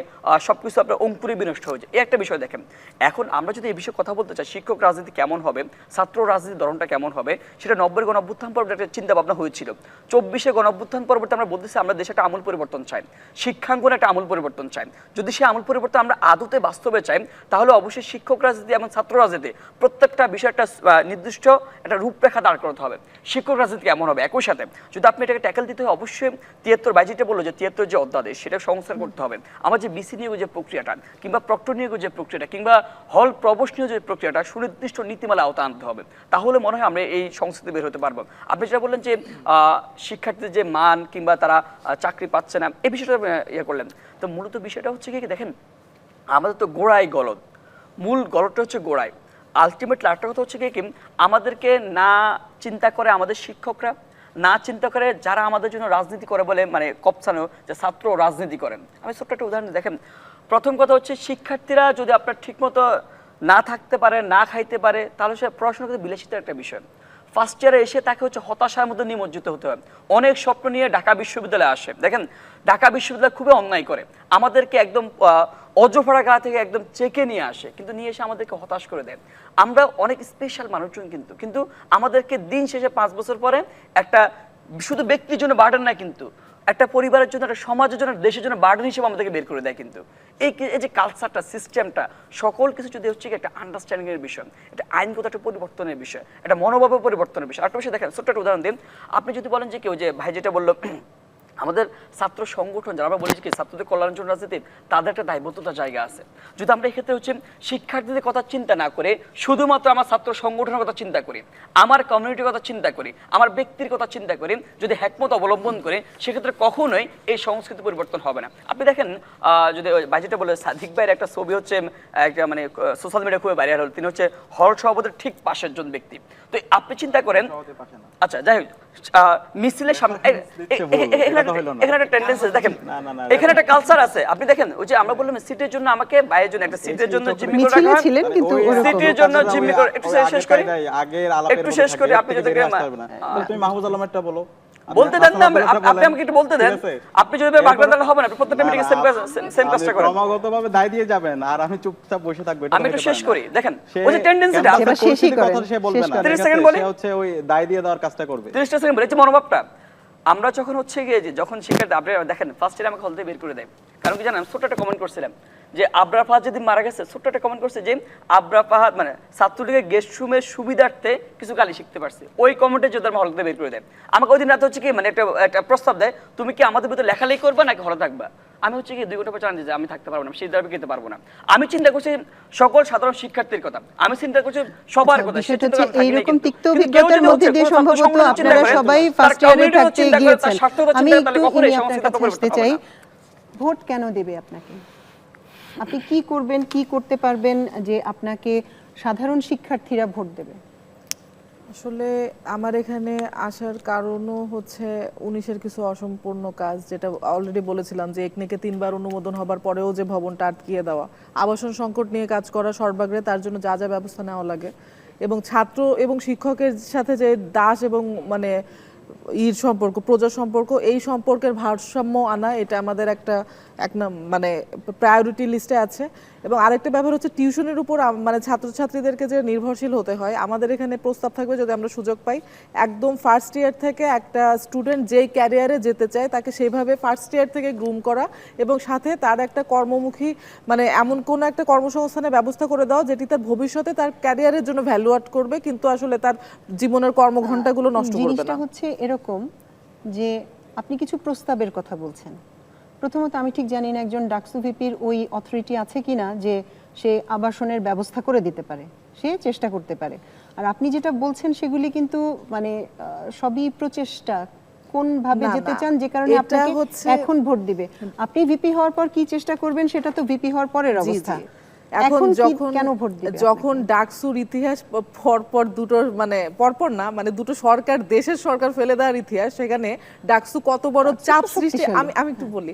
সবকিছু আপনার অঙ্কুরে বিনষ্ট হয়ে যায়। এই একটা বিষয় দেখেন। এখন আমরা যদি এই বিষয়ে কথা বলতে চাই, শিক্ষক রাজনীতি কেমন হবে, ছাত্র রাজনীতির ধরনটা কেমন হবে, সেটা 90-এর গণঅভ্যুত্থান পর্বে একটা চিন্তা ভাবনা হয়েছিল। 24-এ গণঅভ্যুত্থান পরবর্তী আমরা বলতেছি আমরা দেশে একটা আমূল পরিবর্তন চাই, শিক্ষাঙ্গনে একটা আমূল পরিবর্তন চাই। যদি সেই আমূল পরিবর্তন আমরা আদতে বাস্তবে চাই, তাহলে অবশ্যই শিক্ষক রাজনীতি এবং ছাত্র রাজনীতি প্রত্যেকটা বিষয় একটা নির্দিষ্ট একটা রূপরেখা দাঁড় করতে হবে। শিক্ষক রাজনীতি কেমন হবে, একই সাথে যদি আপনি এটাকে ট্যাকেল দিতে হয়, অবশ্যই 73 বাইজিটা বললো যে 73 যে অধ্যাদেশ, সেটা সংস্কার করতে হবে। আমার যে বিসি নিয়োগের যে প্রক্রিয়াটা, কিংবা প্রক্টর নিয়োগের যে প্রক্রিয়াটা, কিংবা হল প্রভোস্ট নিয়োগের যে প্রক্রিয়াটা সুনির্দিষ্ট নীতিমালা আওতা আনতে হবে। তাহলে মনে হয় আমরা এই সংস্কৃতি বের হতে পারবো। আপনি যেটা বললেন যে শিক্ষার্থীদের যে মান কিংবা তারা চাকরি পাচ্ছে না, এই বিষয়টা ইয়ে করলেন। তো মূলত বিষয়টা হচ্ছে কি, দেখেন আমাদের তো গোড়ায় গলদ, মূল গলদটা হচ্ছে গোড়ায়। আলটিমেটলি আরেকটা কথা হচ্ছে কি, আমাদেরকে না চিন্তা করে আমাদের শিক্ষকরা, না চিন্তা করে যারা আমাদের জন্য রাজনীতি করে বলে মানে কপসানো যে ছাত্র রাজনীতি করেন। আমি ছোট্ট একটা উদাহরণ দেখেন। প্রথম কথা হচ্ছে শিক্ষার্থীরা যদি আপনার ঠিকমতো না থাকতে পারে, না খাইতে পারে, তাহলে সে পড়াশোনা করতে বিলাসিতার একটা বিষয়। ফার্স্ট ইয়ারে এসে তাকে হচ্ছে হতাশার মধ্যে নিমজ্জিত হতে হয়। অনেক স্বপ্ন নিয়ে ঢাকা বিশ্ববিদ্যালয়ে আসে। দেখেন ঢাকা বিশ্ববিদ্যালয় খুবই অন্যায় করে, আমাদেরকে একদম অজফরা গা থেকে একদম চেকে নিয়ে আসে, কিন্তু নিয়ে এসে আমাদেরকে হতাশ করে দেয়। আমরা অনেক স্পেশাল মানুষজন, কিন্তু আমাদেরকে দিন শেষে 5 বছর পরে একটা শুধু ব্যক্তির জন্য বার্ডেন না, কিন্তু একটা পরিবারের জন্য, একটা সমাজের জন্য, দেশের জন্য বার্ডেন হিসেবে আমাদেরকে বের করে দেয়। কিন্তু এই যে কালচারটা, সিস্টেমটা, সকল কিছু যদি হচ্ছে একটা আন্ডারস্ট্যান্ডিং এর বিষয়, এটা আইনগত একটা পরিবর্তনের বিষয়, একটা মনোভাবের পরিবর্তনের বিষয়। একটা বিষয় দেখেন, ছোট্ট একটা উদাহরণ দিন। আপনি যদি বলেন যে কেউ যে ভাই যেটা বললো, আমাদের ছাত্র সংগঠন যারা আমরা বলেছি কি ছাত্রদের কল্যাণের জন্য রাজনীতি, তাদের একটা দায়বদ্ধতার জায়গা আছে। যদি আমরা এক্ষেত্রে হচ্ছে শিক্ষার্থীদের কথা চিন্তা না করে শুধুমাত্র আমার ছাত্র সংগঠনের কথা চিন্তা করি, আমার কমিউনিটির কথা চিন্তা করি, আমার ব্যক্তির কথা চিন্তা করি, যদি হ্যাকমত অবলম্বন করে, সেক্ষেত্রে কখনোই এই সংস্কৃতি পরিবর্তন হবে না। আপনি দেখেন যদি বাজেটে বলে সাদিক ভাইয়ের একটা ছবি হচ্ছে একটা মানে সোশ্যাল মিডিয়া খুবই ভাইরাল হল, তিনি হচ্ছে হল সভাপতির ঠিক পাশের জন ব্যক্তি। তো আপনি চিন্তা করেন, আচ্ছা যাই হোক, মিছিলের সামনে এখানে একটা টেন্ডেন্সি দেখেন, এখানে একটা কালচার আছে। আপনি দেখেন ওই যে আমরা বললাম সিটের জন্য আমাকে বাইরের জন্য একটা সিটের জন্য জিম্মি করে রাখা হয়, কিন্তু সিটের জন্য জিম্মি করে একটু শেষ করি, একটু শেষ করি। আপনি যদি তুমি মাহমুদ আলমেরটা বলো, বলতে দেন না, আপনি আমাকে একটু বলতে দেন। আপনি যদি বাগদান হবে না, প্রত্যেকটা মিটিং সেম কাজটা করেন, ক্রমাগতভাবে দায় দিয়ে যাবেন আর আমি চুপচাপ বসে থাকব। আমি একটু শেষ করি। দেখেন ওই যে টেন্ডেন্সিটা, আপনি শেষই করেন, সে বলবে না, 30 সেকেন্ড বলে সে হচ্ছে ওই দায় দিয়ে দেওয়ার কাজটা করবে। 30 সেকেন্ড বলে, এই যে মনোভাবটা আমরা যখন হচ্ছে গিয়ে যে যখন শিক্ষার্থী আপনি দেখেন ফার্স্ট ইয়ার আমাকে হল থেকে বের করে দেয়, কারণ কি জানেন, ছোট্ট একটা কমেন্ট করছিলাম যে আবরার ফাহাদ যেদিন মারা গেছে, ছোট্ট একটা কমেন্ট করছে যে আবরার ফাহাদ মানে ছাত্রলীগের গেস্ট রুমের সুবিধার্থে কিছু গালি শিখতে পারছে, ওই কমেন্টে যদি আমার হল থেকে বের করে দেয়। আমাকে ওই দিন রাতে হচ্ছে কি মানে একটা প্রস্তাব দেয়, তুমি কি আমাদের ভিতরে লেখালেখি করবে নাকি হলে থাকবা। আমি হচ্ছে কি 2 ঘন্টা পর জানি যে আমি থাকতে পারবো না, সেই দাবি খেতে পারবো না। আমি চিন্তা করছি সকল সাধারণ শিক্ষার্থীর কথা, আমি চিন্তা করছি সবার কথা। সেটা হচ্ছে এইরকম তিক্ত অভিজ্ঞতার মধ্যে দিয়ে সম্ভবত আপনারা সবাই ফার্স্ট ইয়ারে থাকতে গিয়েছেন। আমি একটু আপনার কাছে আসতে চাই, ভোট কেন দেবে আপনাকে? আপনি কি করবেন, কি করতে পারবেন যে আপনাকে সাধারণ শিক্ষার্থীরা ভোট দেবে? আসলে আমার এখানে আসার কারণও হচ্ছে 19-এর কিছু অসম্পূর্ণ কাজ, যেটা অলরেডি বলেছিলাম যে একনেকে 3বার অনুমোদন হবার পরেও যে ভবনটা আটকিয়ে দেওয়া, আবাসন সংকট নিয়ে কাজ করা সর্বাগ্রে, তার জন্য যা যা ব্যবস্থা নেওয়া লাগে, এবং ছাত্র এবং শিক্ষকের সাথে যে দাস এবং মানে সম্পর্ক, প্রজা সম্পর্ক, এই সম্পর্কের ভারসাম্য আনা, এটা আমাদের একটা মানে প্রায়োরিটি লিস্টে আছে। এবং আরেকটা ব্যাপার হচ্ছে টিউশনের উপর মানে ছাত্রছাত্রীদেরকে যে নির্ভরশীল হতে হয়, আমাদের এখানে প্রস্তাব থাকবে যদি আমরা সুযোগ পাই, একদম ফার্স্ট ইয়ার থেকে একটা স্টুডেন্ট যেই ক্যারিয়ারে যেতে চায় তাকে সেইভাবে ফার্স্ট ইয়ার থেকে গ্রুম করা, এবং সাথে তার একটা কর্মমুখী মানে এমন কোনো একটা কর্মসংস্থানের ব্যবস্থা করে দেওয়া যেটি তার ভবিষ্যতে তার ক্যারিয়ারের জন্য ভ্যালু অ্যাড করবে, কিন্তু আসলে তার জীবনের কর্মঘণ্টাগুলো নষ্ট করবে না। জিনিসটা হচ্ছে এরকম যে আপনি কিছু প্রস্তাবের কথা বলছেন। প্রথমত আমি ঠিক জানি না একজন ডাকসু ভিপির ওই অথরিটি আছে কিনা যে সে আবাসনের ব্যবস্থা করে দিতে পারে, সে চেষ্টা করতে পারে। আর আপনি যেটা বলছেন সেগুলি কিন্তু মানে সবই প্রচেষ্টা, কোন ভাবে যেতে চান যে কারণে আপনাকে এখন ভোট দিবে। আপনি ভিপি হওয়ার পর কি চেষ্টা করবেন সেটা তো ভিপি হওয়ার পরের অবস্থা। এখন যখন ডাকসুর ইতিহাস পরপর দুটো মানে পরপর না মানে দুটো সরকার, দেশের সরকার ফেলে দেওয়ার ইতিহাস, সেখানে ডাকসু কত বড় চাপ সৃষ্টি, আমি একটু বলি,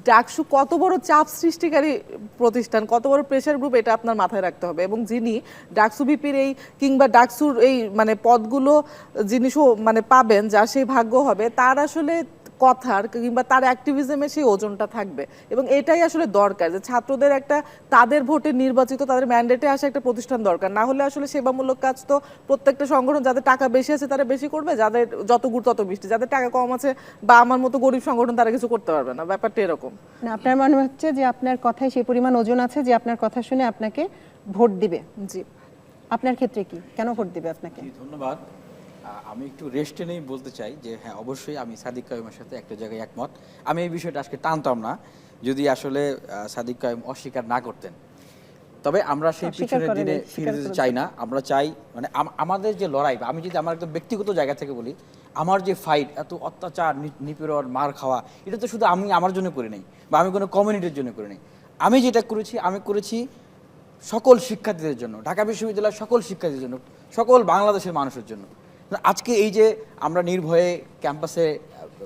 ডাকসু কত বড় চাপ সৃষ্টিকারী প্রতিষ্ঠান, কত বড় প্রেসার গ্রুপ, এটা আপনার মাথায় রাখতে হবে। এবং যিনি ডাকসু বিপির এই কিংবা ডাকসুর এই মানে পদগুলো যিনি মানে পাবেন, যার সেই ভাগ্য হবে, তার আসলে কথার কিংবা তার অ্যাক্টিভিজমে সেই ওজনটা থাকবে। এবং এটাই আসলে দরকার যে ছাত্রদের একটা তাদের ভোটে নির্বাচিত, তাদের ম্যান্ডেটে আসা একটা প্রতিষ্ঠান দরকার। না হলে আসলে সেবামূলক কাজ তো প্রত্যেকটা সংগঠন, যাদের টাকা বেশি আছে তারা বেশি করবে, যাদের যত গুড় তত মিষ্টি, যাদের টাকা কম আছে বা আমার মতো গরিব সংগঠন, তারা কিছু করতে পারবে না। ব্যাপারটা এরকম না। আপনার মনে হচ্ছে যে আপনার কথায় সেই পরিমাণ ওজন আছে যে আপনার কথা শুনে আপনাকে ভোট দিবে। জি, আপনার ক্ষেত্রে কি, কেন ভোট দিবে আপনাকে? ধন্যবাদ। আমি একটু রেস্টে নেই বলতে চাই যে হ্যাঁ, অবশ্যই আমি সাদিক কাইমের সাথে একটা জায়গায় একমত। আমি এই বিষয়টা আজকে টানতাম না যদি আসলে সাদিক কাইম অস্বীকার না করতেন। তবে আমরা সেই পিছনের দিনে ফিরে যেতে চাই না। আমরা চাই মানে আমাদের যে লড়াই, আমি যদি আমার একদম ব্যক্তিগত জায়গা থেকে বলি, আমার যে ফাইট, এত অত্যাচার, নিপীড়ন, মার খাওয়া, এটা তো শুধু আমি আমার জন্য করি নাই বা আমি কোনো কমিউনিটির জন্য করি নাই। আমি যেটা করেছি, আমি করেছি সকল শিক্ষার্থীদের জন্য, ঢাকা বিশ্ববিদ্যালয়ের সকল শিক্ষার্থীদের জন্য, সকল বাংলাদেশের মানুষের জন্য। আজকে এই যে আমরা নির্ভয়ে ক্যাম্পাসে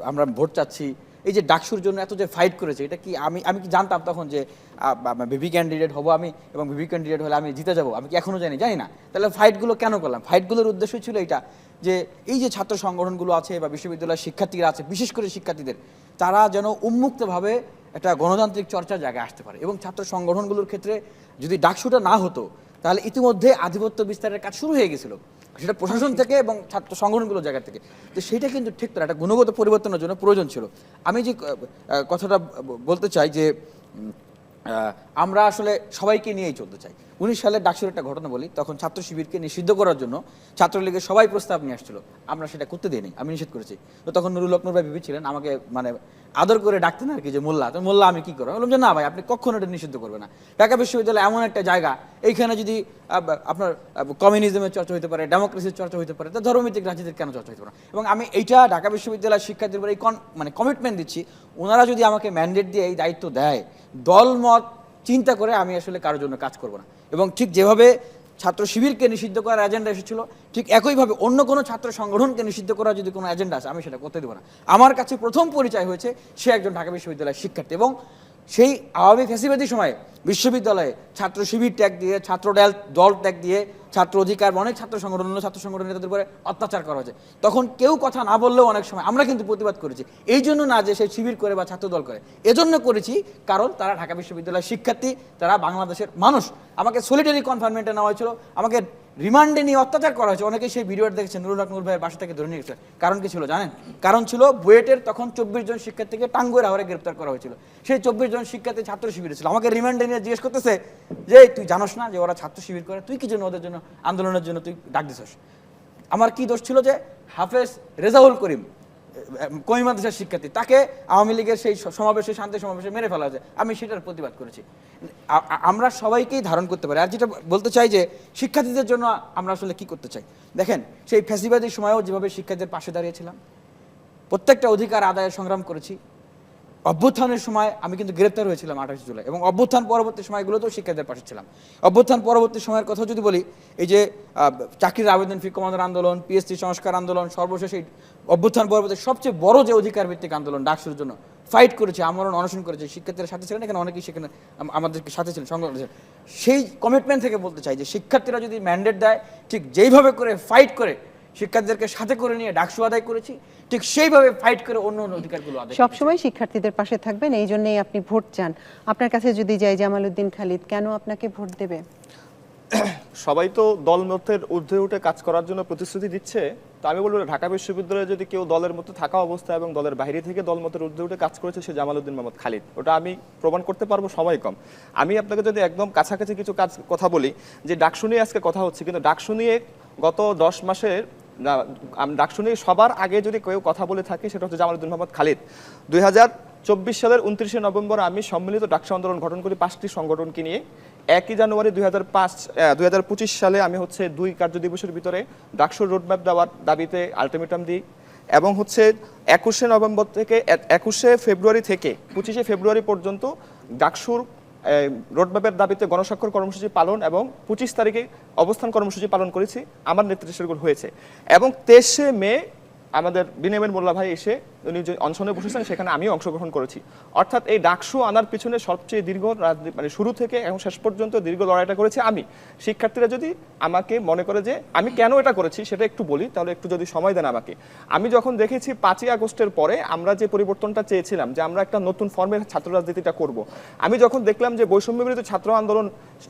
আমরা ভোট চাচ্ছি, এই যে ডাকসুর জন্য এত যে ফাইট করেছে, এটা কি আমি কি জানতাম তখন যে ভিপি ক্যান্ডিডেট হব আমি এবং ভিপি ক্যান্ডিডেট হলে আমি জিতে যাব? আমি কি এখনও জানি না। তাহলে ফাইটগুলো কেন করলাম? ফাইটগুলোর উদ্দেশ্য ছিল এটা যে এই যে ছাত্র সংগঠনগুলো আছে বা বিশ্ববিদ্যালয়ের শিক্ষার্থীরা আছে, বিশেষ করে শিক্ষার্থীদের, তারা যেন উন্মুক্তভাবে একটা গণতান্ত্রিক চর্চার জায়গায় আসতে পারে। এবং ছাত্র সংগঠনগুলোর ক্ষেত্রে যদি ডাকসুটা না হতো তাহলে ইতিমধ্যে আধিপত্য বিস্তারের কাজ শুরু হয়ে গেছিল, সেটা প্রশাসন থেকে এবং ছাত্র সংগঠনগুলোর জায়গা থেকে। তো সেইটা কিন্তু ঠিক না, একটা গুণগত পরিবর্তনের জন্য প্রয়োজন ছিল। আমি যে কথাটা বলতে চাই যে আমরা আসলে সবাইকে নিয়েই চলতে চাই। 19 সালের ডাকসুর একটা ঘটনা বলি, তখন ছাত্র শিবিরকে নিষিদ্ধ করার জন্য ছাত্রলীগের সবাই প্রস্তাব নিয়ে আসছিল, আমরা সেটা করতে দিইনি, আমি নিষেধ করেছি। তো তখন নুরুল হক নূর ভাই বিপি ছিলেন, আমাকে মানে আদর করে ডাকতেন আর কি যে মোল্লা। তো মোল্লা আমি কি করবো? বললাম যে না ভাই, আপনি কখনো এটা নিষিদ্ধ করবে না। ঢাকা বিশ্ববিদ্যালয় এমন একটা জায়গা, এইখানে যদি আপনার কমিউনিজমের চর্চা হতে পারে, ডেমোক্রেসির চর্চা হতে পারে, তা ধর্মভিত্তিক রাজনীতির কেন চর্চা হতে পারে না? এবং আমি এইটা ঢাকা বিশ্ববিদ্যালয়ের শিক্ষার্থীদের উপর এই মানে কমিটমেন্ট দিচ্ছি, ওনারা যদি আমাকে ম্যান্ডেট দিয়ে এই দায়িত্ব দেয়, দলমত চিন্তা করে আমি আসলে কারোর জন্য কাজ করব না। এবং ঠিক যেভাবে ছাত্র শিবিরকে নিষিদ্ধ করার এজেন্ডা এসেছিল, ঠিক একইভাবে অন্য কোনো ছাত্র সংগঠনকে নিষিদ্ধ করার যদি কোনো এজেন্ডা আছে, আমি সেটা করতে দেবো না। আমার কাছে প্রথম পরিচয় হয়েছে সে একজন ঢাকা বিশ্ববিদ্যালয়ের শিক্ষার্থী, এবং সেই আওয়ামী ফ্যাসিবাদী সময়ে বিশ্ববিদ্যালয়ে ছাত্র শিবির ত্যাগ দিয়ে, ছাত্র দল ত্যাগ দিয়ে, ছাত্র অধিকার, অনেক ছাত্র সংগঠন, ছাত্র সংগঠন নেতাদের উপরে অত্যাচার করা হয়েছে। তখন কেউ কথা না বললেও অনেক সময় আমরা কিন্তু প্রতিবাদ করেছি। এই জন্য না যে সে শিবির করে বা ছাত্র দল করে, এজন্য করেছি কারণ তারা ঢাকা বিশ্ববিদ্যালয়ের শিক্ষার্থী, তারা বাংলাদেশের মানুষ। আমাকে সলিটারি কনফাইনমেন্টে নেওয়া হয়েছিল, আমাকে রিমান্ডে নিয়ে অত্যাচার করা হয়েছে। অনেকে সেই ভিডিওটা দেখেছেন, নুরুল হক নূর ভাইয়ের বাসা থেকে ধরে নিয়ে গেছে। কারণ কি ছিল জানেন? কারণ ছিল বুয়েটের তখন 24 জন শিক্ষার্থীকে টাঙ্গুয়ার হাওরে গ্রেপ্তার করা হয়েছিল। সেই 24 জন শিক্ষার্থী ছাত্র শিবিরে ছিল। আমাকে রিমান্ডে নিয়ে জিজ্ঞেস করতেছে যে তুই জানোস না যে ওরা ছাত্র শিবির করে, তুই কি জন্য ওদের জন্য আন্দোলনের জন্য তুই ডাক দিছিস? আমার কি দোষ ছিল যে হাফেজ রেজাউল করিম কমি মাদ্রাসার শিক্ষার্থী, তাকে আওয়ামী লীগের সেই সমাবেশে, শান্তি সমাবেশে মেরে ফেলা হয়েছে, আমি সেটার প্রতিবাদ করেছি। আমরা সবাইকেই ধারণ করতে পারি। আর যেটা বলতে চাই যে শিক্ষার্থীদের জন্য আমরা আসলে কি করতে চাই, দেখেন সেই ফ্যাসিবাদী সময়েও যেভাবে শিক্ষার্থীদের পাশে দাঁড়িয়েছিলাম, প্রত্যেকটা অধিকার আদায়ের সংগ্রাম করেছি। অভ্যুত্থানের সময় আমি কিন্তু গ্রেপ্তার হয়েছিলাম 28 জুলাই, এবং অভ্যুত্থান পরবর্তী সময়গুলোতেও শিক্ষার্থীদের পাশে ছিলাম। অভ্যুত্থান পরবর্তী সময়ের কথা যদি বলি, এই যে চাকরির আবেদন ফি কমানোর আন্দোলন, পিএসসি সংস্কার আন্দোলন, সর্বশেষ এই অভ্যুত্থান পরবর্তী সবচেয়ে বড় যে অধিকার ভিত্তিক আন্দোলন ডাকসুর জন্য ফাইট করেছে, আমরণ অনশন করেছে, শিক্ষার্থীরা সাথে ছিলেন, এখানে অনেকেই সেখানে আমাদেরকে সাথে ছিলেন, সংগ্রাম করেছেন। সেই কমিটমেন্ট থেকে বলতে চাই যে শিক্ষার্থীরা যদি ম্যান্ডেট দেয়, ঠিক যেইভাবে করে ফাইট করে শিক্ষার্থীদেরকে সাথে করে নিয়ে ডাকসু আদায় করেছি, ঠিক সেইভাবে ফাইট করে অন্য অন্য অধিকারগুলো আদায় সবসময় শিক্ষার্থীদের পাশে থাকবেন, এই জন্যই আপনি ভোট চান। আপনার কাছে যদি যাই জামালউদ্দিন খালিদ, কেন আপনাকে ভোট দেবে? সবাই তো দলমতের ঊর্ধ্বে উঠে কাজ করার জন্য প্রতিশ্রুতি দিচ্ছে, তো আমি বলবো ঢাকা বিশ্ববিদ্যালয়ে যদি কেউ দলের মধ্যে থাকা অবস্থায় এবং দলের বাইরে থেকে দলমতের ঊর্ধ্বে উঠে কাজ করেছে, সে জামালউদ্দিন মোহাম্মদ খালিদ। ওটা আমি প্রমাণ করতে পারবো, সময় কম। আমি আপনাকে যদি একদম কাছাকাছি কিছু কথা বলি, যে ডাকসু নিয়ে আজকে কথা হচ্ছে, কিন্তু ডাকসু নিয়ে গত 10 মাসের ডাকসু নিয়ে সবার আগে যদি কেউ কথা বলে থাকে, সেটা হচ্ছে জামালউদ্দিন মোহাম্মদ খালিদ। 2024 সালের 29শে নভেম্বর আমি সম্মিলিত ডাকসু আন্দোলন গঠন করি 5টি সংগঠনকে নিয়ে। 1 জানুয়ারি 2025 সালে আমি হচ্ছে 2 কার্যদিবসের ভিতরে ডাকসুর রোডম্যাপ দেওয়ার দাবিতে আলটিমেটাম দিই, এবং হচ্ছে 21শে ফেব্রুয়ারি থেকে 25শে ফেব্রুয়ারি পর্যন্ত ডাকসুর রোডম্যাপের দাবিতে গণস্বাক্ষর কর্মসূচি পালন এবং 25 তারিখে অবস্থান কর্মসূচি পালন করেছি, আমার নেতৃত্বে সেগুলো হয়েছে। এবং 23শে মে আমাদের বিনিয়ামিন মোল্লা ভাই এসে উনি যে অনশনে বসেছেন, সেখানে আমিও অংশগ্রহণ করেছি। অর্থাৎ এই ডাকসু আনার পিছনে সবচেয়ে দীর্ঘ মানে শুরু থেকে এখন শেষ পর্যন্ত দীর্ঘ লড়াইটা করেছি আমি। শিক্ষার্থীরা যদি আমাকে মনে করে যে আমি কেন এটা করেছি সেটা একটু বলি, তাহলে একটু যদি সময় দেন আমাকে। আমি যখন দেখেছি 5ই আগস্টের পরে আমরা যে পরিবর্তনটা চেয়েছিলাম, যে আমরা একটা নতুন ফর্মের ছাত্র রাজনীতিটা করব, আমি যখন দেখলাম যে বৈষম্য বিরোধী ছাত্র আন্দোলন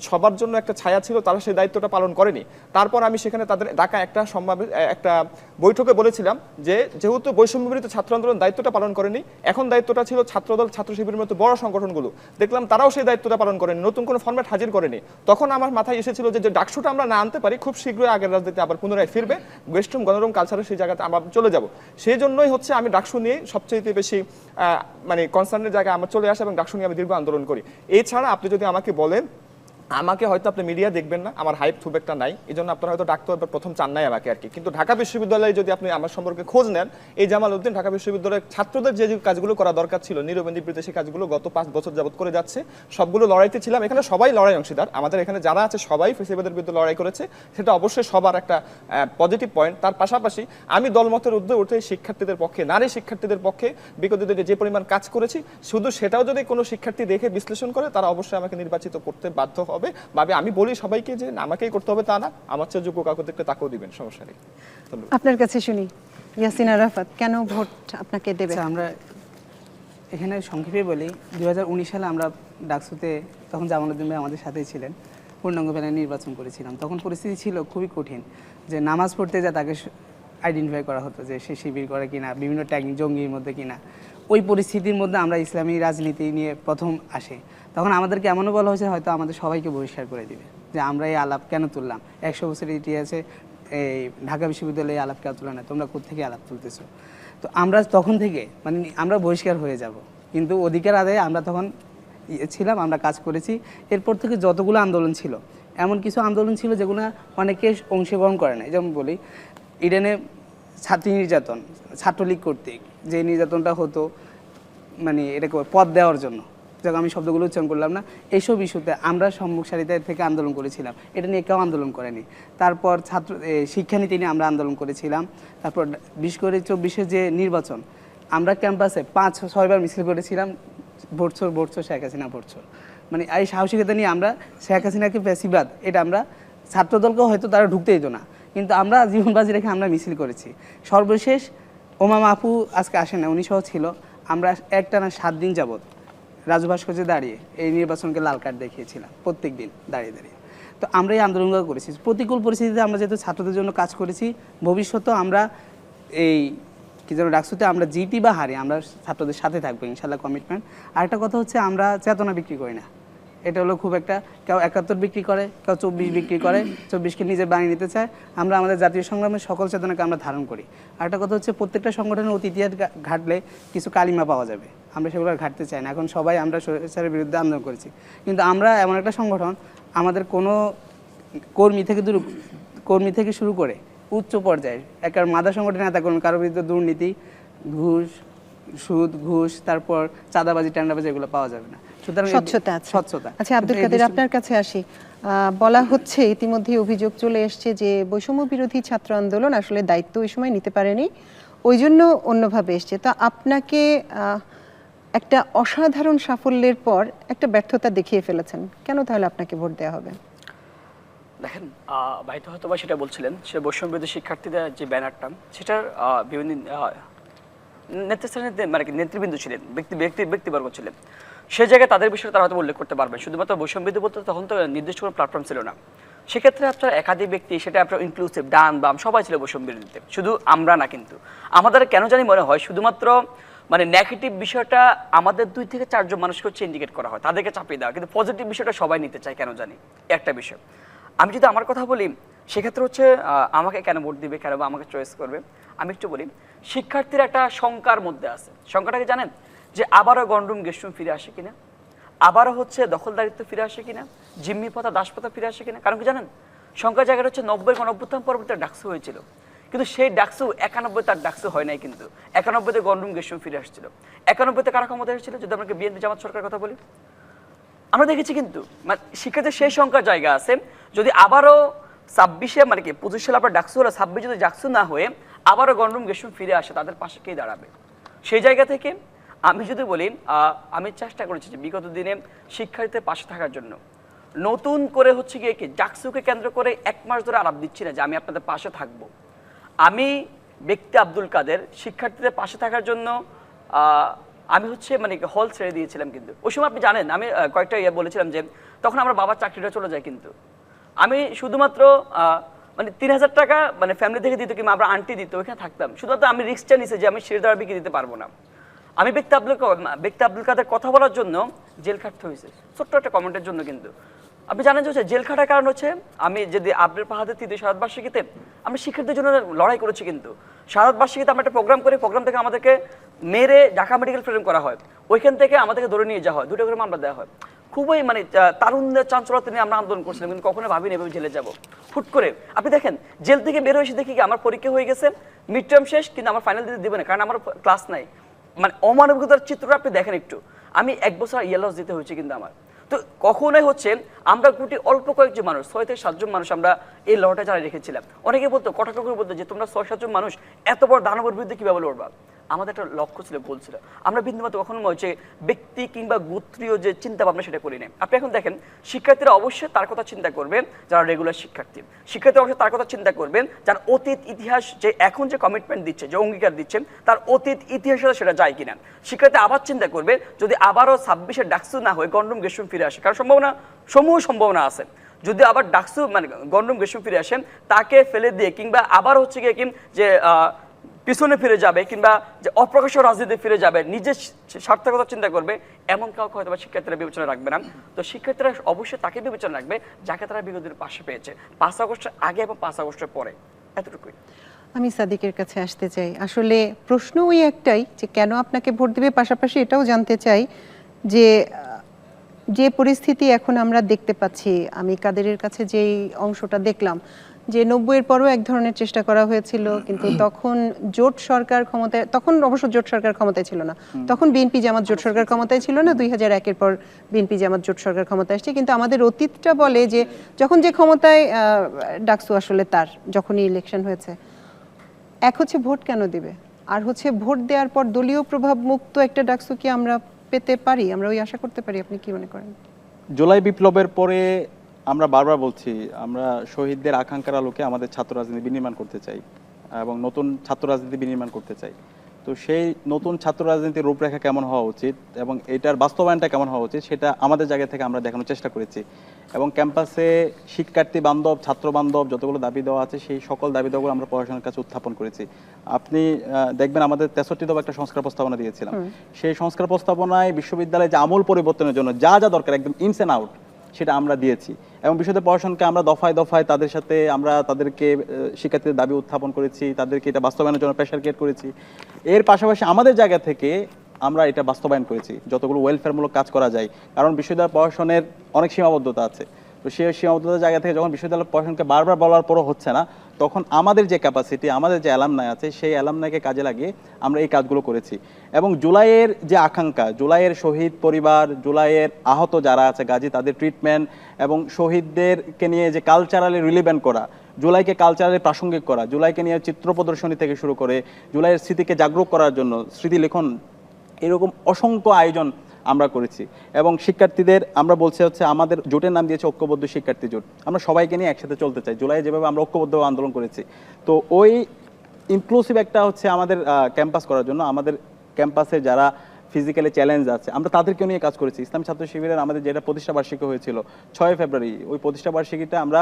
সবার জন্য একটা ছায়া ছিল, তারা সেই দায়িত্বটা পালন করেনি। তারপর আমি সেখানে তাদের ডাকা একটা বৈঠকে বলেছিলাম যে যেহেতু বৈষম্য বিরোধী ছাত্র আন্দোলন দায়িত্বটা পালন করেনি, এখন দায়িত্বটা ছিল ছাত্রদল, ছাত্র শিবিরের মতো বড় সংগঠনগুলো। দেখলাম তারাও সেই দায়িত্বটা পালন করেনি, নতুন কোনো ফরম্যাট হাজির করেনি। তখন আমার মাথায় এসেছিল যে ডাকসুটা আমরা না আনতে পারি, খুব শীঘ্রই আগের রাজনীতি আবার পুনরায় ফিরবে, ওয়েস্টরুম গণরুম কালচারের সেই জায়গাতে আমরা চলে যাব। সেই জন্যই হচ্ছে আমি ডাকসু নিয়ে সবচেয়ে বেশি মানে কনসার্নের জায়গায় আমার চলে আসে, এবং ডাকসু নিয়ে আমি দীর্ঘ আন্দোলন করি। এছাড়া আপনি যদি আমাকে বলেন, আমাকে হয়তো আপনি মিডিয়া দেখবেন না, আমার হাইপ খুব একটা নাই, এই জন্য আপনারা হয়তো ডাকতে প্রথম চান নাই আমাকে আর কি। কিন্তু ঢাকা বিশ্ববিদ্যালয়ে যদি আপনি আমার সম্পর্কে খোঁজ নেন, এই জামালউদ্দিন ঢাকা বিশ্ববিদ্যালয়ের ছাত্রদের যে কাজগুলো করা দরকার ছিল নীরবে নিবৃত্তে, সেই কাজগুলো গত 5 বছর যাবত করে যাচ্ছে। সবগুলো লড়াইতে ছিলাম, এখানে সবাই লড়াই অংশীদার, আমাদের এখানে যারা আছে সবাই ফেসিবাদের বিরুদ্ধে লড়াই করেছে, সেটা অবশ্যই সবার একটা পজিটিভ পয়েন্ট। তার পাশাপাশি আমি দলমতের ঊর্ধ্বে উঠে শিক্ষার্থীদের পক্ষে, নারী শিক্ষার্থীদের পক্ষে বিগত দিনে যে পরিমাণ কাজ করেছি, শুধু সেটাও যদি কোনো শিক্ষার্থী দেখে বিশ্লেষণ করে, তারা অবশ্যই আমাকে নির্বাচিত করতে বাধ্য হবে। আমি বলি সবাইকে যে আমাকেই করতে হবে তা না, আমার চেয়ে যোগ্য কাউকে দেখতে তাকেও দিবেন, সমস্যা নেই। আপনার কাছে শুনি, ইয়াসিন আরাফাত, কেন ভোট আপনাকে দেবে? আমরা এখানে সংক্ষেপে বলি, 2019 সালে আমরা ডাকসুতে, তখন জামালউদ্দিন ভাই আমাদের সাথেই ছিলেন, পূর্ণাঙ্গ প্যানেল নির্বাচন করেছিলাম। তখন পরিস্থিতি ছিল খুবই কঠিন, যে নামাজ পড়তে যা তাকে আইডেন্টিফাই করা হতো যে সে শিবির করে কিনা, বিভিন্ন ট্যাগিং জঙ্গির মধ্যে কিনা। ওই পরিস্থিতির মধ্যে আমরা ইসলামী রাজনীতি নিয়ে প্রথম আসে, তখন আমাদেরকে এমনও বলা হয়েছে হয়তো আমাদের সবাইকে বহিষ্কার করে দিবে, যে আমরা এই আলাপ কেন তুললাম, 100 বছরের ইতিহাসে এই ঢাকা বিশ্ববিদ্যালয়ে আলাপ কেন তুলে না, তোমরা কোত্থেকে আলাপ তুলতেছো। তো আমরা তখন থেকে মানে আমরা বহিষ্কার হয়ে যাব, কিন্তু অধিকার আদায়ে আমরা তখন ছিলাম, আমরা কাজ করেছি। এরপর থেকে যতগুলো আন্দোলন ছিল, এমন কিছু আন্দোলন ছিল যেগুলো অনেকে অংশগ্রহণ করে নাই। যেমন বলি, ইডেনে ছাত্রী নির্যাতন, ছাত্রলীগ কর্তৃক যে নির্যাতনটা হতো, মানে এটাকে পদ দেওয়ার জন্য, যাকে আমি শব্দগুলো উচ্চারণ করলাম না, এইসব ইস্যুতে আমরা সম্মুখ সারিতে থেকে আন্দোলন করেছিলাম, এটা নিয়ে কেউ আন্দোলন করেনি। তারপর শিক্ষানীতি নিয়ে আমরা আন্দোলন করেছিলাম। তারপর বিশেষ করে 24-এর যে নির্বাচন, আমরা ক্যাম্পাসে 5-6 বার মিছিল করেছিলাম, ভোটছর ভোটছর শেখ হাসিনা ভোটছর, মানে এই সাহসিকতা নিয়ে আমরা শেখ হাসিনাকে ফ্যাসিবাদ, এটা আমরা ছাত্রদলকেও হয়তো তারা ঢুকতে দিত না, কিন্তু আমরা জীবন বাজি রেখে আমরা মিছিল করেছি। সর্বশেষ ওমামা আপু আজকে আসে না, উনি সহ ছিল, আমরা একটানা 7 দিন যাবত রাজু ভাস্কর্যে দাঁড়িয়ে এই নির্বাচনকে লাল কার্ড দেখিয়েছিলাম, প্রত্যেক দিন দাঁড়িয়ে দাঁড়িয়ে। তো আমরা এই আন্দোলনগুলো করেছি। প্রতিকূল পরিস্থিতিতে আমরা যেহেতু ছাত্রদের জন্য কাজ করেছি, ভবিষ্যতেও আমরা এই কি যেন ডাকসুতে আমরা জিতি বা হারি, আমরা ছাত্রদের সাথে থাকবো ইনশাল্লাহ, কমিটমেন্ট। আরেকটা কথা হচ্ছে আমরা চেতনা বিক্রি করি না। এটা হলো খুব একটা, কেউ 71 বিক্রি করে, কেউ 24 বিক্রি করে, 24কে নিজে বানিয়ে নিতে চায়। আমরা আমাদের জাতীয় সংগ্রামের সকল চেতনাকে আমরা ধারণ করি। আরেকটা কথা হচ্ছে প্রত্যেকটা সংগঠনের অতীত ইতিহাস ঘাটলে কিছু কালিমা পাওয়া যাবে, আমরা সেগুলো আর ঘাটতে চাই না। এখন সবাই আমরা স্বৈরাচারের বিরুদ্ধে আন্দোলন করেছি, কিন্তু আমরা এমন একটা সংগঠন, আমাদের কোনো কর্মী থেকে শুরু করে উচ্চ পর্যায়ে একটা মাদা সংগঠনের নেতা কর্মী কারোর বিরুদ্ধে দুর্নীতি, সুদ, ঘুষ, তারপর চাঁদাবাজি, টেন্ডারবাজি এগুলো পাওয়া যাবে না। সুতরাং স্বচ্ছতা। আচ্ছা আব্দুল কাদের, আপনার কাছে আসি। বলা হচ্ছে ইতিমধ্যে অভিযোগ চলে এসছে যে বৈষম্য বিরোধী ছাত্র আন্দোলন আসলে দায়িত্ব ওই সময় নিতে পারেনি, ওই জন্য অন্যভাবে এসছে। তো আপনাকে একটা অসাধারণ সাফল্যের পর একটা ব্যর্থতা দেখিয়ে ফেলেছেন, কেন তাহলে আপনাকে ভোট দেওয়া হবে? দেখেন, ভাই তো হয়তো বা সেটা বলছিলেন, সে বৈষম্য বিরোধী শিক্ষার্থীদের যে ব্যানারটা, সেটার বিভিন্ন নেতৃস্থানীয় মানে নেতৃবৃন্দ ছিলেন, ব্যক্তিবর্গ ছিলেন, সেই জায়গায় তাদের বিষয়ে তারা হয়তো উল্লেখ করতে পারবেন। শুধুমাত্র বৈষম্য বিরোধী বলতে তখন তো নির্দিষ্ট কোনো প্ল্যাটফর্ম ছিল না। সেক্ষেত্রে আপনার একাধিক ব্যক্তি, সেটা আপনার ইনক্লুসিভ, ডান বাম সবাই ছিল বৈষম্য বিরোধীতে, শুধু আমরা না। কিন্তু আমাদের কেন জানি মনে হয় শুধুমাত্র মানে নেগেটিভ বিষয়টা আমাদের 2 থেকে 4 জন মানুষকে হচ্ছে ইন্ডিকেট করা হয়, তাদেরকে চাপিয়ে দেওয়া, কিন্তু পজিটিভ বিষয়টা সবাই নিতে চায় কেন জানি, একটা বিষয়। আমি যদি আমার কথা বলি, সেক্ষেত্রে হচ্ছে আমাকে কেন ভোট দিবে, কেন বা আমাকে চয়েস করবে, আমি একটু বলি। শিক্ষার্থীরা একটা শঙ্কার মধ্যে আছে। শঙ্কাটাকে জানেন, যে আবারও গণরুম গেস্টরুম ফিরে আসে কিনা, আবারও হচ্ছে দখলদারিত্ব ফিরে আসে কিনা, জিম্মি প্রথা, দাসপ্রথা ফিরে আসে কিনা। কারণ কি জানেন, শঙ্কার জায়গাটা হচ্ছে 90 গণঅভ্যুত্থান পরবর্তী ডাকসু হয়েছিল, কিন্তু সেই ডাকসু 91 তার ডাকসু হয় নাই। কিন্তু 91-তে গণরুম গেস্টরুম ফিরে আসছিল। 91-তে কারা ক্ষমতা এসেছিল? যদি আমরা বিএনপি জামাত সরকারের কথা বলি, আমরা দেখেছি কিন্তু শিক্ষার্থীর সেই সংখ্যার জায়গা আছে। যদি আবারও 26-এ মানে কি 25 সালে আবার ডাকসু হলো, 26 যদি ডাকসু না হয়ে আবারও গণরুম গেস্টরুম ফিরে আসে, তাদের পাশে কে দাঁড়াবে? সেই জায়গা থেকে আমি যদি বলি, আমি চেষ্টা করেছি যে বিগত দিনে শিক্ষার্থীদের পাশে থাকার জন্য। নতুন করে হচ্ছে গিয়ে কি ডাকসুকে কেন্দ্র করে 1 মাস ধরে আলাপ দিচ্ছি না যে আমি আপনাদের পাশে থাকব। আমি ব্যক্তি আব্দুল কাদের শিক্ষার্থীদের পাশে থাকার জন্য আমি হচ্ছে মানে হল ছেড়ে দিয়েছিলাম। কিন্তু ওই সময় আপনি জানেন, আমি কয়েকটা বলেছিলাম যে তখন আমার বাবার চাকরিটা চলে যায়, কিন্তু আমি শুধুমাত্র মানে 3000 টাকা মানে ফ্যামিলি থেকে দিত, কিংবা আমরা আন্টি দিত, ওইখানে থাকতাম। শুধুমাত্র আমি রিস্কটা নিয়েছি যে আমি শেরদার বিক্রি দিতে পারবো না। আমি ব্যক্তি আব্দুল কাদের কথা বলার জন্য জেল খাটতে হয়েছে, ছোট্ট একটা কমেন্টের জন্য। কিন্তু আপনি জানেন যে জেল খাটার কারণ হচ্ছে, আমি যদি আব্দুল পাহাদের 3য় শাহাদাত বার্ষিকীতে আমরা শিক্ষার্থীদের জন্য লড়াই করেছি। কিন্তু শাহাদাত বার্ষিকীতে আমরা একটা প্রোগ্রাম করি, প্রোগ্রাম থেকে আমাদেরকে মেরে ঢাকা মেডিকেল ফ্রেম করা হয়, ওইখান থেকে আমাদেরকে ধরে নিয়ে যাওয়া হয়, 2টা করে মামলা দেওয়া হয়। খুবই মানে তারুণ্যের চাঞ্চল্যতা নিয়ে আমরা আন্দোলন করছিলাম, কিন্তু কখনো ভাবিনি এভাবে জেলে যাব। হুট করে আপনি দেখেন, জেল থেকে বের হয়ে এসে দেখি কি আমার পরীক্ষা হয়ে গেছে, মিড টার্ম শেষ, কিন্তু আমার ফাইনাল দিতে দেবে না, কারণ আমার ক্লাস নাই। মানে অমানবিকতার চিত্রটা আপনি দেখেন একটু। আমি 1 বছর ইয়েলস দিতে হয়েছে কিন্তু আমার। তো কখনোই হচ্ছে আমরা গুটি অল্প কয়েকজন মানুষ, 6 থেকে 7 জন মানুষ আমরা এই লড়াইটা চালিয়ে রেখেছিলাম। অনেকে বলতো, কটাক্ষ করে বলতো যে তোমরা 6-7 জন মানুষ এত বড় দানবের বিরুদ্ধে কিভাবে লড়বা। আমাদের একটা লক্ষ্য ছিল, গোল ছিল। আমরা বিন্দুমাত্র কখনো হচ্ছে ব্যক্তি কিংবা গোত্রীয় যে চিন্তা ভাবনা সেটা করি নাই। আপনি এখন দেখেন, শিক্ষার্থীরা অবশ্যই তার কথা চিন্তা করবেন যারা রেগুলার শিক্ষার্থী, শিক্ষার্থীরা অবশ্যই তার কথা চিন্তা করবেন যার অতীত ইতিহাস, যে এখন যে কমিটমেন্ট দিচ্ছে, যে অঙ্গীকার দিচ্ছেন, তার অতীত ইতিহাসে সেটা যায় কিনা। শিক্ষার্থী আবার চিন্তা করবে, যদি আবারও 26-এ ডাকসু না হয়ে গণরুম গেস্টরুম ফিরে আসে, কারণ সম্ভাবনা আছে। যদি আবার ডাকসু মানে গণরুম গেস্টরুম ফিরে আসেন, তাকে ফেলে দিয়ে কিংবা আবার হচ্ছে গিয়ে যে পিছনে ফিরে যাবে, কিংবা যে অপ্রকাশ্য রাজনীতি ফিরে যাবে, নিজের স্বার্থের কথা চিন্তা করবে, এমন কাউকে হয়তো শিক্ষার্থীরা বিবেচনা রাখবে না। তো শিক্ষার্থীরা অবশ্যই তাকে বিবেচনা রাখবে যাকে তারা বিগত দিনের পাশে পেয়েছে, 5 আগস্টের আগে এবং 5 আগস্টের পরে। এতটুকুই। আমি সাদিকের কাছে আসতে চাই। আসলে প্রশ্ন ওই একটাই যে কেন আপনাকে ভোট দিবে, পাশাপাশি এটাও জানতে চাই যে পরিস্থিতি এখন আমরা দেখতে পাচ্ছি, আমি কাদেরের কাছে যেই অংশটা দেখলাম, যে 90-এর পরও এক ধরনের চেষ্টা করা হয়েছিল, কিন্তু তখন জোট সরকার ক্ষমতায়, তখন অবশ্য জোট সরকার ক্ষমতায় ছিল না, তখন বিএনপি জামাত জোট সরকার ক্ষমতায় ছিল না। 2001-এর পর বিএনপি জামাত জোট সরকার ক্ষমতায় আসছে। কিন্তু আমাদের অতীতটা বলে যে যখন যে ক্ষমতায় ডাকসু আসলে তার, যখনই ইলেকশন হয়েছে, এক হচ্ছে ভোট কেন দিবে, আর হচ্ছে ভোট দেওয়ার পর দলীয় প্রভাব মুক্ত একটা ডাকসু কি আমরা পেতে পারি, আমরা ওই আশা করতে পারি? আপনি কি মনে করেন? জুলাই বিপ্লবের পরে আমরা বারবার বলছি, আমরা শহীদদের আকাঙ্ক্ষার আলোকে আমাদের ছাত্র রাজনীতি বিনির্মাণ করতে চাই এবং নতুন ছাত্র রাজনীতি বিনির্মাণ করতে চাই। তো সেই নতুন ছাত্র রাজনীতির রূপরেখা কেমন হওয়া উচিত এবং এটার বাস্তবায়নটা কেমন হওয়া উচিত সেটা আমাদের জায়গা থেকে আমরা দেখানোর চেষ্টা করেছি। এবং ক্যাম্পাসে শিক্ষার্থী বান্ধব, ছাত্র বান্ধব যতগুলো দাবি দেওয়া আছে সেই সকল দাবি দেওয়াগুলো আমরা প্রশাসনের কাছে উত্থাপন করেছি। আপনি দেখবেন আমাদের 63 একটা সংস্কার প্রস্তাবনা দিয়েছিলাম। সেই সংস্কার প্রস্তাবনায় বিশ্ববিদ্যালয়ে যে আমূল পরিবর্তনের জন্য যা যা দরকার একদম ইনস অ্যান্ড আউট সেটা আমরা দিয়েছি। এবং বিশ্ববিদ্যালয় প্রশাসনকে আমরা দফায় দফায় তাদের সাথে আমরা তাদেরকে শিক্ষার্থীদের দাবি উত্থাপন করেছি, তাদেরকে এটা বাস্তবায়নের জন্য প্রেশার ক্রিয়েট করেছি। এর পাশাপাশি আমাদের জায়গা থেকে আমরা এটা বাস্তবায়ন করেছি যতগুলো ওয়েলফেয়ারমূলক কাজ করা যায়, কারণ বিশ্ববিদ্যালয় প্রশাসনের অনেক সীমাবদ্ধতা আছে। তো সেই সীমাবদ্ধতার জায়গা থেকে যখন বিশ্ববিদ্যালয় প্রশাসনকে বারবার বলার পরও হচ্ছে না, তখন আমাদের যে ক্যাপাসিটি, আমাদের যে অ্যালামনাই আছে সেই অ্যালামনাইকে কাজে লাগিয়ে আমরা এই কাজগুলো করেছি। এবং জুলাইয়ের যে আকাঙ্ক্ষা, জুলাইয়ের শহীদ পরিবার, জুলাইয়ের আহত যারা আছে গাজী, তাদের ট্রিটমেন্ট এবং শহীদদেরকে নিয়ে যে কালচারালি রিলিভেন্ট করা, জুলাইকে কালচারালি প্রাসঙ্গিক করা, জুলাইকে নিয়ে চিত্র প্রদর্শনী থেকে শুরু করে জুলাইয়ের স্মৃতিকে জাগ্রত করার জন্য স্মৃতি লিখন, এরকম অসংখ্য আয়োজন আমরা করেছি। এবং শিক্ষার্থীদের আমরা বলছি হচ্ছে আমাদের জোটের নাম দিয়েছে ঐক্যবদ্ধ শিক্ষার্থী জোট। আমরা সবাইকে নিয়ে একসাথে চলতে চাই। জুলাই যেভাবে আমরা ঐক্যবদ্ধ আন্দোলন করেছি, তো ওই ইনক্লুসিভ একটা হচ্ছে আমাদের ক্যাম্পাস করার জন্য আমাদের ক্যাম্পাসে যারা ফিজিক্যালি চ্যালেঞ্জ আছে আমরা তাদেরকে নিয়ে কাজ করেছি। ইসলামী ছাত্র শিবিরের আমাদের যেটা প্রতিষ্ঠা বার্ষিকী হয়েছিল 6 ফেব্রুয়ারি, ওই প্রতিষ্ঠা বার্ষিকীটা আমরা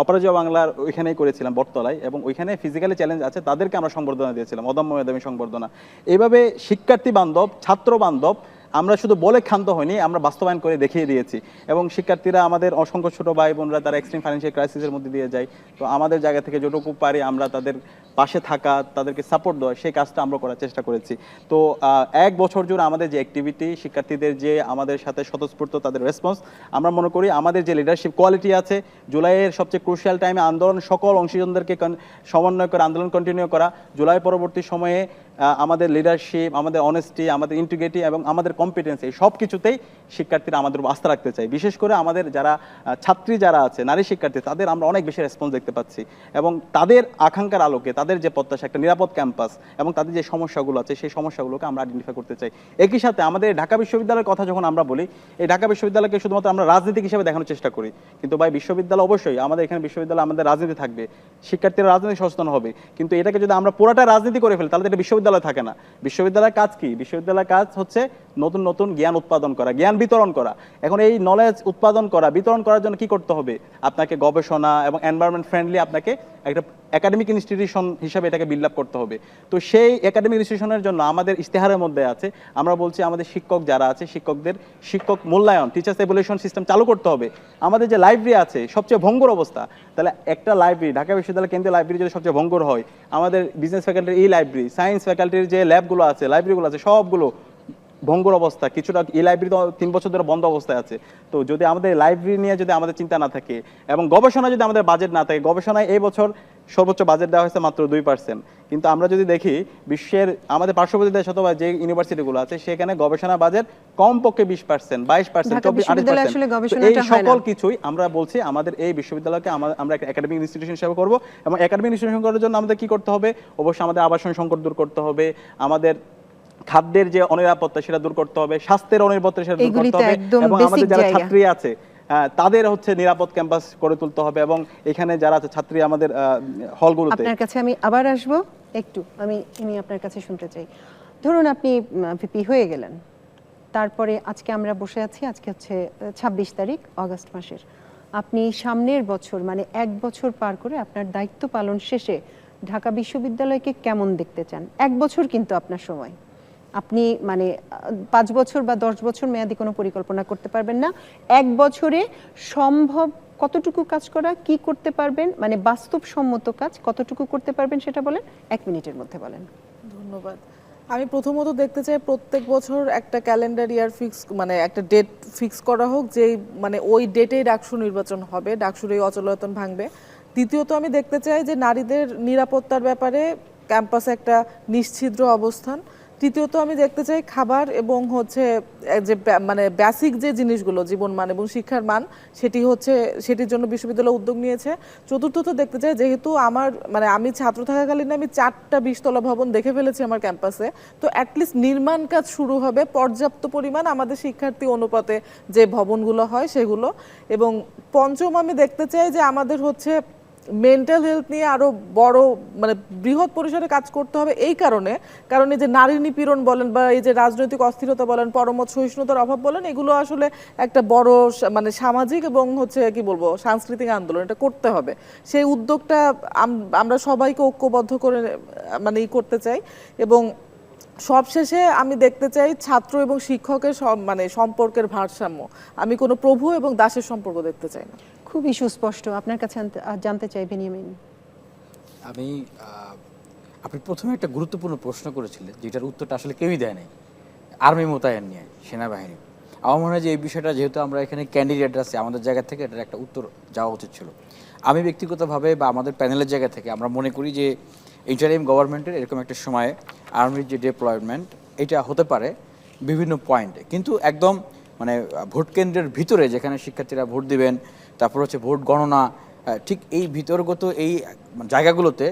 অপরাজয় বাংলার ওইখানেই করেছিলাম বটতলায়, এবং ওইখানে ফিজিক্যালি চ্যালেঞ্জ আছে তাদেরকে আমরা সংবর্ধনা দিয়েছিলাম, অদম্য মেধাবী সংবর্ধনা। এইভাবে শিক্ষার্থী বান্ধব, ছাত্র বান্ধব আমরা শুধু বলে ক্ষান্ত হয়নি, আমরা বাস্তবায়ন করে দেখিয়ে দিয়েছি। এবং শিক্ষার্থীরা আমাদের অসংখ্য ছোট ভাই বোনরা তারা এক্সট্রিম ফাইন্যান্সিয়াল ক্রাইসিসের মধ্যে দিয়ে যায়। তো আমাদের জায়গা থেকে যেটুকু পারি আমরা তাদের পাশে থাকা, তাদেরকে সাপোর্ট দেওয়া, সেই কাজটা আমরা করার চেষ্টা করেছি। তো 1 বছর জুড়ে আমাদের যে অ্যাক্টিভিটি, শিক্ষার্থীদের যে আমাদের সাথে স্বতঃস্ফূর্ত তাদের রেসপন্স, আমরা মনে করি আমাদের যে লিডারশিপ কোয়ালিটি আছে, জুলাইয়ের সবচেয়ে ক্রুশিয়াল টাইমে আন্দোলন সকল অংশীজনদেরকে সমন্বয় করে আন্দোলন কন্টিনিউ করা, জুলাই পরবর্তী সময়ে আমাদের লিডারশিপ, আমাদের অনেস্টি, আমাদের ইন্টিগ্রিটি এবং আমাদের কম্পিটেন্সি সব কিছুতেই শিক্ষার্থীরা আমাদের উপর আস্থা রাখতে চাই। বিশেষ করে আমাদের যারা ছাত্রী যারা আছে, নারী শিক্ষার্থী, তাদের আমরা অনেক বেশি রেসপন্স দেখতে পাচ্ছি। এবং তাদের আকাঙ্ক্ষার আলোকে, তাদের যে প্রত্যাশা একটা নিরাপদ ক্যাম্পাস এবং তাদের যে সমস্যাগুলো আছে সেই সমস্যাগুলোকে আমরা আইডেন্টিফাই করতে চাই। একই সাথে আমাদের ঢাকা বিশ্ববিদ্যালয়ের কথা যখন আমরা বলি, এই ঢাকা বিশ্ববিদ্যালয়কে শুধুমাত্র আমরা রাজনীতিক হিসেবে দেখানোর চেষ্টা করি, কিন্তু ভাই বিশ্ববিদ্যালয় অবশ্যই আমাদের এখানে বিশ্ববিদ্যালয় আমাদের রাজনীতি থাকবে, শিক্ষার্থীরা রাজনীতি সচেতন হবে, কিন্তু এটাকে যদি আমরা পুরোটা রাজনীতি করে ফেলি তাহলে এটা বিশ্ববিদ্যালয় থাকে না। বিশ্ববিদ্যালয়ের কাজ কি? বিশ্ববিদ্যালয়ের কাজ হচ্ছে নতুন নতুন জ্ঞান উৎপাদন করা, জ্ঞান বিতরণ করা। এখন এই নলেজ উৎপাদন করা, বিতরণ করার জন্য কি করতে হবে? আপনাকে গবেষণা এবং এনভায়রনমেন্ট ফ্রেন্ডলি আপনাকে একটা একাডেমিক ইনস্টিটিউশন হিসাবে এটাকে বিল্ড আপ করতে হবে। তো সেই একাডেমিক ইনস্টিটিউশনের জন্য আমাদের ইশতেহারের মধ্যে আছে, আমরা বলছি আমাদের শিক্ষক যারা আছে, শিক্ষকদের শিক্ষক মূল্যায়ন, টিচার্স এভ্যালুয়েশন সিস্টেম চালু করতে হবে। আমাদের যে লাইব্রেরি আছে সবচেয়ে ভঙ্গুর অবস্থা, তাহলে একটা লাইব্রেরি, ঢাকা বিশ্ববিদ্যালয় কেন্দ্রীয় লাইব্রেরি যদি সবচেয়ে ভঙ্গুর হয়, আমাদের বিজনেস ফ্যাকাল্টির এই লাইব্রেরি, সায়েন্স ফ্যাকাল্টির যে ল্যাবগুলো আছে, লাইব্রেরিগুলো আছে, সবগুলো ভঙ্গুর অবস্থা। কিছুটা এই লাইব্রেরি তো 3 বছর ধরে বন্ধ অবস্থায় আছে। তো যদি আমাদের লাইব্রেরি নিয়ে যদি আমাদের চিন্তা না থাকে এবং গবেষণা যদি আমাদের বাজেট না থাকে, গবেষণায় এই বছর সর্বোচ্চ বাজেট দেওয়া হয়েছে মাত্র 2%, কিন্তু আমরা যদি দেখি বিশ্বের আমাদের পার্শ্ববর্তী দেশ অথবা যে ইউনিভার্সিটিগুলো আছে সেখানে গবেষণা বাজেট কমপক্ষে 20%, 22%, 24-28%। এই সকল কিছুই আমরা বলছি আমাদের এই বিশ্ববিদ্যালয়কে আমরা একটা একাডেমিক ইনস্টিটিউশন হিসেবে করবো। এবং একাডেমিক ইনস্টিটিউশন করার জন্য আমাদের কি করতে হবে? অবশ্যই আমাদের আবাসন সংকট দূর করতে হবে, আমাদের খাদ্যের যে অনিরাপত্তা সেটা দূর করতে হবে, স্বাস্থ্যের অনিরাপত্তা সেটা দূর করতে হবে, এবং আমাদের যারা ছাত্রী আছে তাদের হচ্ছে নিরাপদ ক্যাম্পাস করে তুলতে হবে। এবং এখানে যারা আছে ছাত্রী আমাদের হলগুলোতে। আপনার কাছে আমি আবার আসবো, একটু আমি আপনার কাছে শুনতে চাই। ধরুন আপনি ভিপি হয়ে গেলেন, তারপরে আজকে আমরা বসে আছি, আজকে হচ্ছে 26 তারিখ আগস্ট মাসের। আপনি সামনের বছর মানে 1 বছর পার করে আপনার দায়িত্ব পালন শেষে ঢাকা বিশ্ববিদ্যালয়কে কেমন দেখতে চান? 1 বছর কিন্তু আপনার সময়, আপনি মানে 5 বছর বা 10 বছর মেয়াদি কোনো পরিকল্পনা করতে পারবেন না। 1 বছরে সম্ভব কতটুকু কাজ করা, কি করতে পারবেন, মানে বাস্তবসম্মত কাজ কতটুকু করতে পারবেন সেটা বলেন, 1 মিনিটের মধ্যে বলেন। ধন্যবাদ। আমি প্রথমত দেখতে চাই প্রত্যেক বছর একটা ক্যালেন্ডার ইয়ার ফিক্স, মানে একটা ডেট ফিক্স করা হোক যে মানে ওই ডেটেই ডাকসু নির্বাচন হবে, ডাকসুর এই অচলায়তন ভাঙবে। দ্বিতীয়ত আমি দেখতে চাই যে নারীদের নিরাপত্তার ব্যাপারে ক্যাম্পাসে একটা নিশ্ছিদ্র অবস্থান। তৃতীয়ত আমি দেখতে চাই খাবার এবং হচ্ছে যে মানে বেসিক যে জিনিসগুলো জীবন মান এবং শিক্ষার মান সেটির জন্য বিশ্ববিদ্যালয় উদ্যোগ নিয়েছে। চতুর্থত দেখতে চাই, যেহেতু আমার মানে আমি ছাত্র থাকাকালীন আমি 4টা 20তলা ভবন দেখে ফেলেছি আমার ক্যাম্পাসে, তো অ্যাটলিস্ট নির্মাণ কাজ শুরু হবে পর্যাপ্ত পরিমাণ আমাদের শিক্ষার্থী অনুপাতে যে ভবনগুলো হয় সেগুলো। এবং পঞ্চম আমি দেখতে চাই যে আমাদের হচ্ছে মেন্টাল হেলথ নিয়ে আরো বড় মানে বৃহৎ পরিসরে কাজ করতে হবে এই কারণে, কারণ এই যে নারী নিপীড়ন বলেন বা এই যে রাজনৈতিক অস্থিরতা বলেন, পরমত সহিষ্ণুতার অভাব বলেন, এগুলো আসলে একটা বড় মানে সামাজিক এবং হচ্ছে কি বলবো সাংস্কৃতিক আন্দোলন, এটা করতে হবে। সেই উদ্যোগটা আমরা সবাইকে ঐক্যবদ্ধ করে মানে করতে চাই। এবং সবশেষে আমি দেখতে চাই ছাত্র এবং শিক্ষকের মানে সম্পর্কের ভারসাম্য। আমি কোনো প্রভু এবং দাসের সম্পর্ক দেখতে চাই না। খুবই সুস্পষ্ট। আপনার কাছে জানতে চাই বেনিয়ামিন। আমি আপনি প্রথমে একটা গুরুত্বপূর্ণ প্রশ্ন করেছিলেন যেটার উত্তরটা আসলে কেউই দেয় নাই, আর্মি মোতায়েন নিয়ে, সেনাবাহিনী। আমার মনে হয় যে এই বিষয়টা যেহেতু আমরা এখানে ক্যান্ডিডেট আছে, আমাদের জায়গা থেকে এটার একটা উত্তর যাওয়া উচিত ছিল। আমি ব্যক্তিগতভাবে বা আমাদের প্যানেলের জায়গা থেকে আমরা মনে করি যে ইন্টারিম গভর্নমেন্টের এরকম একটা সময়ে আর্মির যে ডিপ্লয়মেন্ট এটা হতে পারে বিভিন্ন পয়েন্টে, কিন্তু একদম মানে ভোট কেন্দ্রের ভিতরে যেখানে শিক্ষার্থীরা ভোট দিবেন, তারপর হচ্ছে ভোট গণনা, ঠিক এই ভিতরগত এই জায়গাগুলোতে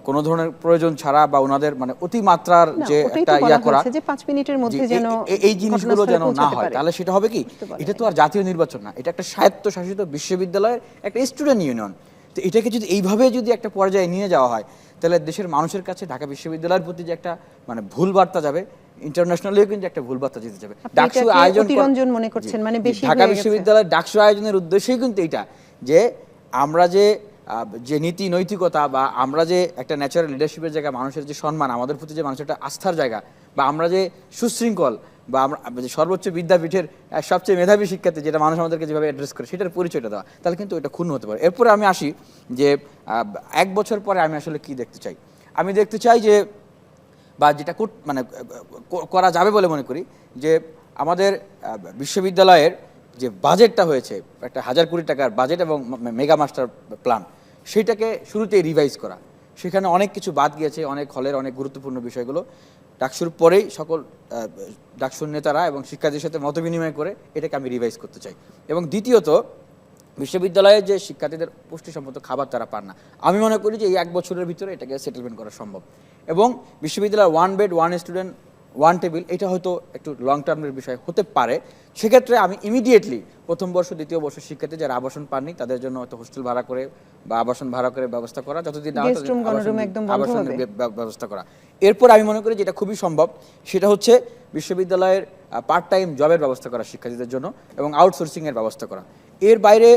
কোনো ধরনের প্রয়োজন ছাড়া বা ওনাদের মানে অতিমাত্রার যে একটা ইয়া করা, যে 5 মিনিটের মধ্যে যেন এই জিনিসগুলো যেন না হয়, তাহলে সেটা হবে কি, এটা তো আর জাতীয় নির্বাচন না, এটা একটা স্বায়ত্তশাসিত বিশ্ববিদ্যালয়ের একটা স্টুডেন্ট ইউনিয়ন। তো এটাকে যদি এইভাবে যদি একটা পর্যায়ে নিয়ে যাওয়া হয়, তাহলে দেশের মানুষের কাছে ঢাকা বিশ্ববিদ্যালয়ের প্রতি যে একটা মানে ভুল বার্তা যাবে, ইন্টারন্যাশনালিও কিন্তু একটা ভুল বার্তা যেতে যাবে। ডাকসু আয়োজন মনে করছেন মানে বেশি ঢাকা বিশ্ববিদ্যালয়ের ডাকসু আয়োজনের উদ্দেশ্যই কিন্তু এটা, যে আমরা যে নীতি নৈতিকতা বা আমরা যে একটা ন্যাচারাল লিডারশিপের জায়গা, মানুষের যে সম্মান, আমাদের প্রতি যে মানুষের একটা আস্থার জায়গা, বা আমরা যে সুশৃঙ্খল বা আমরা সর্বোচ্চ বিদ্যাপীঠের সবচেয়ে মেধাবী শিক্ষার্থী, যেটা মানুষ আমাদেরকে যেভাবে অ্যাড্রেস করে সেটার পরিচয়টা দেওয়া, তাহলে কিন্তু এটা ক্ষুণ্ণ হতে পারে। এরপরে আমি আসি যে 1 বছর পরে আমি আসলে কি দেখতে চাই। আমি দেখতে চাই যে বা যেটা মানে করা যাবে বলে মনে করি যে আমাদের বিশ্ববিদ্যালয়ের যে বাজেটটা হয়েছে একটা 1000 কোটি টাকার বাজেট এবং মেগা মাস্টার প্ল্যান, সেইটাকে শুরুতেই রিভাইজ করা। সেখানে অনেক কিছু বাদ গিয়েছে, অনেক হলের অনেক গুরুত্বপূর্ণ বিষয়গুলো ডাকসুর পরেই সকল ডাকসুর নেতারা এবং শিক্ষার্থীদের সাথে মত বিনিময় করে এটাকে আমি রিভাইজ করতে চাই। এবং দ্বিতীয়ত, বিশ্ববিদ্যালয়ে যে শিক্ষার্থীদের পুষ্টিসম্মত খাবার তারা পান না, আমি মনে করি যে এই 1 বছরের ভিতরে এটাকে সেটেলমেন্ট করা সম্ভব। এবং বিশ্ববিদ্যালয়ের 1 বেড 1 স্টুডেন্ট 1 টেবিল, এটা হয়তো একটু লং টার্মের বিষয় হতে পারে। সেক্ষেত্রে আমি ইমিডিয়েটলি প্রথম বর্ষ দ্বিতীয় বর্ষ শিক্ষার্থী যারা আবাসন পাননি তাদের জন্য হয়তো হোস্টেল ভাড়া করে বা আবাসন ভাড়া করে ব্যবস্থা করা, যতদিন না আবাসনের ব্যবস্থা করা। এরপর আমি মনে করি যেটা খুবই সম্ভব, সেটা হচ্ছে বিশ্ববিদ্যালয়ের পার্ট টাইম জবের ব্যবস্থা করা শিক্ষার্থীদের জন্য এবং আউটসোর্সিংয়ের ব্যবস্থা করা। এর বাইরে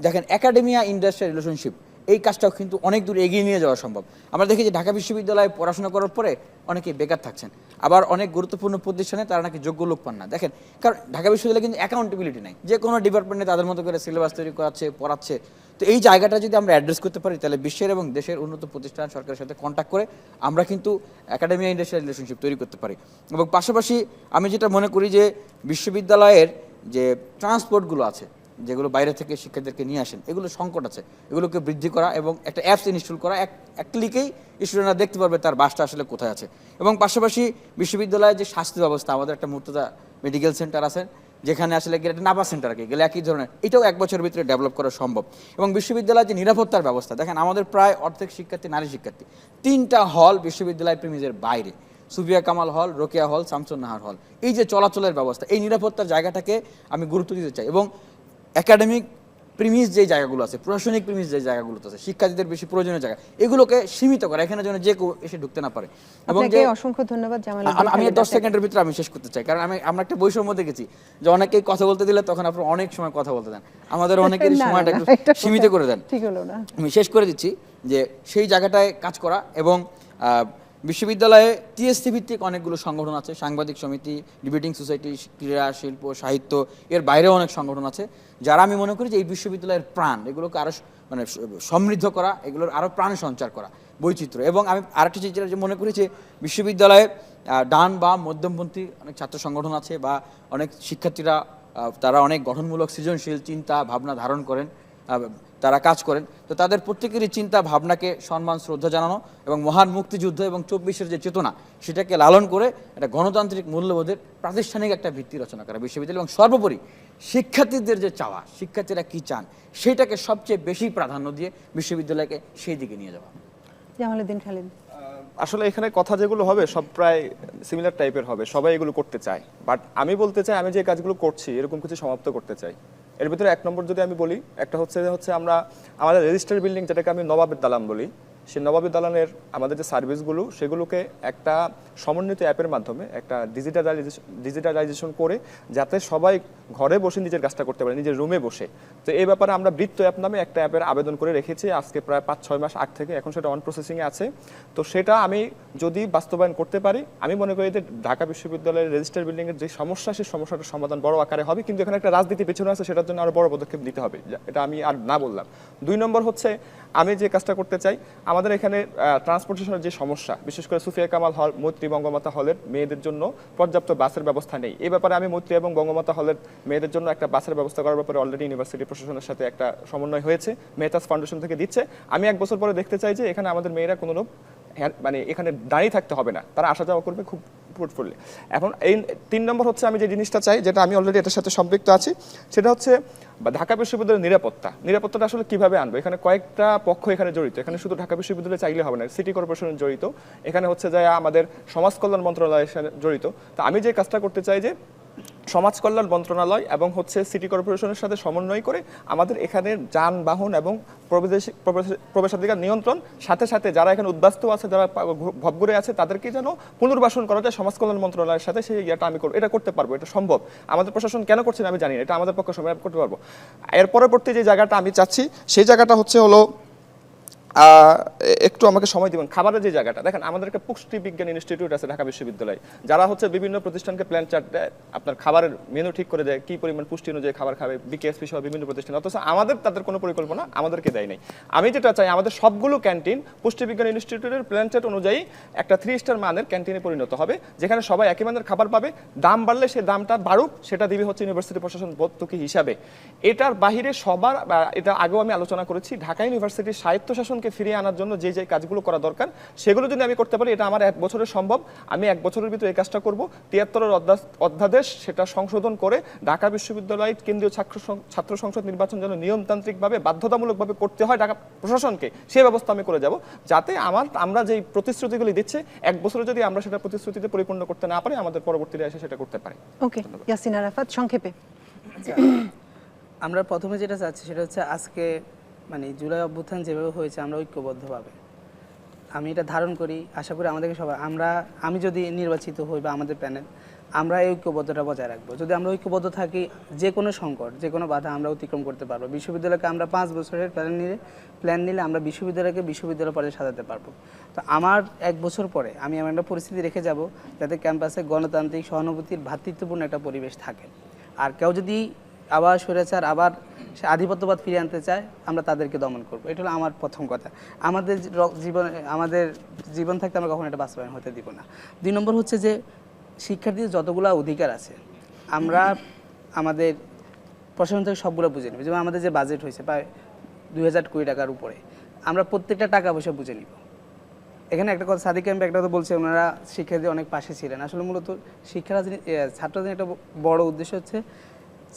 দেখেন একাডেমিয়া ইন্ডাস্ট্রিয়াল রিলেশনশিপ, এই কাজটাও কিন্তু অনেক দূর এগিয়ে নিয়ে যাওয়া সম্ভব। আমরা দেখি যে ঢাকা বিশ্ববিদ্যালয়ে পড়াশোনা করার পরে অনেকেই বেকার থাকছেন, আবার অনেক গুরুত্বপূর্ণ প্রতিষ্ঠানে তারা নাকি যোগ্য লোক পান না। দেখেন, কারণ ঢাকা বিশ্ববিদ্যালয়ে কিন্তু অ্যাকাউন্টেবিলিটি নাই, যে কোনো ডিপার্টমেন্টে তাদের মতো করে সিলেবাস তৈরি করাচ্ছে, পড়াচ্ছে। তো এই জায়গাটা যদি আমরা অ্যাড্রেস করতে পারি, তাহলে বিশ্বের এবং দেশের উন্নত প্রতিষ্ঠান সরকারের সাথে কন্ট্যাক্ট করে আমরা কিন্তু একাডেমিয়া ইন্ডাস্ট্রিয়াল রিলেশনশিপ তৈরি করতে পারি। এবং পাশাপাশি আমি যেটা মনে করি যে বিশ্ববিদ্যালয়ের যে ট্রান্সপোর্টগুলো আছে, যেগুলো বাইরে থেকে শিক্ষার্থীদেরকে নিয়ে আসেন, এগুলো সংকট আছে, এগুলোকে বৃদ্ধি করা এবং একটা অ্যাপস ইনস্টল করা, এক ক্লিকেই স্টুডেন্টরা দেখতে পারবে তার বাসটা আসলে কোথায় আছে। এবং পাশাপাশি বিশ্ববিদ্যালয়ের যে স্বাস্থ্য ব্যবস্থা, আমাদের একটা মুর্তজা মেডিকেল সেন্টার আছে, যেখানে আসলে গেলে একটা নাপা সেন্টার গেলে একই ধরনের, এটাও 1 বছরের ভিতরে ডেভেলপ করা সম্ভব। এবং বিশ্ববিদ্যালয়ের যে নিরাপত্তার ব্যবস্থা, দেখেন আমাদের প্রায় অর্ধেক শিক্ষার্থী নারী শিক্ষার্থী, 3টা হল বিশ্ববিদ্যালয় প্রিমিজের বাইরে, সুফিয়া কামাল হল, রোকেয়া হল, শামসুন নাহার হল। এই যে চলাচলের ব্যবস্থা, এই নিরাপত্তার জায়গাটাকে আমি গুরুত্ব দিতে চাই। এবং একাডেমিক প্রিমিস যে জায়গাগুলো আছে, প্রশাসনিক প্রিমিস যে জায়গাগুলো আছে, শিক্ষার্থীদের বেশি প্রয়োজনীয় জায়গা, এগুলোকে সীমিত করা, এখানে যেন যে কেউ এসে ঢুকতে না পারে। এবং যে অসংখ্য ধন্যবাদ জামাল। আমি 10 সেকেন্ডের ভিতরে আমি শেষ করতে চাই, কারণ আমরা একটা বৈষম্য দেখেছি যে অনেকেই কথা বলতে দিলে তখন আপনারা অনেক সময় কথা বলতে দেন, আমাদের অনেকের সময়টা একটু সীমিত করে দেন। ঠিক হলো না। আমি শেষ করে দিচ্ছি যে সেই জায়গাটায় কাজ করা। এবং বিশ্ববিদ্যালয়ে টিএসসি ভিত্তিক অনেকগুলো সংগঠন আছে, সাংবাদিক সমিতি, ডিবেটিং সোসাইটি, ক্রীড়া, শিল্প, সাহিত্য, এর বাইরেও অনেক সংগঠন আছে, যারা আমি মনে করি যে এই বিশ্ববিদ্যালয়ের প্রাণ, এগুলোকে আরও মানে সমৃদ্ধ করা, এগুলোর আরও প্রাণ সঞ্চার করা, বৈচিত্র্য। এবং আমি আরেকটি যেটা মনে করি যে বিশ্ববিদ্যালয়ে ডান বা মধ্যমপন্থী অনেক ছাত্র সংগঠন আছে, বা অনেক শিক্ষার্থীরা তারা অনেক গঠনমূলক সৃজনশীল চিন্তা ভাবনা ধারণ করেন, তারা কাজ করেন। তো তাদের প্রত্যেকেরই চিন্তা ভাবনাকে সম্মান শ্রদ্ধা জানানো এবং মহান মুক্তিযুদ্ধ এবং 24-এর যে চেতনা, সেটাকে লালন করে একটা গণতান্ত্রিক মূল্যবোধের প্রাতিষ্ঠানিক একটা ভিত্তি রচনা করা বিশ্ববিদ্যালয়। এবং সর্বোপরি শিক্ষার্থীদের যে চাওয়া, শিক্ষার্থীরা কি চান, সেটাকে সবচেয়ে বেশি প্রাধান্য দিয়ে বিশ্ববিদ্যালয়কে সেই দিকে নিয়ে যাওয়া। জামালউদ্দিন খালিদ, আসলে এখানে কথা যেগুলো হবে সব প্রায় সিমিলার টাইপের হবে, সবাই এগুলো করতে চায়, বাট আমি বলতে চাই আমি যে কাজগুলো করছি এরকম কিছু সমাপ্ত করতে চাই। এর ভিতরে 1 নম্বর যদি আমি বলি, একটা হচ্ছে আমরা আমাদের রেজিস্টার বিল্ডিং, যেটাকে আমি নবাবের দালান বলি, সেই নবাবী দালানের আমাদের যে সার্ভিসগুলো সেগুলোকে একটা সমন্বিত অ্যাপের মাধ্যমে একটা ডিজিটালাইজেশন করে যাতে সবাই ঘরে বসে নিজের কাজটা করতে পারে, নিজের রুমে বসে। তো এই ব্যাপারে আমরা বৃত্ত অ্যাপ নামে একটা অ্যাপের আবেদন করে রেখেছি আজকে প্রায় 5-6 মাস আগ থেকে, এখন সেটা অন প্রসেসিংয়ে আছে। তো সেটা আমি যদি বাস্তবায়ন করতে পারি, আমি মনে করি যে ঢাকা বিশ্ববিদ্যালয়ের রেজিস্টার বিল্ডিংয়ের যে সমস্যা, সেই সমস্যাটার সমাধান বড় আকারে হবে। কিন্তু এখানে একটা রাজনীতি পেছনে আছে, সেটার জন্য আরও বড় পদক্ষেপ নিতে হবে, এটা আমি আর না বললাম। 2 নম্বর হচ্ছে আমি যে কাজটা করতে চাই, আমাদের এখানে ট্রান্সপোর্টেশনের যে সমস্যা, বিশেষ করে সুফিয়া কামাল হল, মৈত্রী বঙ্গমাতা হলের মেয়েদের জন্য পর্যাপ্ত বাসের ব্যবস্থা নেই। এই ব্যাপারে আমি মৈত্রী এবং বঙ্গমাতা হলের মেয়েদের জন্য একটা বাসের ব্যবস্থা করার ব্যাপারে অলরেডি ইউনিভার্সিটি প্রশাসনের সাথে একটা সমন্বয় হয়েছে, মেহতাজ ফাউন্ডেশন থেকে দিচ্ছে। আমি 1 বছর পরে দেখতে চাই যে এখানে আমাদের মেয়েরা কোনো মানে এখানে দাঁড়িয়ে থাকতে হবে না, তারা আসা যাওয়া করবে খুব ফুটফুলি। এখন এই 3 নম্বর হচ্ছে আমি যে জিনিসটা চাই, যেটা আমি অলরেডি এটার সাথে সম্পৃক্ত আছি, সেটা হচ্ছে ঢাকা বিশ্ববিদ্যালয়ের নিরাপত্তাটা আসলে কিভাবে আনবো। এখানে কয়েকটা পক্ষ এখানে জড়িত, এখানে শুধু ঢাকা বিশ্ববিদ্যালয় চাইলে হবে না, সিটি কর্পোরেশন জড়িত, এখানে হচ্ছে যে আমাদের সমাজ কল্যাণ মন্ত্রণালয়ের সাথে জড়িত। তো আমি যে কাজটা করতে চাই যে সমাজ কল্যাণ মন্ত্রণালয় এবং হচ্ছে সিটি কর্পোরেশনের সাথে সমন্বয় করে আমাদের এখানে যানবাহন এবং প্রবেশাধিকার নিয়ন্ত্রণ, সাথে সাথে যারা এখানে উদ্বাস্তু আছে, যারা ভবঘুরে আছে, তাদেরকে যেন পুনর্বাসন করা যায় সমাজ কল্যাণ মন্ত্রণালয়ের সাথে, সেই ইয়েটা আমি এটা করতে পারবো, এটা সম্ভব। আমাদের প্রশাসন কেন করছে না আমি জানি না, এটা আমাদের পক্ষে সম্ভব করতে পারবো। এর পরবর্তী যে জায়গাটা আমি চাচ্ছি, সেই জায়গাটা হলো একটু আমাকে সময় দিবেন। খাবারের যে জায়গাটা দেখেন, আমাদের একটা পুষ্টি বিজ্ঞান ইনস্টিটিউট আছে ঢাকা বিশ্ববিদ্যালয়, যারা হচ্ছে বিভিন্ন প্রতিষ্ঠানকে প্ল্যান চার্ট দেয়, আপনার খাবারের মেনু ঠিক করে দেয়, কি পরিমাণ পুষ্টি অনুযায়ী খাবার খাবে, বিকেএসপি সহ বিভিন্ন প্রতিষ্ঠান, অথচ তাদের কোনো পরিকল্পনা আমাদেরকে দেয় নাই। আমি যেটা চাই, আমাদের সবগুলো ক্যান্টিন পুষ্টি বিজ্ঞান ইনস্টিটিউটের প্ল্যান চার্ট অনুযায়ী একটা 3 স্টার মানের ক্যান্টিনে পরিণত হবে, যেখানে সবাই একই মানের খাবার পাবে। দাম বাড়লে সেই দামটা বাড়ুক, সেটা দিবে হচ্ছে ইউনিভার্সিটি প্রশাসন ভর্তুকি হিসাবে। এটার বাহিরে সবার, এটা আগেও আমি আলোচনা করেছি, ঢাকা ইউনিভার্সিটির স্বায়ত্তশাসনকে ফিরিয়ে আনার জন্য যে কাজগুলো করা দরকার, সেগুলো যদি আমি করতে পারি, এটা আমার 1 বছরে সম্ভব। আমি 1 বছরের ভিতরে এই কাজটা করব। 73 অধ্যাদেশ সেটা সংশোধন করে ঢাকা বিশ্ববিদ্যালয় কেন্দ্রীয় ছাত্র সংসদ নির্বাচন যেন নিয়মতান্ত্রিকভাবে বাধ্যতামূলকভাবে করতে হয় ঢাকা প্রশাসনকে, সেই ব্যবস্থা আমি করে যাব, যাতে আমরা যেই প্রতিশ্রুতিগুলি দিচ্ছি 1 বছরে যদি আমরা সেটা প্রতিশ্রুতিতে পরিপূর্ণ করতে না পারি, আমাদের পরবর্তীতে এসে সেটা করতে পারি। ওকে, ইয়াসিন আরাফাত সংক্ষেপে। আমরা প্রথমে যেটা চাচ্ছি সেটা হচ্ছে আজকে মানে জুলাই অভ্যুত্থান যেভাবে হয়েছে, আমরা ঐক্যবদ্ধভাবে, আমি এটা ধারণ করি, আশা করি আমাদেরকে সবাই, আমি যদি নির্বাচিত হই বা আমাদের প্যানেল, আমরা এই ঐক্যবদ্ধতা বজায় রাখবো। যদি আমরা ঐক্যবদ্ধ থাকি, যে কোনো সংকট, যে কোনো বাধা আমরা অতিক্রম করতে পারবো। বিশ্ববিদ্যালয়কে আমরা 5 বছরের প্ল্যান নিলে আমরা বিশ্ববিদ্যালয়কে বিশ্ববিদ্যালয় পর্যায়ে সাজাতে পারবো। তো আমার 1 বছর পরে আমি এমন একটা পরিস্থিতি রেখে যাব যাতে ক্যাম্পাসে গণতান্ত্রিক, সহানুভূতির, ভ্রাতৃত্বপূর্ণ একটা পরিবেশ থাকে। আর কেউ যদি আবার স্বৈরাচার, আবার সে আধিপত্যবাদ ফিরিয়ে আনতে চায়, আমরা তাদেরকে দমন করবো। এটা হলো আমার প্রথম কথা। আমাদের জীবন থাকতে আমরা কখনো এটা বাস্তবায়ন হতে দিব না। 2 নম্বর হচ্ছে যে শিক্ষার্থীদের যতগুলো অধিকার আছে, আমরা আমাদের প্রশাসন থেকে সবগুলো বুঝে নিব। যেমন আমাদের যে বাজেট হয়েছে প্রায় 2000 কোটি টাকার উপরে, আমরা প্রত্যেকটা টাকা পয়সা বুঝে নিব। এখানে একটা কথা সাদিক ক্যাম্পে একটা কথা বলছে, ওনারা শিক্ষার্থী অনেক পাশে ছিলেন। আসলে মূলত ছাত্র রাজনীতি একটা বড় উদ্দেশ্য হচ্ছে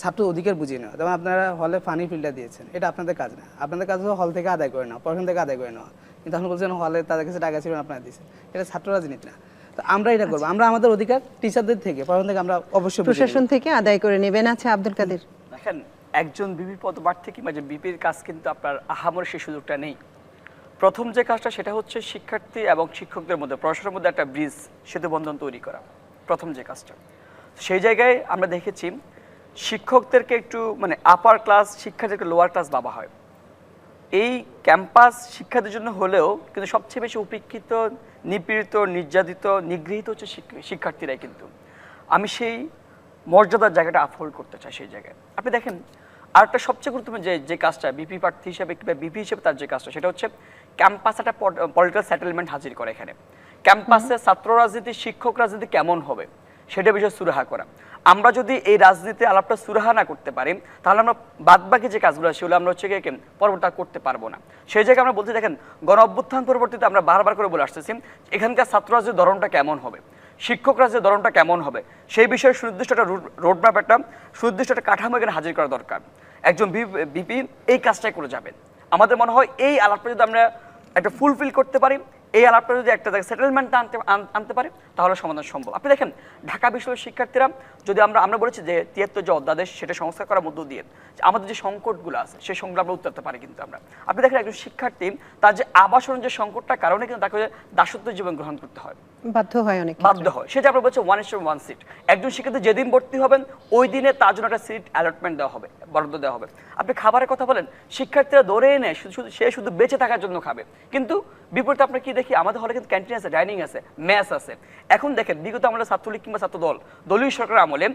ছাত্র অধিকার বুঝিয়ে নেওয়া। যেমন আপনারা হলে ফানি ফিল্ডটা দিয়েছেন, এটা আপনাদের কাজ না, আপনাদের কাজ হলো হল থেকে আদায় করে নেওয়া, পড়াশোনা থেকে আদায় করে নেওয়া। কিন্তু আপনি বলছেন হলে তাদের কাছে টাকা ছিল, আপনারা দিয়েছেন, এটা ছাত্র রাজনীতি না। তো আমরা এটা করবো, আমরা আমাদের অধিকার টিচারদের থেকে, পড়াশোনা থেকে আমরা অবশ্যই প্রশাসন থেকে আদায় করে নেবেন। আচ্ছা, আব্দুল কাদের। দেখেন, একজন বিপি পদপ্রার্থী বা যে বিপির কাজ কিন্তু আপনার আহামরি সেই সুযোগটা নেই। প্রথম যে কাজটা সেটা হচ্ছে শিক্ষার্থী এবং শিক্ষকদের মধ্যে, প্রশাসনের মধ্যে একটা ব্রিজ, সেতু বন্ধন তৈরি করা, প্রথম যে কাজটা। সেই জায়গায় আমরা দেখেছি শিক্ষকদেরকে একটু মানে আপার ক্লাস, শিক্ষার্থীদেরকে লোয়ার ক্লাস ভাবা হয়। এই ক্যাম্পাস শিক্ষার্থীর জন্য হলেও কিন্তু সবচেয়ে বেশি উপেক্ষিত, নিপীড়িত, নির্যাতিত, নিগৃহীত হচ্ছে শিক্ষার্থীরাই। কিন্তু আমি সেই মর্যাদার জায়গাটা আপহোল্ড করতে চাই সেই জায়গায়। আপনি দেখেন, আরেকটা সবচেয়ে গুরুত্বপূর্ণ যে কাজটা বিপি প্রার্থী হিসেবে কিংবা বিপি হিসেবে তার যে কাজটা, সেটা হচ্ছে ক্যাম্পাসে একটা পলিটিক্যাল সেটেলমেন্ট হাজির করে। এখানে ক্যাম্পাসে ছাত্র রাজনীতি, শিক্ষক রাজনীতি কেমন হবে সেটা বিষয়ে সুরাহা করা। আমরা যদি এই রাজনীতি আলাপটা সুরাহা না করতে পারি, তাহলে আমরা বাদবাকি যে কাজগুলো সেগুলো আমরা হচ্ছে গিয়ে পরবর্তী করতে পারবো না। সেই জায়গায় আমরা বলতে, দেখেন, গণ অভ্যুত্থান পরবর্তীতে আমরা বারবার করে বলে আসতেছি এখানকার ছাত্র রাজনীতির ধরনটা কেমন হবে, শিক্ষক রাজনীতির ধরনটা কেমন হবে, সেই বিষয়ে সুনির্দিষ্ট একটা রোডম্যাপ, একটা সুনির্দিষ্ট একটা কাঠামো এখানে হাজির করা দরকার। একজন বিপি এই কাজটাই করে যাবেন। আমাদের মনে হয় এই আলাপটা যদি আমরা একটা ফুলফিল করতে পারি, এই আলাপটা যদি একটা সেটেলমেন্টটা আনতে পারি, তাহলে সমাধান সম্ভব। আপনি দেখেন ঢাকা বিশ্ববিদ্যালয়ের শিক্ষার্থীরা যদি আমরা বলেছি যে 73 যে অধ্যাদেশ সেটা সংস্কার করার মধ্য দিয়ে আমাদের যে সংকটগুলো আছে সেই সংকট আমরা উত্তরতে পারি। কিন্তু আপনি দেখেন একজন শিক্ষার্থী তার যে আবাসন যে সংকটটার কারণে কিন্তু তাকে দাসত্ব জীবন গ্রহণ করতে হয়, বাধ্য হয়, অনেক বাধ্য হয়। সেটা আমরা বলছি 1:1 সিট। একজন শিক্ষার্থী যেদিন ভর্তি হবেন ওই দিনে তার জন্য একটা সিট অ্যালটমেন্ট দেওয়া হবে, বরাদ্দ দেওয়া হবে। আপনি খাবারের কথা বলেন, শিক্ষার্থীরা ধরে এনে সে শুধু বেঁচে থাকার জন্য খাবে, কিন্তু বিপরীতে আমরা কি দেখি, আমাদের হলে কিন্তু ক্যান্টিন আছে, ডাইনিং আছে, মেস আছে। এখন দেখেন বিগত আমরা ছাত্রলীগ কিংবা ছাত্র দল দলীয় সরকারের আমলে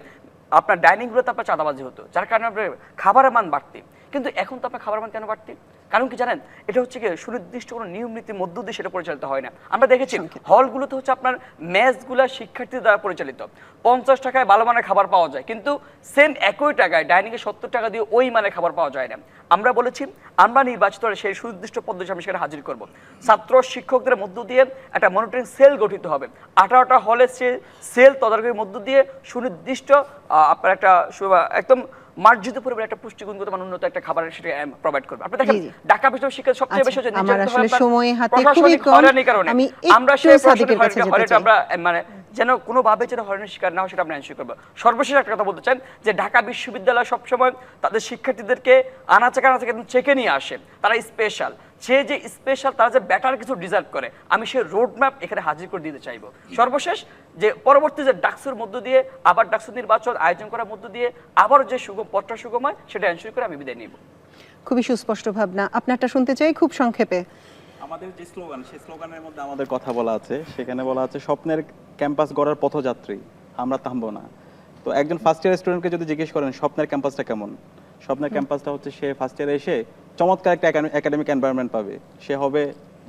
আপনার ডাইনিংগুলোতে আপনার চাঁদাবাজি হতো, যার কারণে আপনার খাবারের মান বাড়তি। কিন্তু এখন তো আপনার খাবারের মান কেন বাড়তি? কারণ কি জানেন, এটা হচ্ছে কি সুনির্দিষ্ট কোনো নিয়ম নীতির মধ্য দিয়ে সেটা পরিচালিত হয় না। আমরা দেখেছি হলগুলোতে হচ্ছে আপনার মেসগুলা শিক্ষার্থীদের দ্বারা পরিচালিত, 50 টাকায় ভালো মানের খাবার পাওয়া যায়, কিন্তু সেম একই টাকায় ডাইনিংয়ে 70 টাকা দিয়ে ওই মানের খাবার পাওয়া যায় না। আমরা বলেছি আমরা নির্বাচিত সেই সুনির্দিষ্ট পদ্ধতি আমি সেখানে হাজির করব। ছাত্র শিক্ষকদের মধ্য দিয়ে একটা মনিটরিং সেল গঠিত হবে, 18টা হলে সে সেল তদারকির মধ্য দিয়ে সুনির্দিষ্ট আপনার একটা একদম মার্জিত পরিমাণে একটা পুষ্টিগুণগত মান উন্নত একটা খাবার সেটা প্রোভাইড করবে। আপনি দেখেন ঢাকা বিশ্ববিদ্যালয়ের শিক্ষা সবচেয়ে বেশি হচ্ছে আমার আসলে সময় হাতে খুবই কম, আমি আমরা সেই সাদিকের কাছে যেতে চাই, আমরা মানে যেন কোনোভাবে যেন হয়রানির শিকার না হয় সেটা আমরা এনশিওর করব। সর্বশেষ একটা কথা বলতে চান যে ঢাকা বিশ্ববিদ্যালয় সবসময় তাদের শিক্ষার্থীদেরকে আনাচে কানাচে চেকে নিয়ে আসে, তারা স্পেশাল, সে যে স্পেশাল তারা যে বেটার কিছু ডিজার্ভ করে, আমি সেই রোড ম্যাপ এখানে হাজির করে দিতে চাইবো। সর্বশেষ যে পরবর্তী যে ডাকসুর মধ্য দিয়ে আবার ডাকসু নির্বাচন আয়োজন করার মধ্য দিয়ে আবার যে পথটা সুগম হয় সেটা এনশিওর করে আমি বিদায় নিব। খুবই সুস্পষ্ট ভাবনা, আপনারটা শুনতে চাই খুব সংক্ষেপে। আমাদের যে স্লোগান, সেই স্লোগানের মধ্যে আমাদের কথা বলা আছে, সেখানে বলা আছে স্বপ্নের ক্যাম্পাস গড়ার পথযাত্রী, আমরা থামবো না। তো একজন ফার্স্ট ইয়ার স্টুডেন্টকে যদি জিজ্ঞেস করেন স্বপ্নের ক্যাম্পাসটা কেমন, স্বপ্নের ক্যাম্পাসটা হচ্ছে সে ফার্স্ট ইয়ারে এসে চমৎকার একটা একাডেমিক এনভায়রনমেন্ট পাবে, সে হবে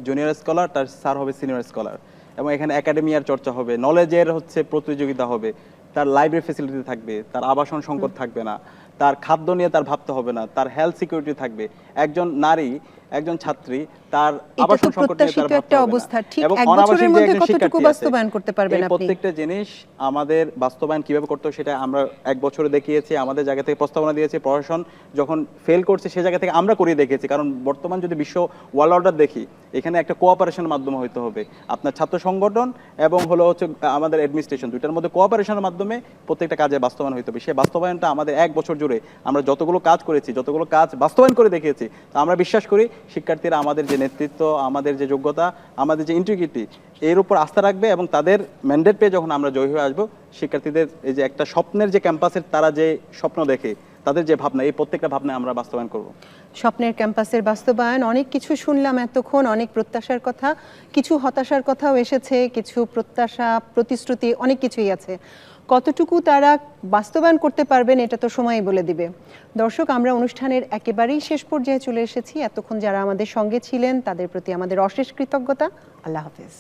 জুনিয়র স্কলার, তার স্যার হবে সিনিয়র স্কলার, এবং এখানে একাডেমিয়ার চর্চা হবে, নলেজের হচ্ছে প্রতিযোগিতা হবে, তার লাইব্রেরি ফেসিলিটি থাকবে, তার আবাসন সংকট থাকবে না, তার খাদ্য নিয়ে তার ভাবতে হবে না, তার হেলথ সিকিউরিটি থাকবে। একজন নারী, একজন ছাত্রী, তার আবাসন সংকট নিয়ে তার ভাবতে হবে না। এবং অনাবাসিক যে একজন শিক্ষার্থী বাস্তবায়ন করতে পারবেন আপনি, প্রত্যেকটা জিনিস আমাদের বাস্তবায়ন কিভাবে করতে হয় সেটা আমরা এক বছরে দেখিয়েছি, আমাদের জায়গা থেকে প্রস্তাবনা দিয়েছি, প্রশাসন যখন ফেল করছে সে জায়গা থেকে আমরা করিয়ে দেখিয়েছি। কারণ বর্তমান যদি বিশ্ব ওয়ার্ল্ড অর্ডার দেখি, এখানে একটা কোঅপারেশনের মাধ্যমে হইতে হবে, আপনার ছাত্র সংগঠন এবং হচ্ছে আমাদের অ্যাডমিনিস্ট্রেশন, দুইটার মধ্যে কোঅপারেশনের মাধ্যমে প্রত্যেকটা কাজে বাস্তবায়ন হইতে হবে। সেই বাস্তবায়নটা আমাদের এক বছর জুড়ে আমরা যতগুলো কাজ করেছি, যতগুলো কাজ বাস্তবায়ন করে দেখিয়েছি, তা আমরা বিশ্বাস করি শিক্ষার্থীরা আমাদের যে নেতৃত্ব, আমাদের যে যোগ্যতা, আমাদের যে ইন্টিগ্রিটি, এর উপর আস্থা রাখবে এবং তাদের ম্যান্ডেট পেয়ে যখন আমরা জয়ী হয়ে আসবো, শিক্ষার্থীদের এই যে একটা স্বপ্নের যে ক্যাম্পাসের তারা যে স্বপ্ন দেখে, তাদের যে ভাবনা, এই প্রত্যেকটা ভাবনা আমরা বাস্তবায়ন করব। স্বপ্নের ক্যাম্পাসের বাস্তবায়ন, অনেক কিছু শুনলাম এতক্ষণ, অনেক প্রত্যাশার কথা, কিছু হতাশার কথাও এসেছে, কিছু প্রত্যাশা প্রতিশ্রুতি অনেক কিছুই আছে। কতটুকু তারা বাস্তবায়ন করতে পারবেন এটা তো সময়ই বলে দিবে। দর্শক, আমরা অনুষ্ঠানের একেবারেই শেষ পর্যায়ে চলে এসেছি। এতক্ষণ যারা আমাদের সঙ্গে ছিলেন তাদের প্রতি আমাদের অশেষ কৃতজ্ঞতা। আল্লাহ হাফেজ।